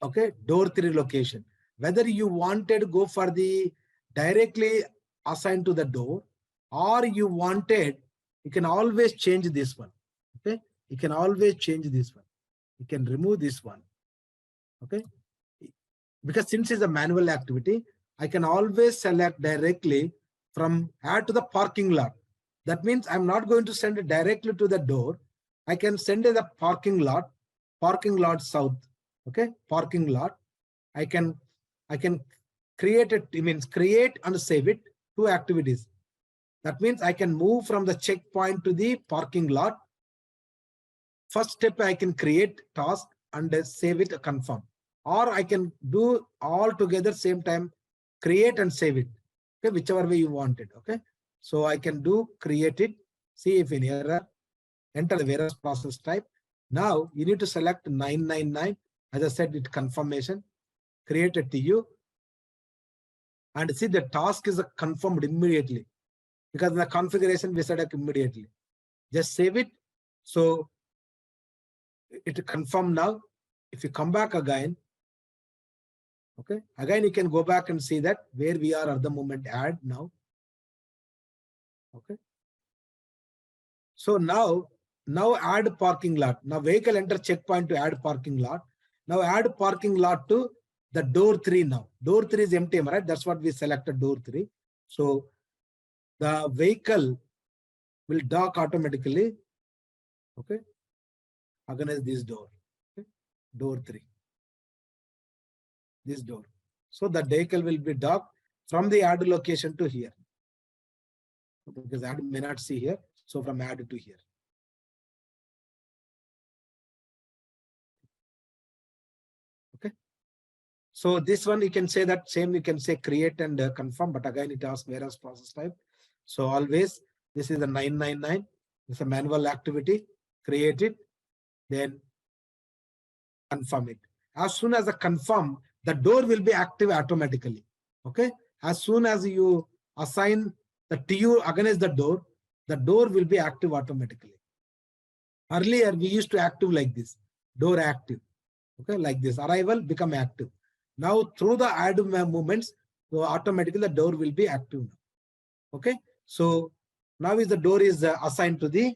S2: okay, door 3 location. Whether you wanted to go for the directly assigned to the door or you wanted, you can always change this one. Okay, you can always change this one. You can remove this one. Okay, because since it's a manual activity, I can always select directly from add to the parking lot. That means I'm not going to send it directly to the door. I can send it the parking lot south. Okay, parking lot. I can create it. It means create and save it, 2 activities. That means I can move from the checkpoint to the parking lot. First step, I can create task and save it, confirm. Or I can do all together same time, create and save it. Okay, whichever way you want it. Okay, so I can do create it, see if any error, enter the warehouse process type. Now you need to select 999. As I said, it confirmation, create a TU, and see the task is confirmed immediately because the configuration we set up immediately. Just save it. So it confirmed now. If you come back again, okay, again you can go back and see that where we are at the moment, add now. Okay. So now add parking lot. Now vehicle enter checkpoint to add parking lot. Now add parking lot to the door 3 now. Door 3 is empty, right? That's what we selected, door 3. So the vehicle will dock automatically. Okay. Organize this door. Okay. Door 3. This door. So the vehicle will be docked from the add location to here. Because add may not see here. So from add to here. Okay. So this one you can say that same, you can say create and confirm, but again it asks whereas process type. So always this is the 999. It's a manual activity. Create it, then confirm it. As soon as I confirm, the door will be active automatically. Okay. As soon as you assign the TU against the door will be active automatically. Earlier we used to active like this, door active. Okay, like this, arrival become active. Now through the add movements, so automatically the door will be active now. Okay, so now is the door is assigned to the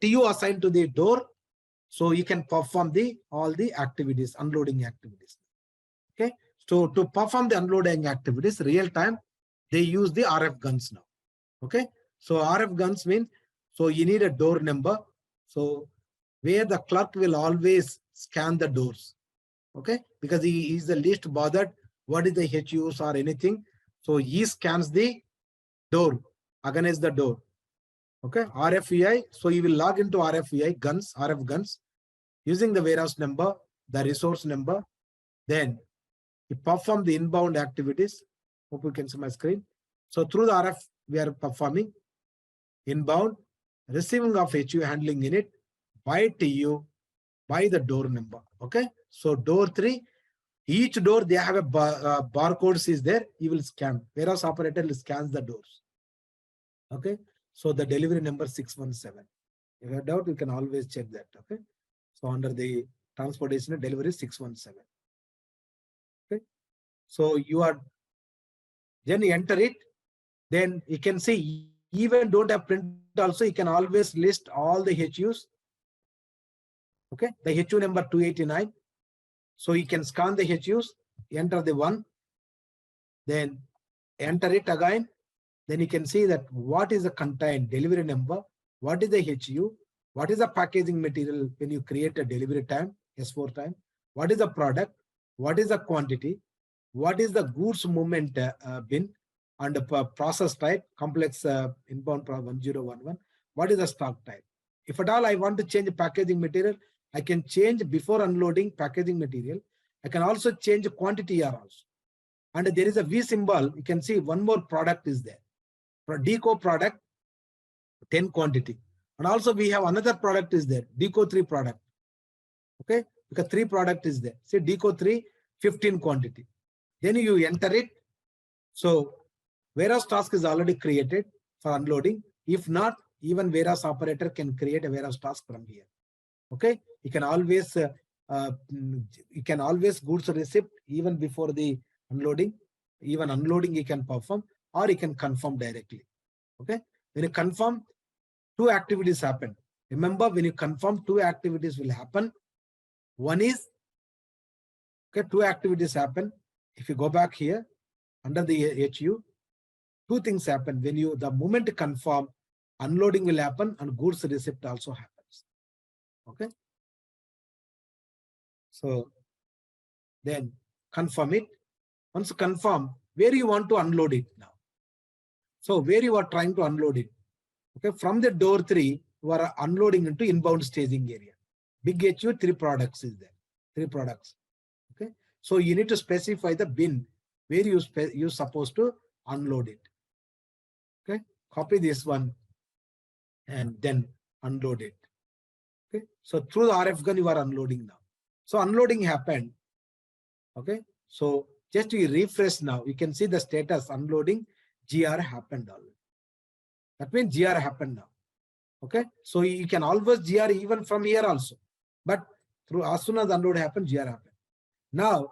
S2: TU assigned to the door, so you can perform all the activities, unloading activities. Okay, so to perform the unloading activities real time, they use the RF guns now. Okay, so RF guns means, so you need a door number, so where the clerk will always scan the doors. Okay, because he is the least bothered what is the HUs or anything, so he scans the door against the door. Okay, RFEI, so you will log into RFEI guns, RF guns, using the warehouse number, the resource number, then you perform the inbound activities. Hope you can see my screen. So through the RF we are performing inbound, receiving of HU handling unit by TU by the door number. Okay, so door 3, each door they have a barcodes is there, you will scan. Warehouse operator will scan the doors. Okay, so the delivery number 617. If you have doubt, you can always check that. Okay, so under the transportation delivery 617. Okay, so you are, then you enter it, then you can see even don't have print also, you can always list all the HUs. Okay, the HU number 289. So you can scan the HUs, enter the one, then enter it again. Then you can see that what is the content, delivery number, what is the HU, what is the packaging material when you create a delivery time, S4 time, what is the product, what is the quantity, what is the goods movement bin, and the process type, complex inbound 1011, what is the stock type. If at all I want to change the packaging material, I can change before unloading packaging material. I can also change quantity here also. And there is a V symbol. You can see one more product is there. For Deco product, 10 quantity. And also we have another product is there, Deco 3 product. Okay, because 3 product is there. See Deco 3, 15 quantity. Then you enter it. So warehouse task is already created for unloading. If not, even warehouse operator can create a warehouse task from here. Okay, you can always goods receipt even before the unloading. Even unloading you can perform, or you can confirm directly. Okay, when you confirm, 2 activities happen. Remember, when you confirm, 2 activities will happen. One is, okay, 2 activities happen. If you go back here under the HU, 2 things happen. When you, the moment you confirm, unloading will happen and goods receipt also happens. Okay, so then confirm it. Once you confirm, where you want to unload it now. So where you are trying to unload it. Okay, from the door 3, you are unloading into inbound staging area. Big HU, 3 products is there. 3 products. Okay, so you need to specify the bin where you're supposed to unload it. Okay, copy this one and then unload it. Okay, so through the RF gun you are unloading now. So unloading happened. Okay, so just to refresh now, you can see the status unloading GR happened already. That means GR happened now. Okay, so you can always GR even from here also, but through as soon as unload happened, GR happened. Now,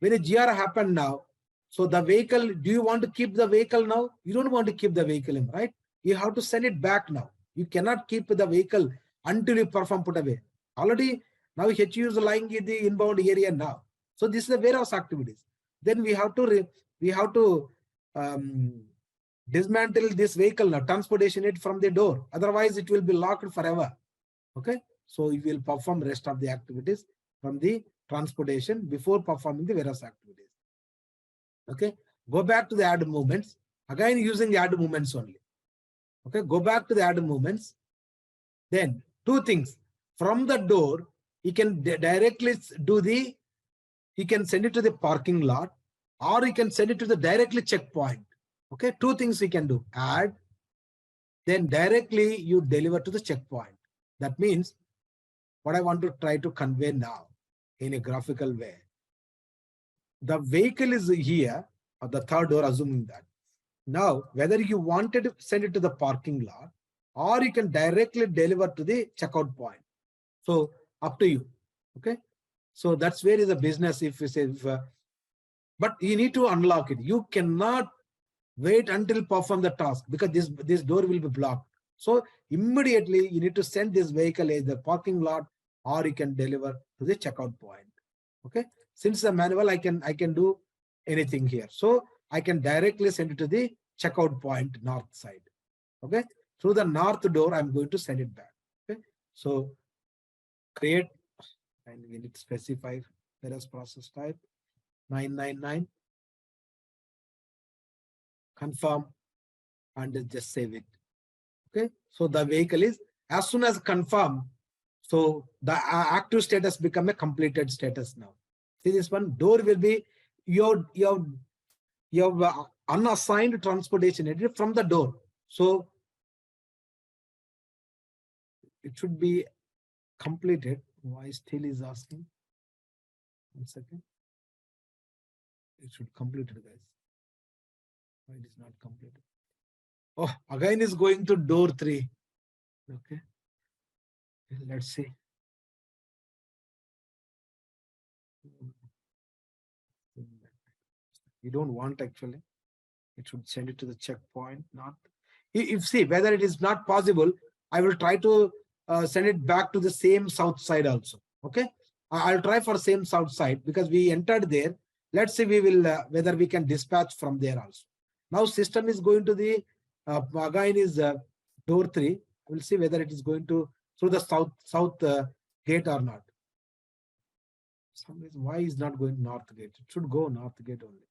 S2: when a GR happened now, so the vehicle, do you want to keep the vehicle now? You don't want to keep the vehicle in, right? You have to send it back now. You cannot keep the vehicle until you perform put away. Already now HU is lying in the inbound area now. So this is the warehouse activities. Then we have to dismantle this vehicle now, transportation it from the door. Otherwise, it will be locked forever. Okay, so you will perform rest of the activities from the transportation before performing the warehouse activities. Okay, go back to the add movements. Again, using the add movements only. Okay, go back to the add movements. Then 2 things. From the door, you can directly do the he can send it to the parking lot, or he can send it to the directly checkpoint. Okay, two things he can do: add, then directly you deliver to the checkpoint. That means what I want to try to convey now in a graphical way. The vehicle is here, or the third door, assuming that. Now, whether you wanted to send it to the parking lot, or you can directly deliver to the checkout point. So up to you. Okay. So that's where is the business. If you say, but you need to unlock it. You cannot wait until perform the task, because this door will be blocked. So immediately you need to send this vehicle either parking lot, or you can deliver to the checkout point. Okay. Since the manual, I can do anything here. So I can directly send it to the checkout point north side. Okay. Through the north door, I'm going to send it back. Okay. So create, and we need to specify various process type 999, confirm, and just save it. Okay. So the vehicle is, as soon as confirm, so the active status become a completed status now. See this one, door will be your unassigned transportation area from the door. So it should be completed. Why still is asking? 1 second. It should complete it, guys. Why it is not completed? Oh, again is going to door 3. Okay. Let's see. You don't want actually. It should send it to the checkpoint. Not if see whether it is not possible, I will try to send it back to the same south side also. Okay. I'll try for same south side because we entered there. Let's see we will whether we can dispatch from there also. Now system is going to the again is door 3. We'll see whether it is going to through the south gate or not. Some reason why is not going north gate? It should go north gate only.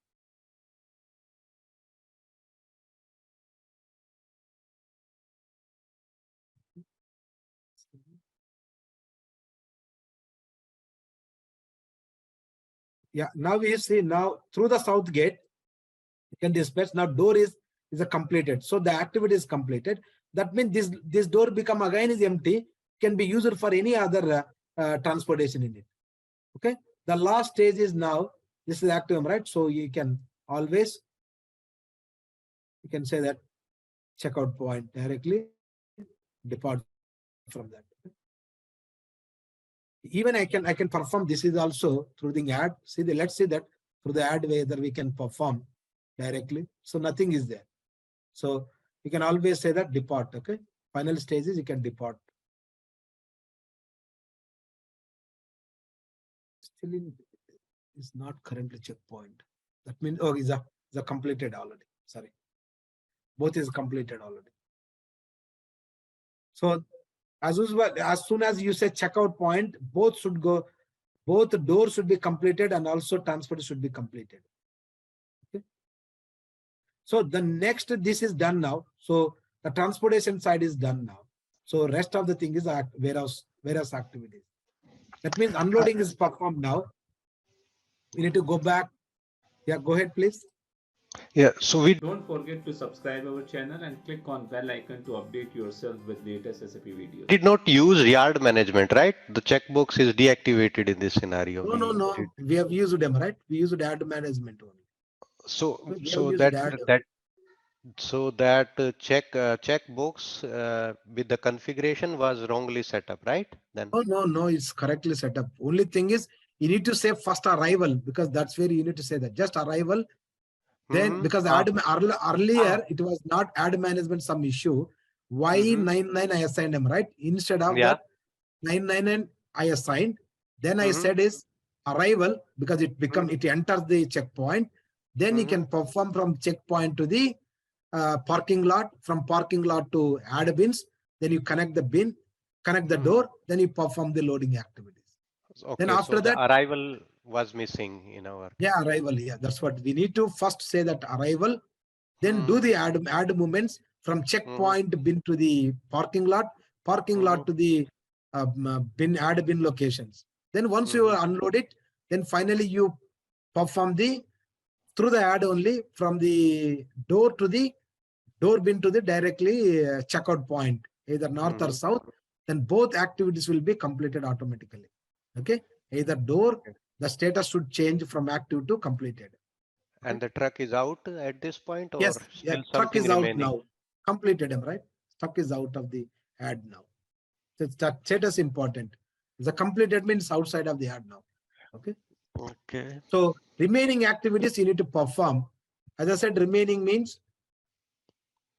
S2: Yeah, now we see now through the south gate, you can dispatch. Now door is a completed. So the activity is completed. That means this door become again is empty, can be used for any other transportation in it. Okay. The last stage is now, this is active, right? So you can always, you can say that checkout point directly, depart from that. Even I can perform, this is also through the add. See the, let's see that through the add whether we can perform directly. So nothing is there. So you can always say that depart. Okay. Final stages you can depart. Still in, is not currently checkpoint. That means is a completed already. Sorry. Both is completed already. So as usual, as soon as you say checkout point, both should go, both doors should be completed and also transport should be completed. Okay. So the next, this is done now. So the transportation side is done now. So rest of the thing is warehouse activities. That means unloading is performed now. We need to go back. Yeah, go ahead, please.
S1: Yeah, so we
S5: don't forget to subscribe our channel and click on bell icon to update yourself with latest SAP videos.
S1: did not use yard management, right? The checkbox is deactivated in this scenario.
S2: No. We have used them, right? We used yard management only.
S1: So that checkbox with the configuration was wrongly set up, right? Then
S2: no, it's correctly set up. Only thing is you need to say first arrival, because that's where you need to say that just arrival. Then because earlier it was not add management some issue. Why 99 I assigned them, right? Instead of that 999 I assigned. Then I said is arrival, because it enters the checkpoint. Then you can perform from checkpoint to the parking lot, from parking lot to add bins. Then you connect the bin, connect the door, then you perform the loading activities.
S1: Okay,
S2: then after
S1: so
S2: that,
S1: the arrival was missing in our.
S2: Yeah, arrival. Yeah, that's what we need to first say that arrival, then do the add movements from checkpoint bin to the parking lot to the bin add bin locations. Then once you unload it, Then finally you perform through the add only from the door to the door bin to the directly checkout point, either north or south. Then both activities will be completed automatically. Okay, either door, the status should change from active to completed.
S1: And the truck is out at this point, or
S2: Yes, yeah,
S1: still
S2: truck
S1: something
S2: is out
S1: remaining?
S2: now. Completed him, right? Truck is out of the ad now. So that status important. The completed means outside of the ad now. Okay.
S1: Okay.
S2: So remaining activities you need to perform. As I said, remaining means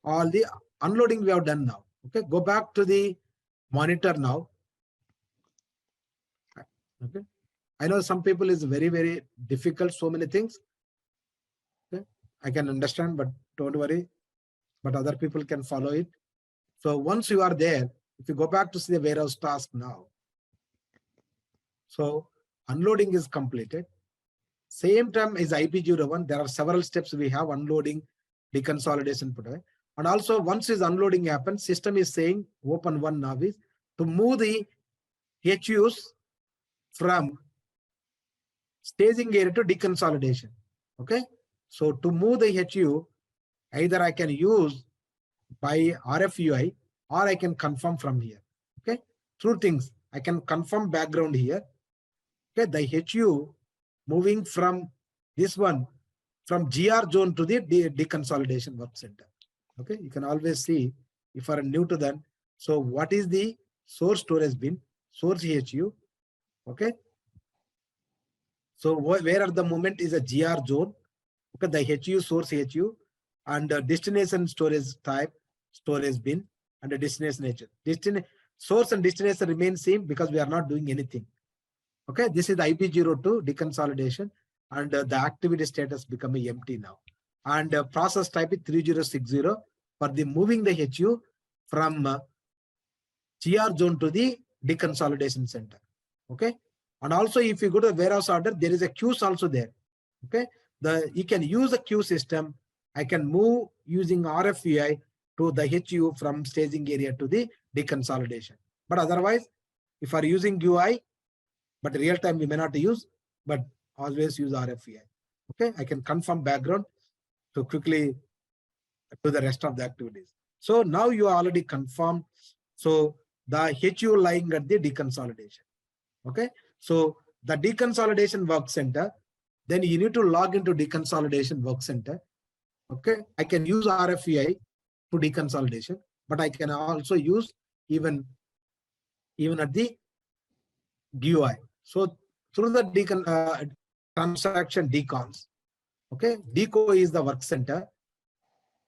S2: all the unloading we have done now. Okay. Go back to the monitor now. Okay. I know some people is very, very difficult. So many things. Okay. I can understand, but don't worry. But other people can follow it. So once you are there, if you go back to see the warehouse task now, so unloading is completed. Same time is IP01. There are several steps we have: unloading, deconsolidation, put away. And also once is unloading happens, system is saying open one now is to move the HUs from staging area to deconsolidation. Okay. So to move the HU, either I can use by RFUI or I can confirm from here. Okay. Two things. I can confirm background here. Okay. The HU moving from this one, from GR zone to the deconsolidation work center. Okay. You can always see if you are new to that. So what is the source storage bin, source HU? Okay. So where at the moment is a GR zone. Okay. The HU, source HU, and destination storage type, storage bin, and the destination nature. Source and destination remain same because we are not doing anything. Okay, this is the IP02 deconsolidation, and the activity status becoming empty now. And process type is 3060 for the moving the HU from GR zone to the deconsolidation center. Okay, and also if you go to the warehouse order, there is a queues also there. Okay, you can use a queue system. I can move using RFVI to the HU from staging area to the deconsolidation. But otherwise, if you are using UI, but real time we may not use, but always use RFVI. Okay, I can confirm background to quickly do the rest of the activities. So now you are already confirmed. So the HU lying at the deconsolidation. Okay, so the deconsolidation work center, then you need to log into deconsolidation work center. Okay, I can use RFVI to deconsolidation, but I can also use even at the GUI. So through the transaction decons, okay, deco is the work center.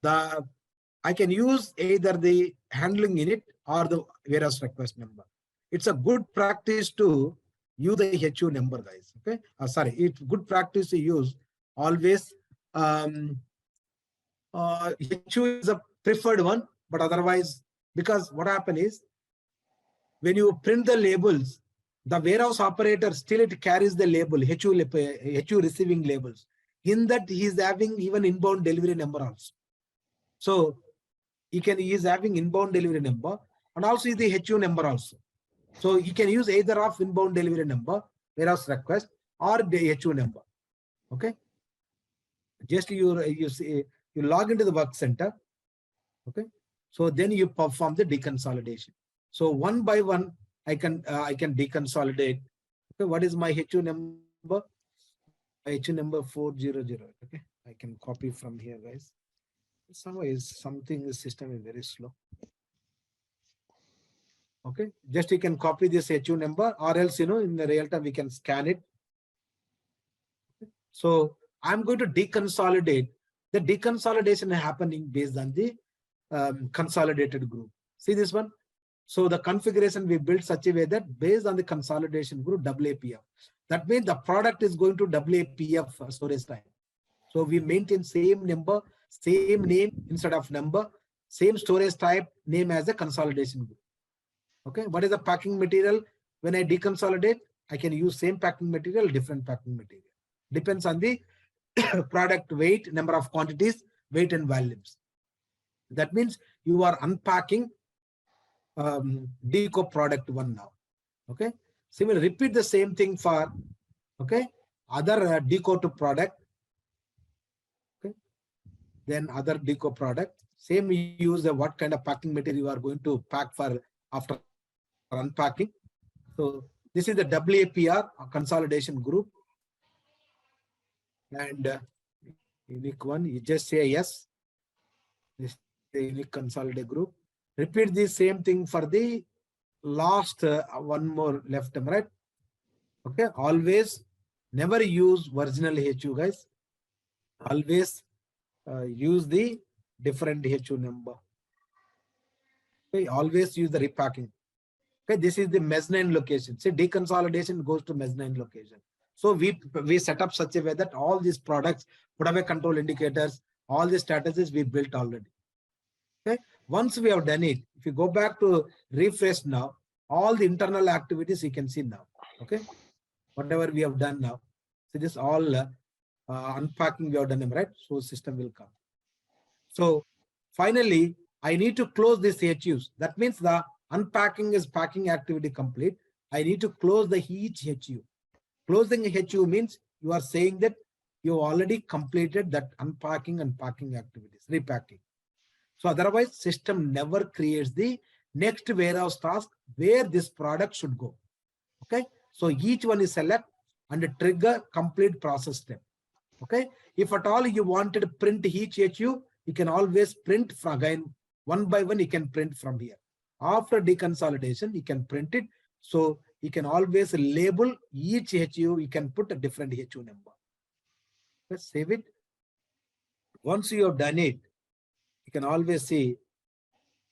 S2: I can use either the handling unit or the warehouse request number. It's a good practice to use the HU number, guys. Okay, sorry, it's good practice to use always. HU is a preferred one, but otherwise, because what happens is when you print the labels, the warehouse operator still it carries the label HU receiving labels. In that he is having even inbound delivery number also. So he is having inbound delivery number and also the HU number also. So you can use either of inbound delivery number, warehouse request, or the HU number. Okay. Just you log into the work center. Okay. So then you perform the deconsolidation. So one by one, I can deconsolidate. Okay. What is my HU number? HU number 400. Okay. I can copy from here, guys. Something the system is very slow. Okay. Just you can copy this HU number, or else in the real time we can scan it. Okay. So I'm going to deconsolidate. The deconsolidation is happening based on the consolidated group. See this one? So the configuration we built such a way that based on the consolidation group WAPF. That means the product is going to WAPF storage type. So we maintain same number, same name instead of number, same storage type name as a consolidation group. Okay, what is the packing material? When I deconsolidate, I can use same packing material, different packing material. Depends on the product weight, number of quantities, weight and volumes. That means you are unpacking deco product one now. Okay. Similarly, repeat the same thing for Okay. Other deco to product. Okay. Then other deco product. Same we use what kind of packing material you are going to pack for after unpacking. So this is the WAPR consolidation group. And unique one, you just say yes. This is the unique consolidate group. Repeat the same thing for the last one more left and right. Okay, always never use original HU, guys. Always use the different HU number. Okay, always use the repacking. Okay, this is the mezzanine location. See, deconsolidation goes to mezzanine location. So we set up such a way that all these products, put away control indicators, all the strategies we built already. Okay, once we have done it, if you go back to refresh now, all the internal activities you can see now. Okay, whatever we have done now. So this all unpacking we have done, right? So system will come. So finally, I need to close this HUs. That means the unpacking is packing activity complete. I need to close the each HU. Closing HU means you are saying that you already completed that unpacking and packing activities, repacking. So otherwise, system never creates the next warehouse task where this product should go. Okay, so each one is select and trigger complete process step. Okay, if at all you wanted to print each HU, you can always print from again one by one. You can print from here. After deconsolidation, you can print it. So you can always label each HU. You can put a different HU number. Let's save it. Once you have done it, you can always see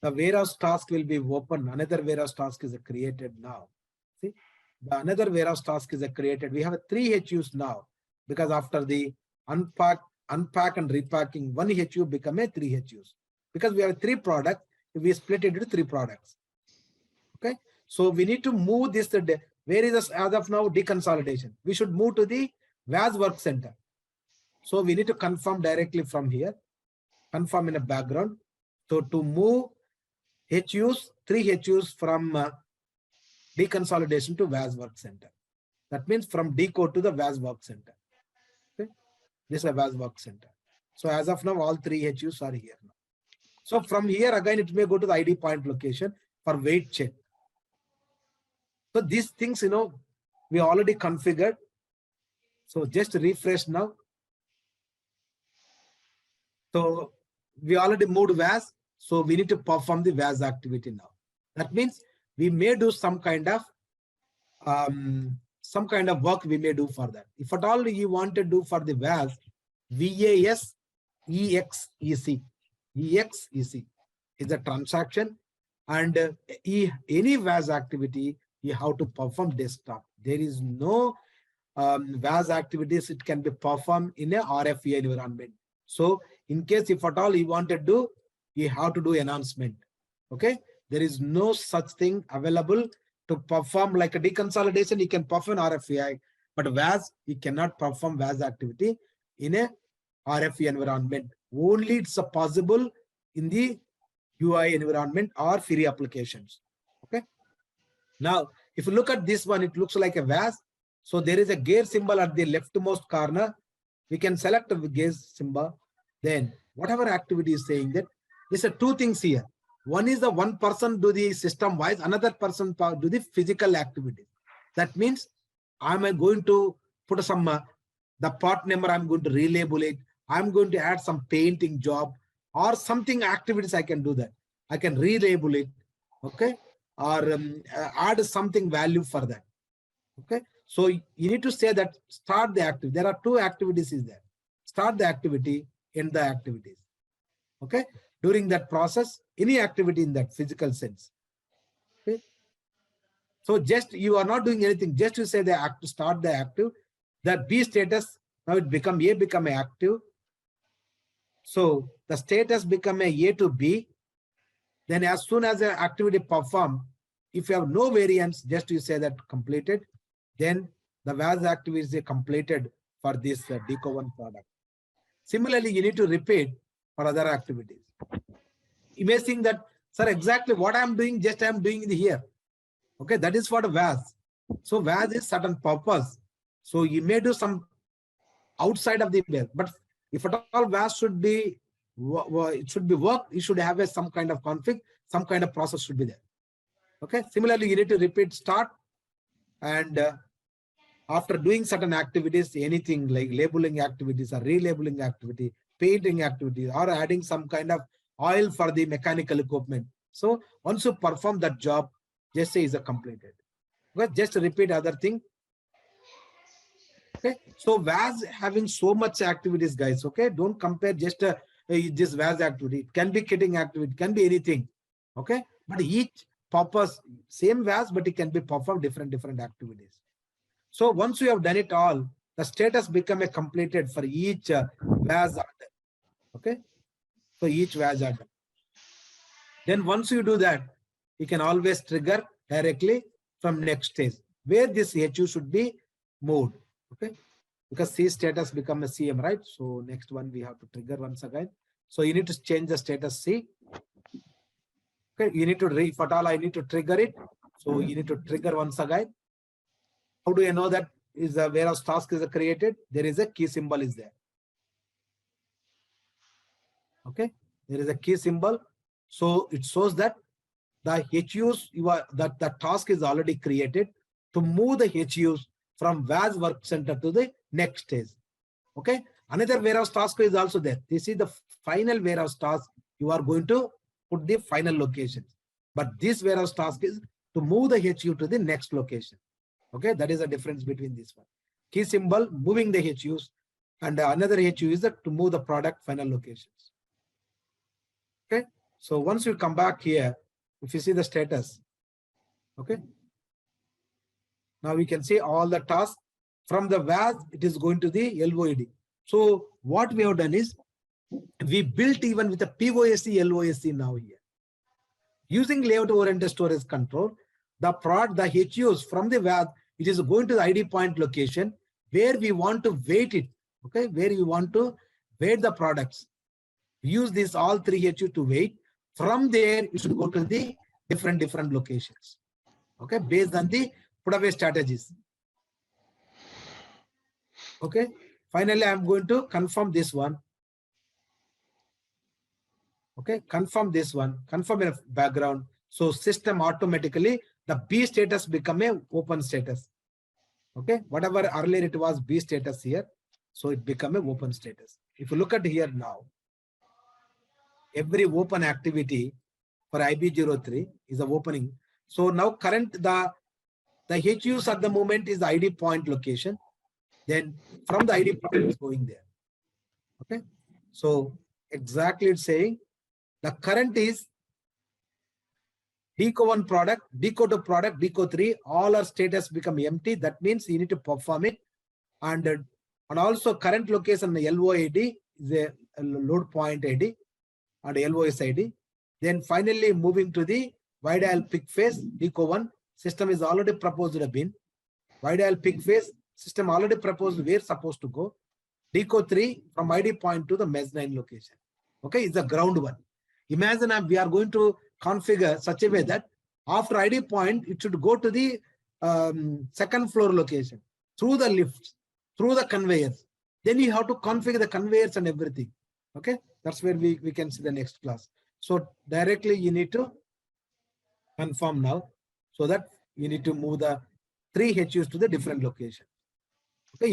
S2: the warehouse task will be open. Another warehouse task is created now. See, the another warehouse task is created. We have 3 HUs now because after the unpack and repacking, 1 HU become a 3 HUs because we have 3 products. We split it into 3 products. Okay, so we need to move this. Where is this as of now? Deconsolidation. We should move to the VAS work center. So we need to confirm directly from here. Confirm in a background. So to move HUs, 3 HUs from deconsolidation to VAS work center. That means from deco to the VAS work center. Okay, this is a VAS work center. So as of now, all 3 HUs are here now. So from here again, it may go to the ID point location for weight check. So these things, we already configured. So just refresh now. So we already moved VAS. So we need to perform the VAS activity now. That means we may do some kind of work we may do for that. If at all you want to do for the VAS, VAS EXEC. EXEC is a transaction, and any VAS activity you have to perform desktop. There is no VAS activities it can be performed in a RFE environment. So in case if at all you want to do, you have to do announcement. Okay, there is no such thing available to perform like a deconsolidation. You can perform RFEI, but VAS you cannot perform VAS activity in a RFE environment. Only it's possible in the UI environment or free applications. Okay. Now, if you look at this one, it looks like a VAS. So there is a gear symbol at the leftmost corner. We can select the gear symbol. Then whatever activity is saying that, there's 2 things here. One is the one person do the system wise, another person do the physical activity. That means I'm going to put some, the part number, I'm going to relabel it. I'm going to add some painting job or something activities. I can do that. I can relabel it. Okay. Or add something value for that. Okay. So you need to say that start the activity. There are 2 activities is there. Start the activity, end the activities. Okay. During that process, any activity in that physical sense. Okay. So just you are not doing anything. Just you say the act, start the active. That B status, now it become A become a active. So the status become a to B. Then as soon as the activity perform, if you have no variance, just you say that completed. Then the VAS activity is completed for this DECO1 product. Similarly, you need to repeat for other activities. You may think that, sir, exactly what I'm doing, just I'm doing it here. Okay, that is for the VAS. So VAS is certain purpose. So you may do some outside of the base, but if at all VAS should be, it should be worked, you should have some kind of config, some kind of process should be there. Okay. Similarly, you need to repeat start, and after doing certain activities, anything like labeling activities or relabeling activity, painting activities, or adding some kind of oil for the mechanical equipment. So once you perform that job, just say is completed. Okay, just repeat other thing. Okay, so VAS having so much activities, guys. Okay, don't compare just this VAS activity. It can be kitting activity, it can be anything. Okay, but each purpose, same VAS, but it can be performed different activities. So once you have done it all, the status become a completed for each VAS order. Okay, so each VAS order. Then once you do that, you can always trigger directly from next stage where this HU should be moved. Okay, because C status become a CM, right? So next one we have to trigger once again. So you need to change the status C. Okay, you need to if at all I need to trigger it. So you need to trigger once again. How do you know that is a warehouse task is created? There is a key symbol is there. Okay, there is a key symbol. So it shows that the HUs that the task is already created to move the HUs from VAS work center to the next stage. Okay, another warehouse task is also there. This is the final warehouse task. You are going to put the final location, but this warehouse task is to move the HU to the next location. Okay, that is the difference between this one. Key symbol moving the HUs, and another HU is to move the product final locations. Okay, so once you come back here, if you see the status, okay, now we can see all the tasks from the VAS, it is going to the LOED. So what we have done is we built even with the POSC, LOSC now here. Using layout oriented storage control, the HUs from the VAS, it is going to the ID point location where we want to weight it. Okay, where we want to weight the products. Use this all three HU to weight. From there, you should go to the different locations. Okay, based on the put away strategies. Okay, finally, I'm going to confirm this one. Okay, confirm this one, confirm in background. So system automatically, the B status become a open status. Okay, whatever earlier it was B status here, so it become a open status. If you look at here now, every open activity for IB03 is a opening. So now current the HUs at the moment is the ID point location. Then from the ID point is going there. Okay, so exactly it's saying the current is DCO1 product, DCO2 product, DCO3, all our status become empty. That means you need to perform it. And also current location, the LOID is a load point ID and LOS ID. Then finally moving to the wide aisle pick phase, DCO1, system is already proposed a bin. Wide aisle pick phase, system already proposed where supposed to go. DCO3 from ID point to the mezzanine location. Okay, it's the ground one. Imagine we are going to configure such a way that after ID point, it should go to the second floor location through the lifts, through the conveyors. Then you have to configure the conveyors and everything. Okay, that's where we can see the next class. So directly you need to confirm now, so that you need to move the three HUs to the different location. Okay,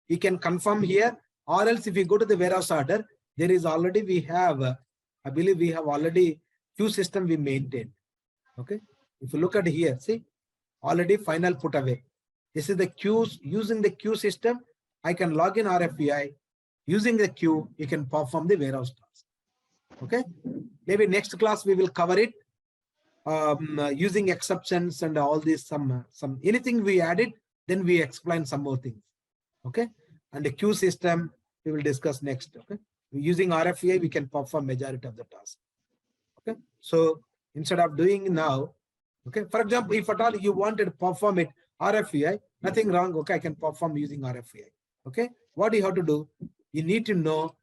S2: you can confirm here, or else if you go to the warehouse order, there is already we have, I believe we have already queue system we maintained. Okay, if you look at here, see, already final put away. This is the queues. Using the queue system, I can log in RFEI. Using the queue, you can perform the warehouse task. Okay, maybe next class we will cover it using exceptions and all this, some anything we added, then we explain some more things. Okay, and the queue system we will discuss next. Okay, using RFEI we can perform majority of the task. Okay, so instead of doing now, okay, for example, if at all you wanted to perform it RFEI, nothing wrong. Okay, I can perform using RFEI. Okay, what you have to do, you need to know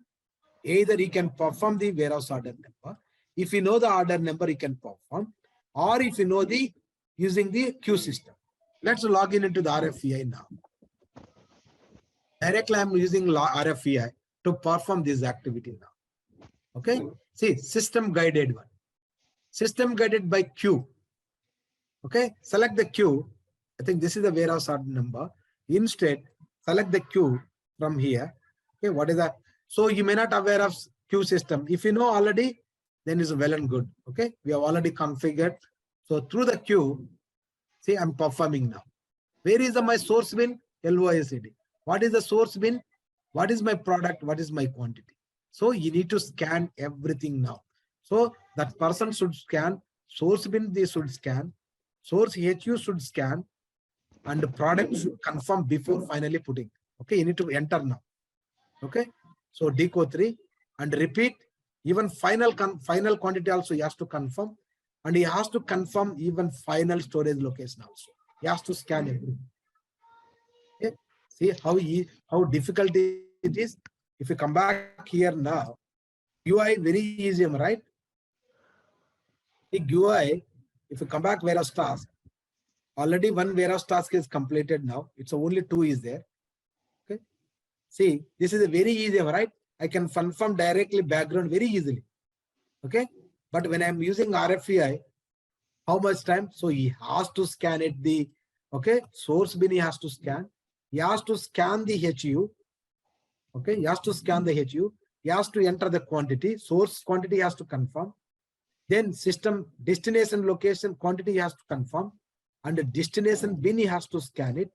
S2: either you can perform the warehouse order number. If you know the order number, you can perform, or if you know the using the queue system. Let's log in into the RFEI now. Directly I'm using RFEI to perform this activity now. Okay. See, system guided one. System guided by Q. Okay. Select the Q. I think this is the warehouse order number. Instead, select the Q from here. Okay. What is that? So you may not aware of Q system. If you know already, then it's well and good. Okay. We have already configured. So through the Q, see, I'm performing now. Where is my source bin? LOICD. What is the source bin? What is my product? What is my quantity? So you need to scan everything now. So that person should scan, source bin they should scan, source HU should scan, and the product should confirm before finally putting. Okay, you need to enter now. Okay, so decode 3 and repeat. Even final quantity also he has to confirm, and he has to confirm even final storage location also. He has to scan everything. Okay. See how difficult it is. If you come back here now, UI very easy, right? The UI, if you come back warehouse task, already one warehouse task is completed now. It's only 2 is there. Okay. See, this is a very easy, right? I can confirm directly background very easily. Okay. But when I'm using RFEI, how much time? So he has to scan it. The okay source bin he has to scan. He has to scan the HU. Okay, he has to scan the HU. He has to enter the quantity. Source quantity he has to confirm. Then system destination location quantity he has to confirm. And the destination bin he has to scan it.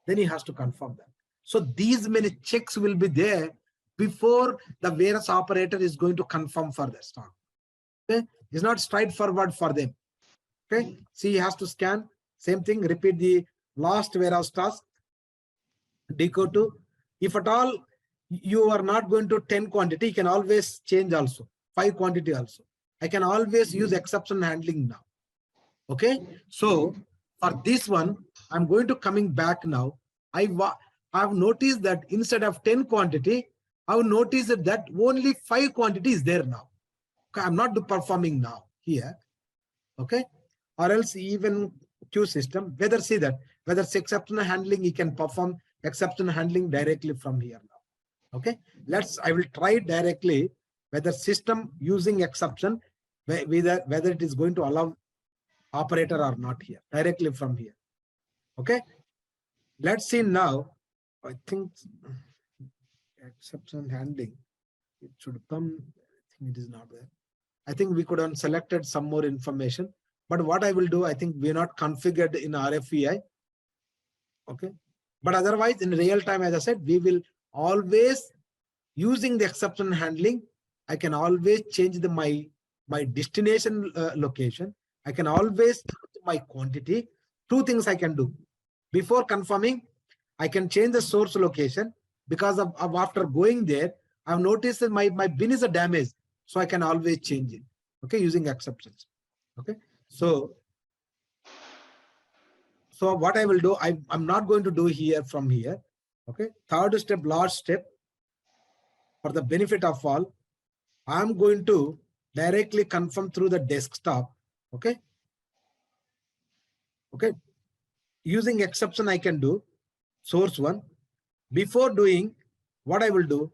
S2: Then he has to confirm that. So these many checks will be there before the warehouse operator is going to confirm for the stock. Okay, it's not straightforward for them. Okay, see, he has to scan. Same thing, repeat the last warehouse task. Decode 2. If at all you are not going to 10 quantity, you can always change also. 5 quantity also. I can always use exception handling now. Okay, so for this one, I'm going to coming back now. I've noticed that instead of 10 quantity, I've noticed that only 5 quantity is there now. Okay, I'm not performing now here. Okay, or else even Q system, whether see that, whether it's exception handling, you can perform exception handling directly from here now. Okay, I will try directly whether system using exception, whether it is going to allow operator or not here, directly from here. Okay, let's see now. I think exception handling, it should come. I think it is not there. I think we could have selected some more information, but what I will do, I think we're not configured in RFEI. Okay, but otherwise in real time, as I said, we will always using the exception handling. I can always change my destination location. I can always change my quantity. 2 things I can do. Before confirming, I can change the source location because of after going there, I've noticed that my bin is a damage. So I can always change it. Okay, using exceptions. Okay, so what I will do, I'm not going to do here from here. Okay, third step, last step, for the benefit of all, I'm going to directly confirm through the desktop. Okay. Okay. Using exception, I can do source one. Before doing, what I will do,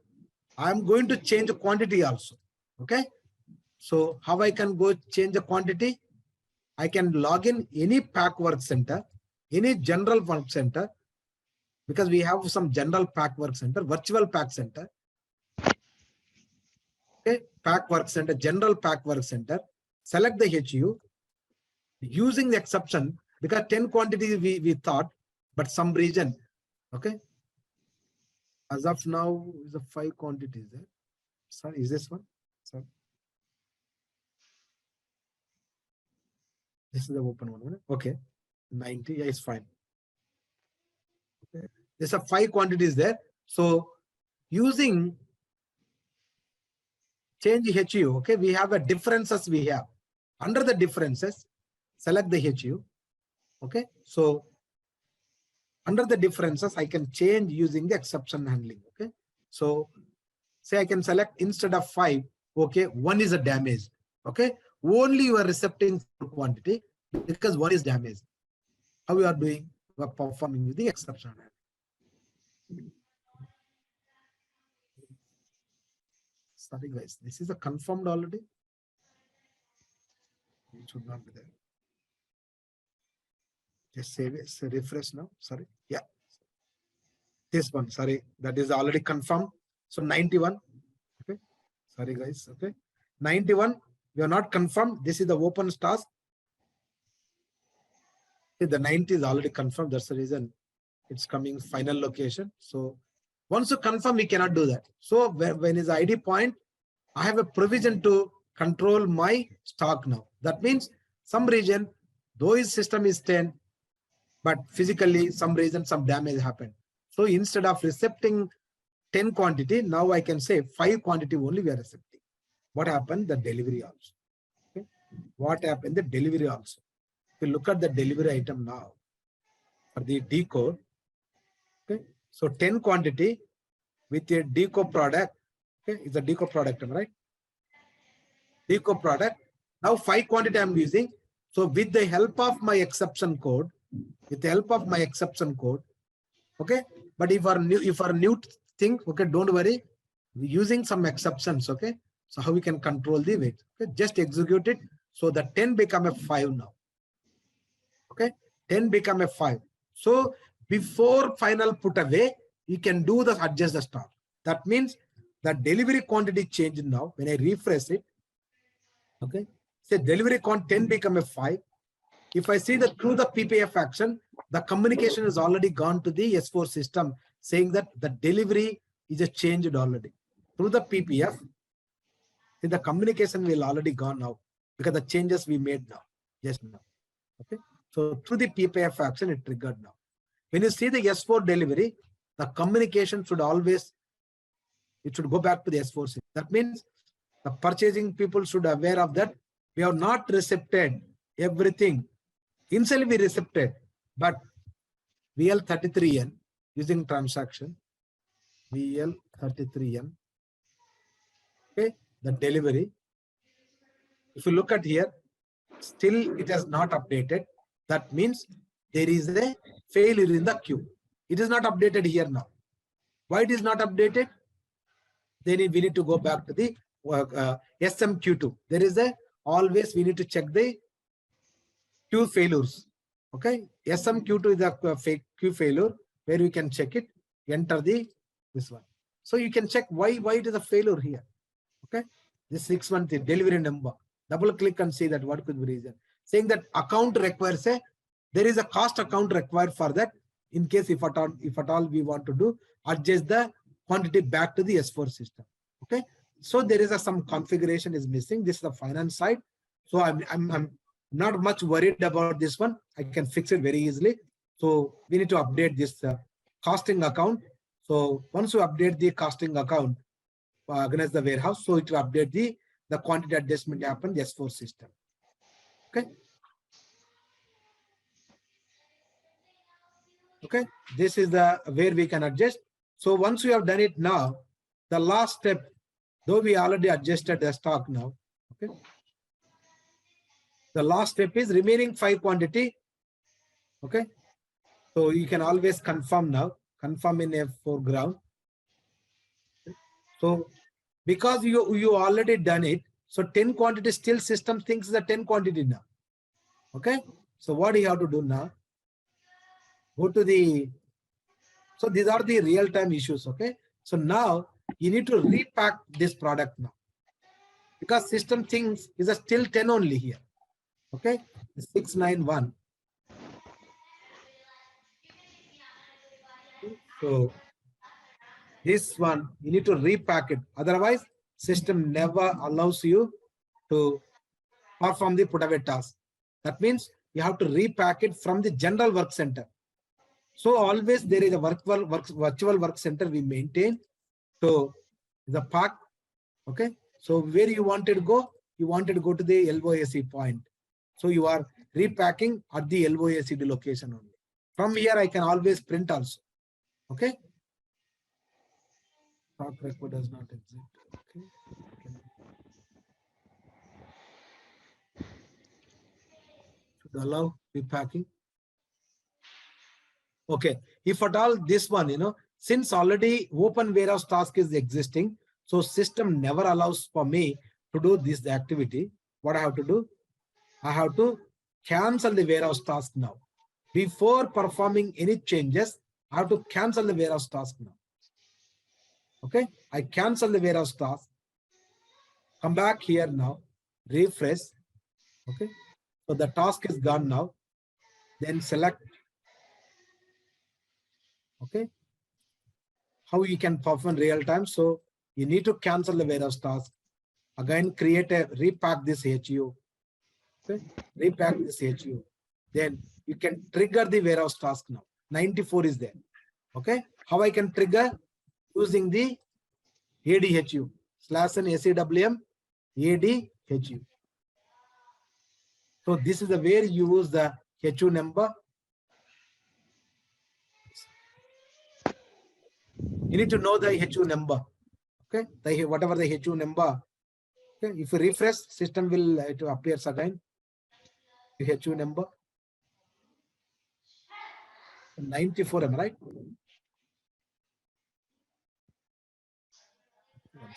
S2: I'm going to change the quantity also. Okay. So how I can go change the quantity? I can log in any pack work center, any general work center, because we have some general pack work center, virtual pack center. Okay, pack work center, general pack work center, select the HU using the exception because 10 quantities we thought, but some reason. Okay. As of now, is the 5 quantities there. Sorry, is this one? Sorry. This is the open one. Okay. 90, yeah, it's fine. Okay. There's a 5 quantities there. So using change HU, okay, we have a differences we have. Under the differences, select the HU. Okay, so under the differences, I can change using the exception handling. Okay, so say I can select instead of 5, okay, 1 is a damage. Okay, only you are accepting quantity because 1 is damaged. How you are doing? You are performing with the exception handling. Sorry guys, this is a confirmed already. It should not be there. Just save it, so refresh now. Sorry. Yeah. This one, sorry, that is already confirmed. So 91. Okay. Sorry guys. Okay. 91. We are not confirmed. This is the open task. The 90 is already confirmed. That's the reason it's coming final location. So once you confirm, we cannot do that. So when is ID point, I have a provision to control my stock now. That means some region, though his system is 10, but physically some reason some damage happened. So instead of accepting 10 quantity, now I can say 5 quantity only we are accepting. What happened? The delivery also. Okay. What happened? The delivery also. If you look at the delivery item now for the decode, okay. So 10 quantity with a deco product, okay, it's a deco product, right? Deco product. Now 5 quantity I'm using. So with the help of my exception code, okay. But if our new thing, okay, don't worry, we're using some exceptions, okay. So how we can control the weight? Okay, just execute it. So the 10 become a 5 now. Okay, 10 become a 5. So before final put away, you can do the adjust the stock. That means the delivery quantity changed now. When I refresh it, okay, say delivery count 10 become a 5. If I see that through the PPF action, the communication has already gone to the S4 system saying that the delivery is a changed already. Through the PPF, the communication will already gone now because the changes we made now, just now. Okay. So through the PPF action, it triggered now. When you see the S4 delivery, the communication should always, it should go back to the S4 system. That means the purchasing people should aware of that. We have not recepted everything. Initially we recepted, but VL33N using transaction, VL33N, okay, the delivery. If you look at here, still it has not updated. That means there is a failure in the queue. It is not updated here now. Why it is not updated? Then we need to go back to the SMQ2. There is a always we need to check the queue failures. Okay, SMQ2 is a fake queue failure where we can check it. Enter this one. So you can check why it is a failure here. Okay, this 6 month delivery number. Double click and see that what could be reason. Saying that account requires there is a cost account required for that. In case if at all we want to do adjust the quantity back to the S4 system. Okay, so there is some configuration is missing. This is the finance side. So I'm not much worried about this one. I can fix it very easily. So we need to update this costing account. So once you update the costing account against the warehouse, so it will update the quantity adjustment happen the S4 system. Okay. Okay, this is the where we can adjust. So once we have done it now, the last step, though we already adjusted the stock now, okay. The last step is remaining 5 quantity. Okay, so you can always confirm now, confirm in a foreground. So because you already done it, so 10 quantity still system thinks the 10 quantity now. Okay, so what do you have to do now? Go to the, so these are the real-time issues. Okay, so now you need to repack this product now because system thinks is a still 10 only here. Okay, 691. So this one you need to repack it, otherwise system never allows you to perform the put away task. That means you have to repack it from the general work center. So always there is a virtual work center we maintain. So the pack, okay. So where you wanted to go? You wanted to go to the LOAC point. So you are repacking at the LOAC location only. From here I can always print also. Okay. Stock record does not exist. Okay. Should allow repacking. Okay, if at all this one, since already open warehouse task is existing, so system never allows for me to do this activity. What I have to do? I have to cancel the warehouse task now. Before performing any changes, I have to cancel the warehouse task now. Okay, I cancel the warehouse task. Come back here now, refresh. Okay, so the task is gone now. Then select. Okay, how you can perform real time. So you need to cancel the warehouse task. Again, create a repack this HU. Okay, repack this HU. Then you can trigger the warehouse task now. 94 is there. Okay, how I can trigger? Using the ADHU /n SAWM ADHU. So this is the where you use the HU number. You need to know the HU number. Okay, whatever the HU number. Okay, if you refresh, system will it appears again. The HU number 94, am I right? 1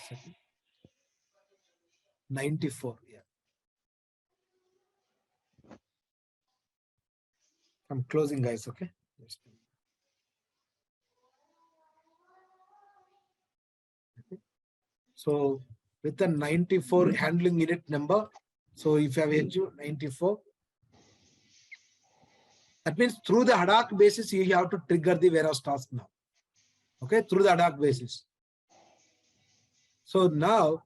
S2: second. 94, yeah. I'm closing, guys. Okay. So with the 94 handling unit number, so if you have HU 94, that means through the ad hoc basis, you have to trigger the warehouse task now. Okay, through the ad hoc basis. So now,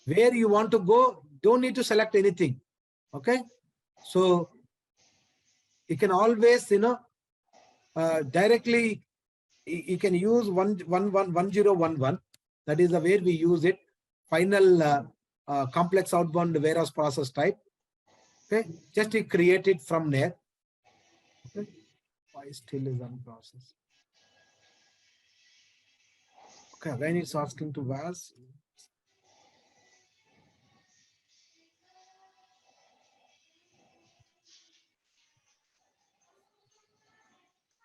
S2: where you want to go, don't need to select anything. Okay, so you can always, directly you can use 1011. That is the way we use it. Final complex outbound warehouse process type. Okay, just to create it from there. Okay, why still is unprocessed? Okay, again it's asking to VAS.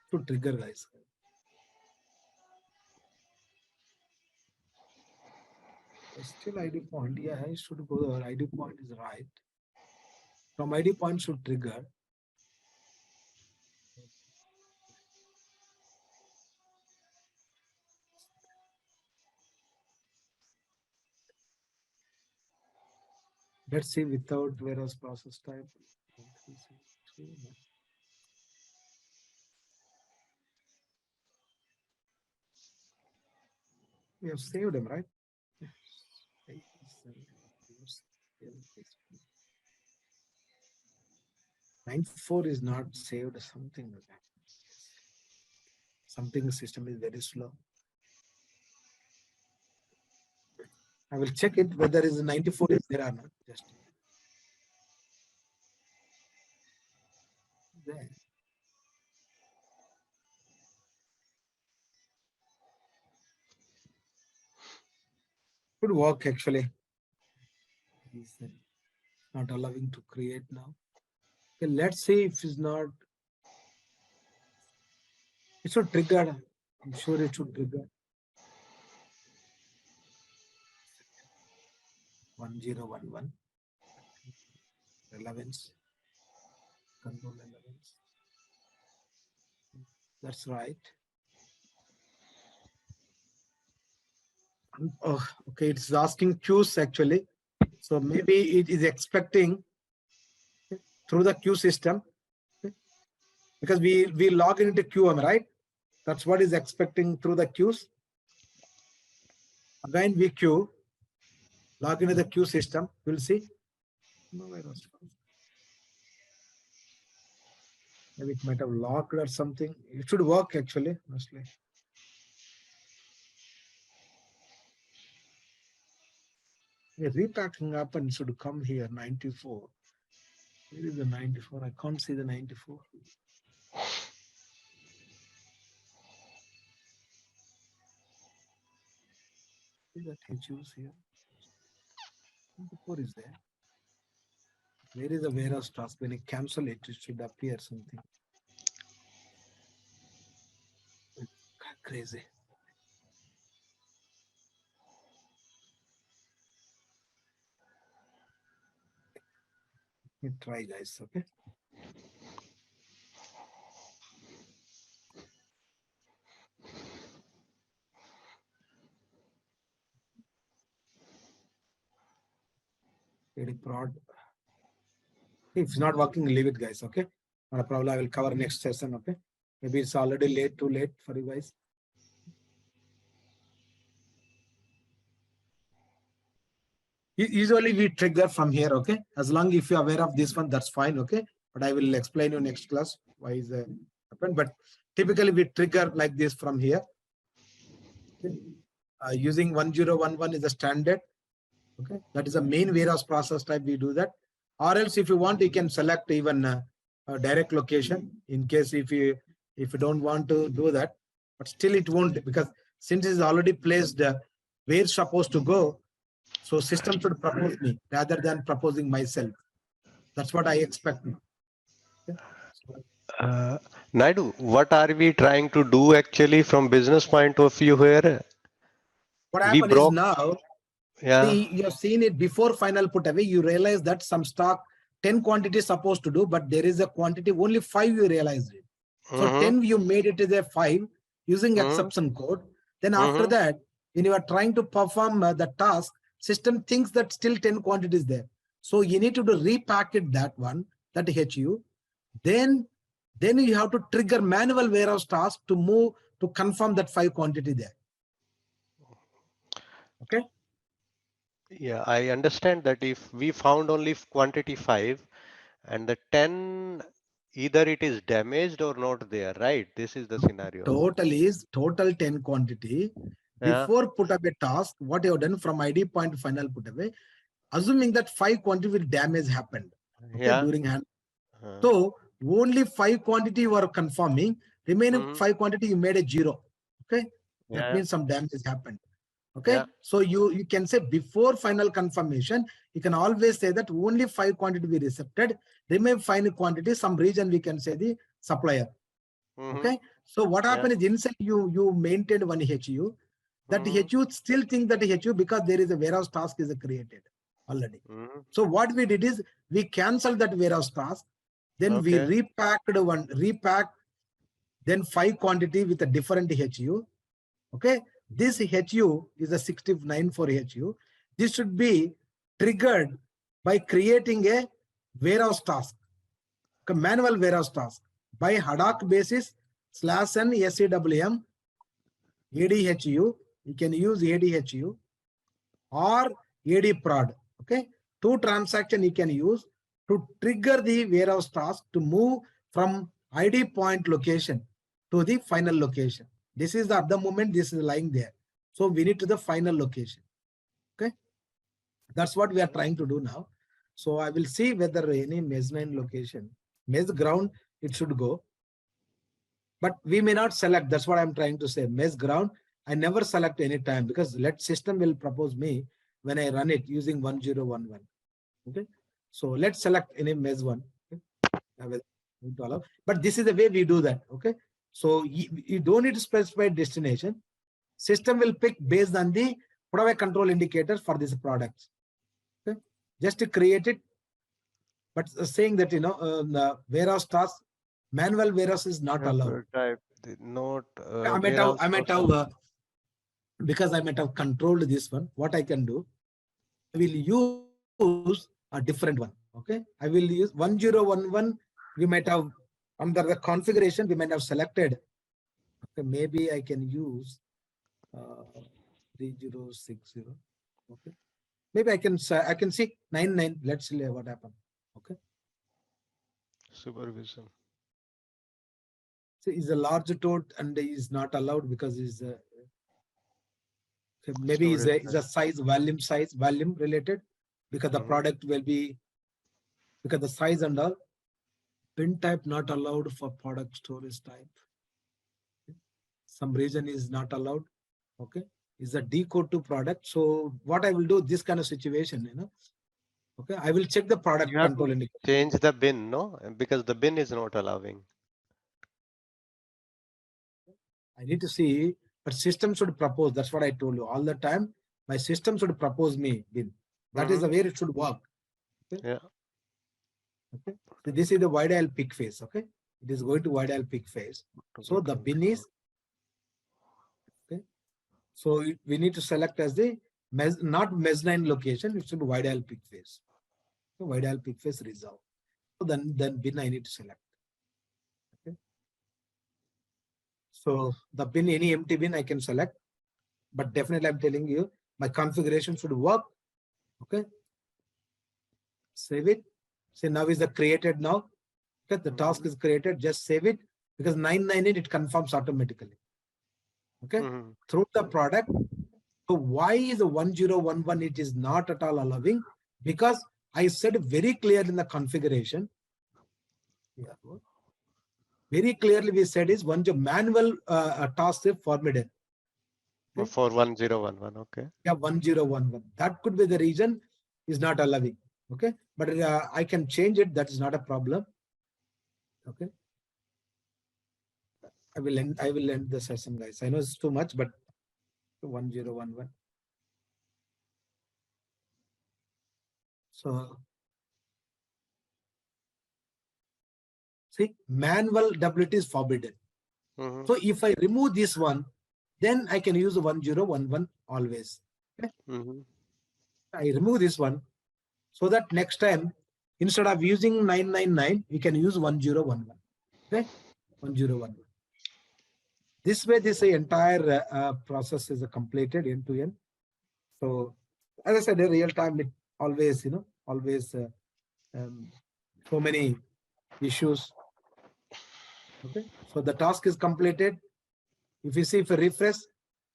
S2: To trigger, guys. Still ID point, yeah, I should go there. ID point is right. From ID point should trigger. Let's see without warehouse process type. We have saved them, right? 94 is not saved, something like that. Something the system is very slow. I will check it whether is 94 is there or not. Just there. Could work actually. He's not allowing to create now. Okay, let's see if it's not. It should trigger. I'm sure it should trigger. 1011. Relevance. Control relevance. That's right. Oh, okay, it's asking queues actually. So maybe it is expecting through the queue system, because we log into QM, right? That's what is expecting through the queues. Again, we queue, log into the queue system. We'll see. No, maybe it might have locked or something. It should work actually, mostly. Yeah, repacking up and should come here, 94. Where is the 94? I can't see the 94. See that he choose here. 94 is there. Where is the warehouse task? When you cancel it, it should appear something. Crazy. Let me try, guys. Okay. Very prod. If it's not working, leave it, guys. Okay. Not a problem. I will cover next session. Okay. Maybe it's already late, too late for you guys. Usually we trigger from here. Okay. As long as if you're aware of this one, that's fine. Okay. But I will explain you next class why is that happen. But typically we trigger like this from here. Okay. Using 1011 is the standard. Okay. That is the main warehouse process type. We do that. Or else if you want, you can select even a direct location in case if you don't want to do that, but still it won't, because since it's already placed where it's supposed to go, so system should propose me rather than proposing myself. That's what I expect. Okay. So,
S1: Naidu, what are we trying to do actually from business point of view here?
S2: what
S1: We
S2: happened is
S1: broke.
S2: now,
S1: Yeah.
S2: see, you have seen it before final put away, you realize that some stock 10 quantities supposed to do, but there is a quantity only 5 you realized it. So 10 you made it as a 5 using exception code. Then after that, when you are trying to perform the task, system thinks that still 10 quantities there. So you need to do repacket that one, that HU. Then you have to trigger manual warehouse task to move to confirm that 5 quantity there. Okay.
S1: Yeah, I understand that if we found only quantity 5 and the 10, either it is damaged or not there, right? This is the scenario.
S2: Total is total 10 quantity.
S1: Yeah.
S2: Before put away task, what you have done from ID point to final put away, assuming that 5 quantity with damage happened. Okay,
S1: Yeah.
S2: during hand. So only 5 quantity you are confirming, remaining 5 quantity you made a 0. Okay, that means some damage happened. Okay,
S1: Yeah.
S2: so you can say before final confirmation, you can always say that only 5 quantity we received, remain final quantity, some region we can say the supplier. Okay, so what happened is inside you maintained one HU, that HU still think that HU because there is a warehouse task is created already. So what we did is we canceled that warehouse task, then we repacked then 5 quantity with a different HU. Okay, this HU is a 69 for HU. This should be triggered by creating a warehouse task, a manual warehouse task by Hadoop basis /n SAWM ADHU. You can use ADHU or AD prod. Okay, 2 transactions you can use to trigger the warehouse task to move from ID point location to the final location. This is the other moment, this is lying there. So we need to the final location. Okay, that's what we are trying to do now. So I will see whether any mezzanine location, mezz ground, it should go. But we may not select. That's what I'm trying to say. Mezz ground, I never select any time because let system will propose me when I run it using 1011. Okay, so let's select any mezz one. Okay? But this is the way we do that. Okay, so you don't need to specify destination. System will pick based on the product control indicators for these products. Okay, just to create it, but saying that the warehouse task, manual warehouse is not allowed.
S1: Type not
S2: I might have because I might have controlled this one. What I can do, I will use a different one. Okay, I will use 1011. We might have under the configuration we might have selected. Okay, maybe I can use 3060. Okay, maybe I can see 99. Let's see what happened. Okay,
S1: supervision.
S2: so is a large toad and is not allowed because is maybe is a size volume related, because the product will be, because the size and all. Pin type not allowed for product storage type. Some region is not allowed. Okay, is a decode to product. So what I will do, this kind of situation, okay, I will check the product control indicator.
S1: Change the bin, no, because the bin is not allowing.
S2: I need to see, but system should propose. That's what I told you all the time. My system should propose me bin. That is the way it should work. Okay?
S1: Yeah.
S2: Okay. So this is the wide aisle peak phase. Okay. It is going to wide aisle peak phase. So the bin is, okay. So we need to select as the not mezzanine location. It should be wide aisle peak phase. So wide aisle peak phase resolve. So then bin I need to select. Okay. So the bin, any empty bin I can select, but definitely I'm telling you my configuration should work. Okay. Save it. Say now is the created now. Okay. The task is created. Just save it because 998 it confirms automatically. Okay. Through the product. So why is the 1011 it is not at all allowing? Because I said very clear in the configuration. Yeah. Very clearly we said is one manual task is forbidden.
S1: Okay. For 1011, okay.
S2: Yeah, 1011. That could be the reason is not allowing. Okay, but I can change it. That is not a problem. Okay. I will end the session, guys. I know it's too much, but 1011. So see, manual WT is forbidden. So if I remove this one, then I can use 1011 always. Okay? I remove this one so that next time instead of using 999, we can use 1011. Okay, 1011. This way, this entire process is completed end to end. So, as I said, in real time, it always, always so many issues. Okay, so the task is completed. If you see, if you refresh,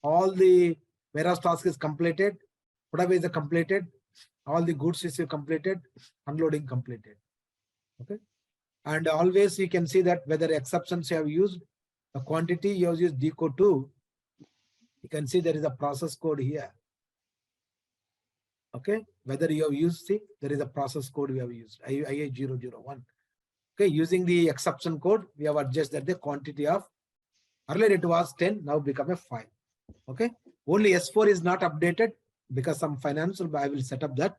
S2: all the warehouse task is completed. Whatever is completed, all the goods is completed, unloading completed. Okay, and always you can see that whether exceptions you have used, the quantity you have used decode 2. You can see there is a process code here. Okay, whether you have used, see, there is a process code we have used, IA001. Okay, using the exception code, we have adjusted the quantity of, earlier it was 10, now become a 5. Okay, only S4 is not updated because some financial, I will set up that.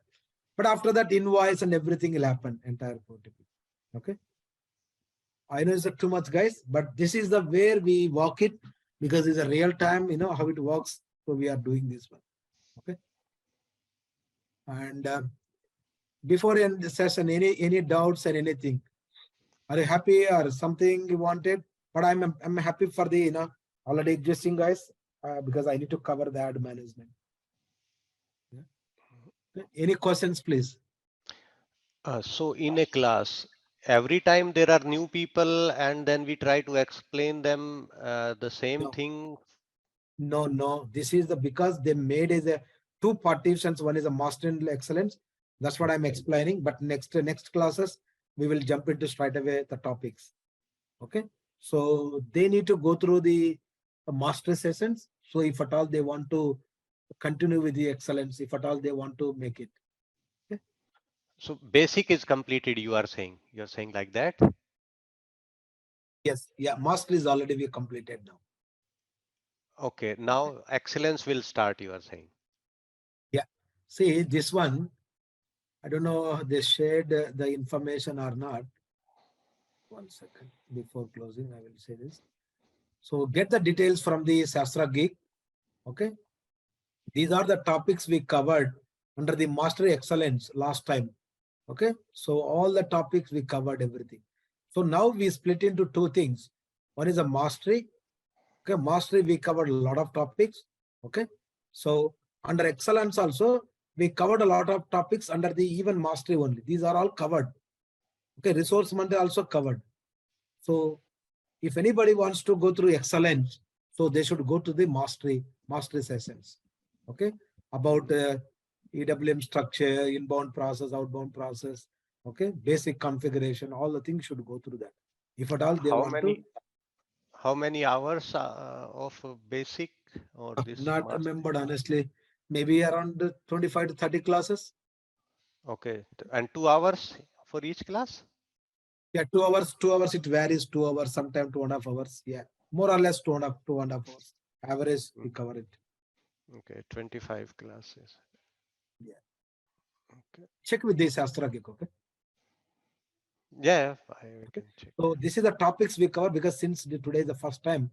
S2: But after that, invoice and everything will happen, entire quantity. Okay, I know it's too much, guys, but this is the where we walk it because it's a real time, how it works. So we are doing this one. Okay. And before end the session, any doubts or anything? Are you happy or something you wanted? But I'm happy for the already existing guys because I need to cover the ad management. Yeah. Any questions, please?
S1: So in a class, every time there are new people and then we try to explain them the same thing.
S2: No. This is because they made as a two partitions. One is a master in excellence. That's what I'm explaining. But next classes, we will jump into straight away the topics. Okay. So they need to go through the master sessions. So if at all they want to continue with the excellence, if at all they want to make it. Okay.
S1: So basic is completed, you are saying. You're saying like that?
S2: Yes. Yeah. Master is already we completed now.
S1: Okay. Now excellence will start, you are saying.
S2: Yeah. See this one. I don't know they shared the information or not. 1 second before closing, I will say this. So get the details from the Sastrageek. Okay. These are the topics we covered under the Mastery Excellence last time. Okay. So all the topics we covered everything. So now we split into two things. One is a mastery. Okay. Mastery, we covered a lot of topics. Okay. So under excellence also, we covered a lot of topics under the even mastery only. These are all covered. Okay. Resource management also covered. So if anybody wants to go through excellence, so they should go to the mastery sessions. Okay, about EWM structure, inbound process, outbound process. Okay, basic configuration, all the things should go through that. If at all they want to.
S1: How many hours of basic or this?
S2: Not remembered honestly. Maybe around 25 to 30 classes.
S1: Okay, and 2 hours for each class?
S2: Yeah, 2 hours. 2 hours. It varies. 2 hours. Sometimes 2.5 hours. Yeah, more or less 2.5 hours. Average we cover it.
S1: Okay, 25 classes.
S2: Yeah.
S1: Okay.
S2: Check with the Sastrageek. Okay.
S1: Yeah, I
S2: Okay.
S1: can check.
S2: So this is the topics we cover, because since today is the first time,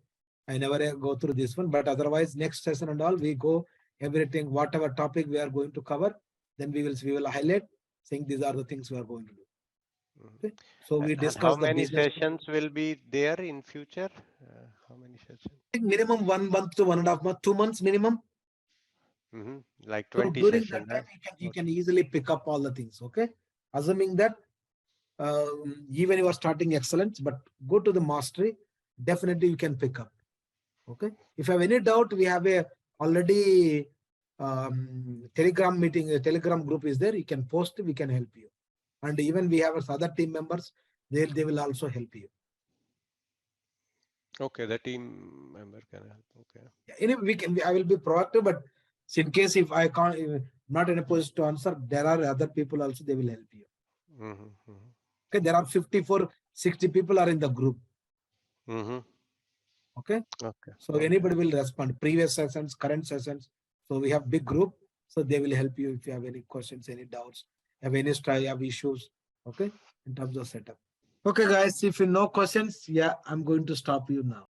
S2: I never go through this one. But otherwise, next session and all, we go everything, whatever topic we are going to cover, then we will highlight, saying these are the things we are going to do. Okay. So we
S1: And how
S2: discuss the
S1: many
S2: business.
S1: sessions will be there in future? How many sessions?
S2: I think minimum 1 month to 1.5 months, 2 months minimum.
S1: Like
S2: So
S1: 20
S2: during
S1: sessions,
S2: that time,
S1: right?
S2: you can easily pick up all the things. Okay. Assuming that even you are starting excellence, but go to the mastery, definitely you can pick up. Okay. If you have any doubt, we have a already Telegram meeting, a Telegram group is there. You can post, we can help you. And even we have other team members, they will also help you.
S1: Okay, the team member can help. Okay.
S2: Anyway, I will be proactive, but in case if I can't, not in a position to answer, there are other people also, they will help you. Okay, there are 54, 60 people are in the group. Okay.
S1: Okay.
S2: So anybody will respond. Previous sessions, current sessions. So we have big group. So they will help you if you have any questions, any doubts, have any have issues. Okay, in terms of setup. Okay, guys. If you no questions, yeah, I'm going to stop you now.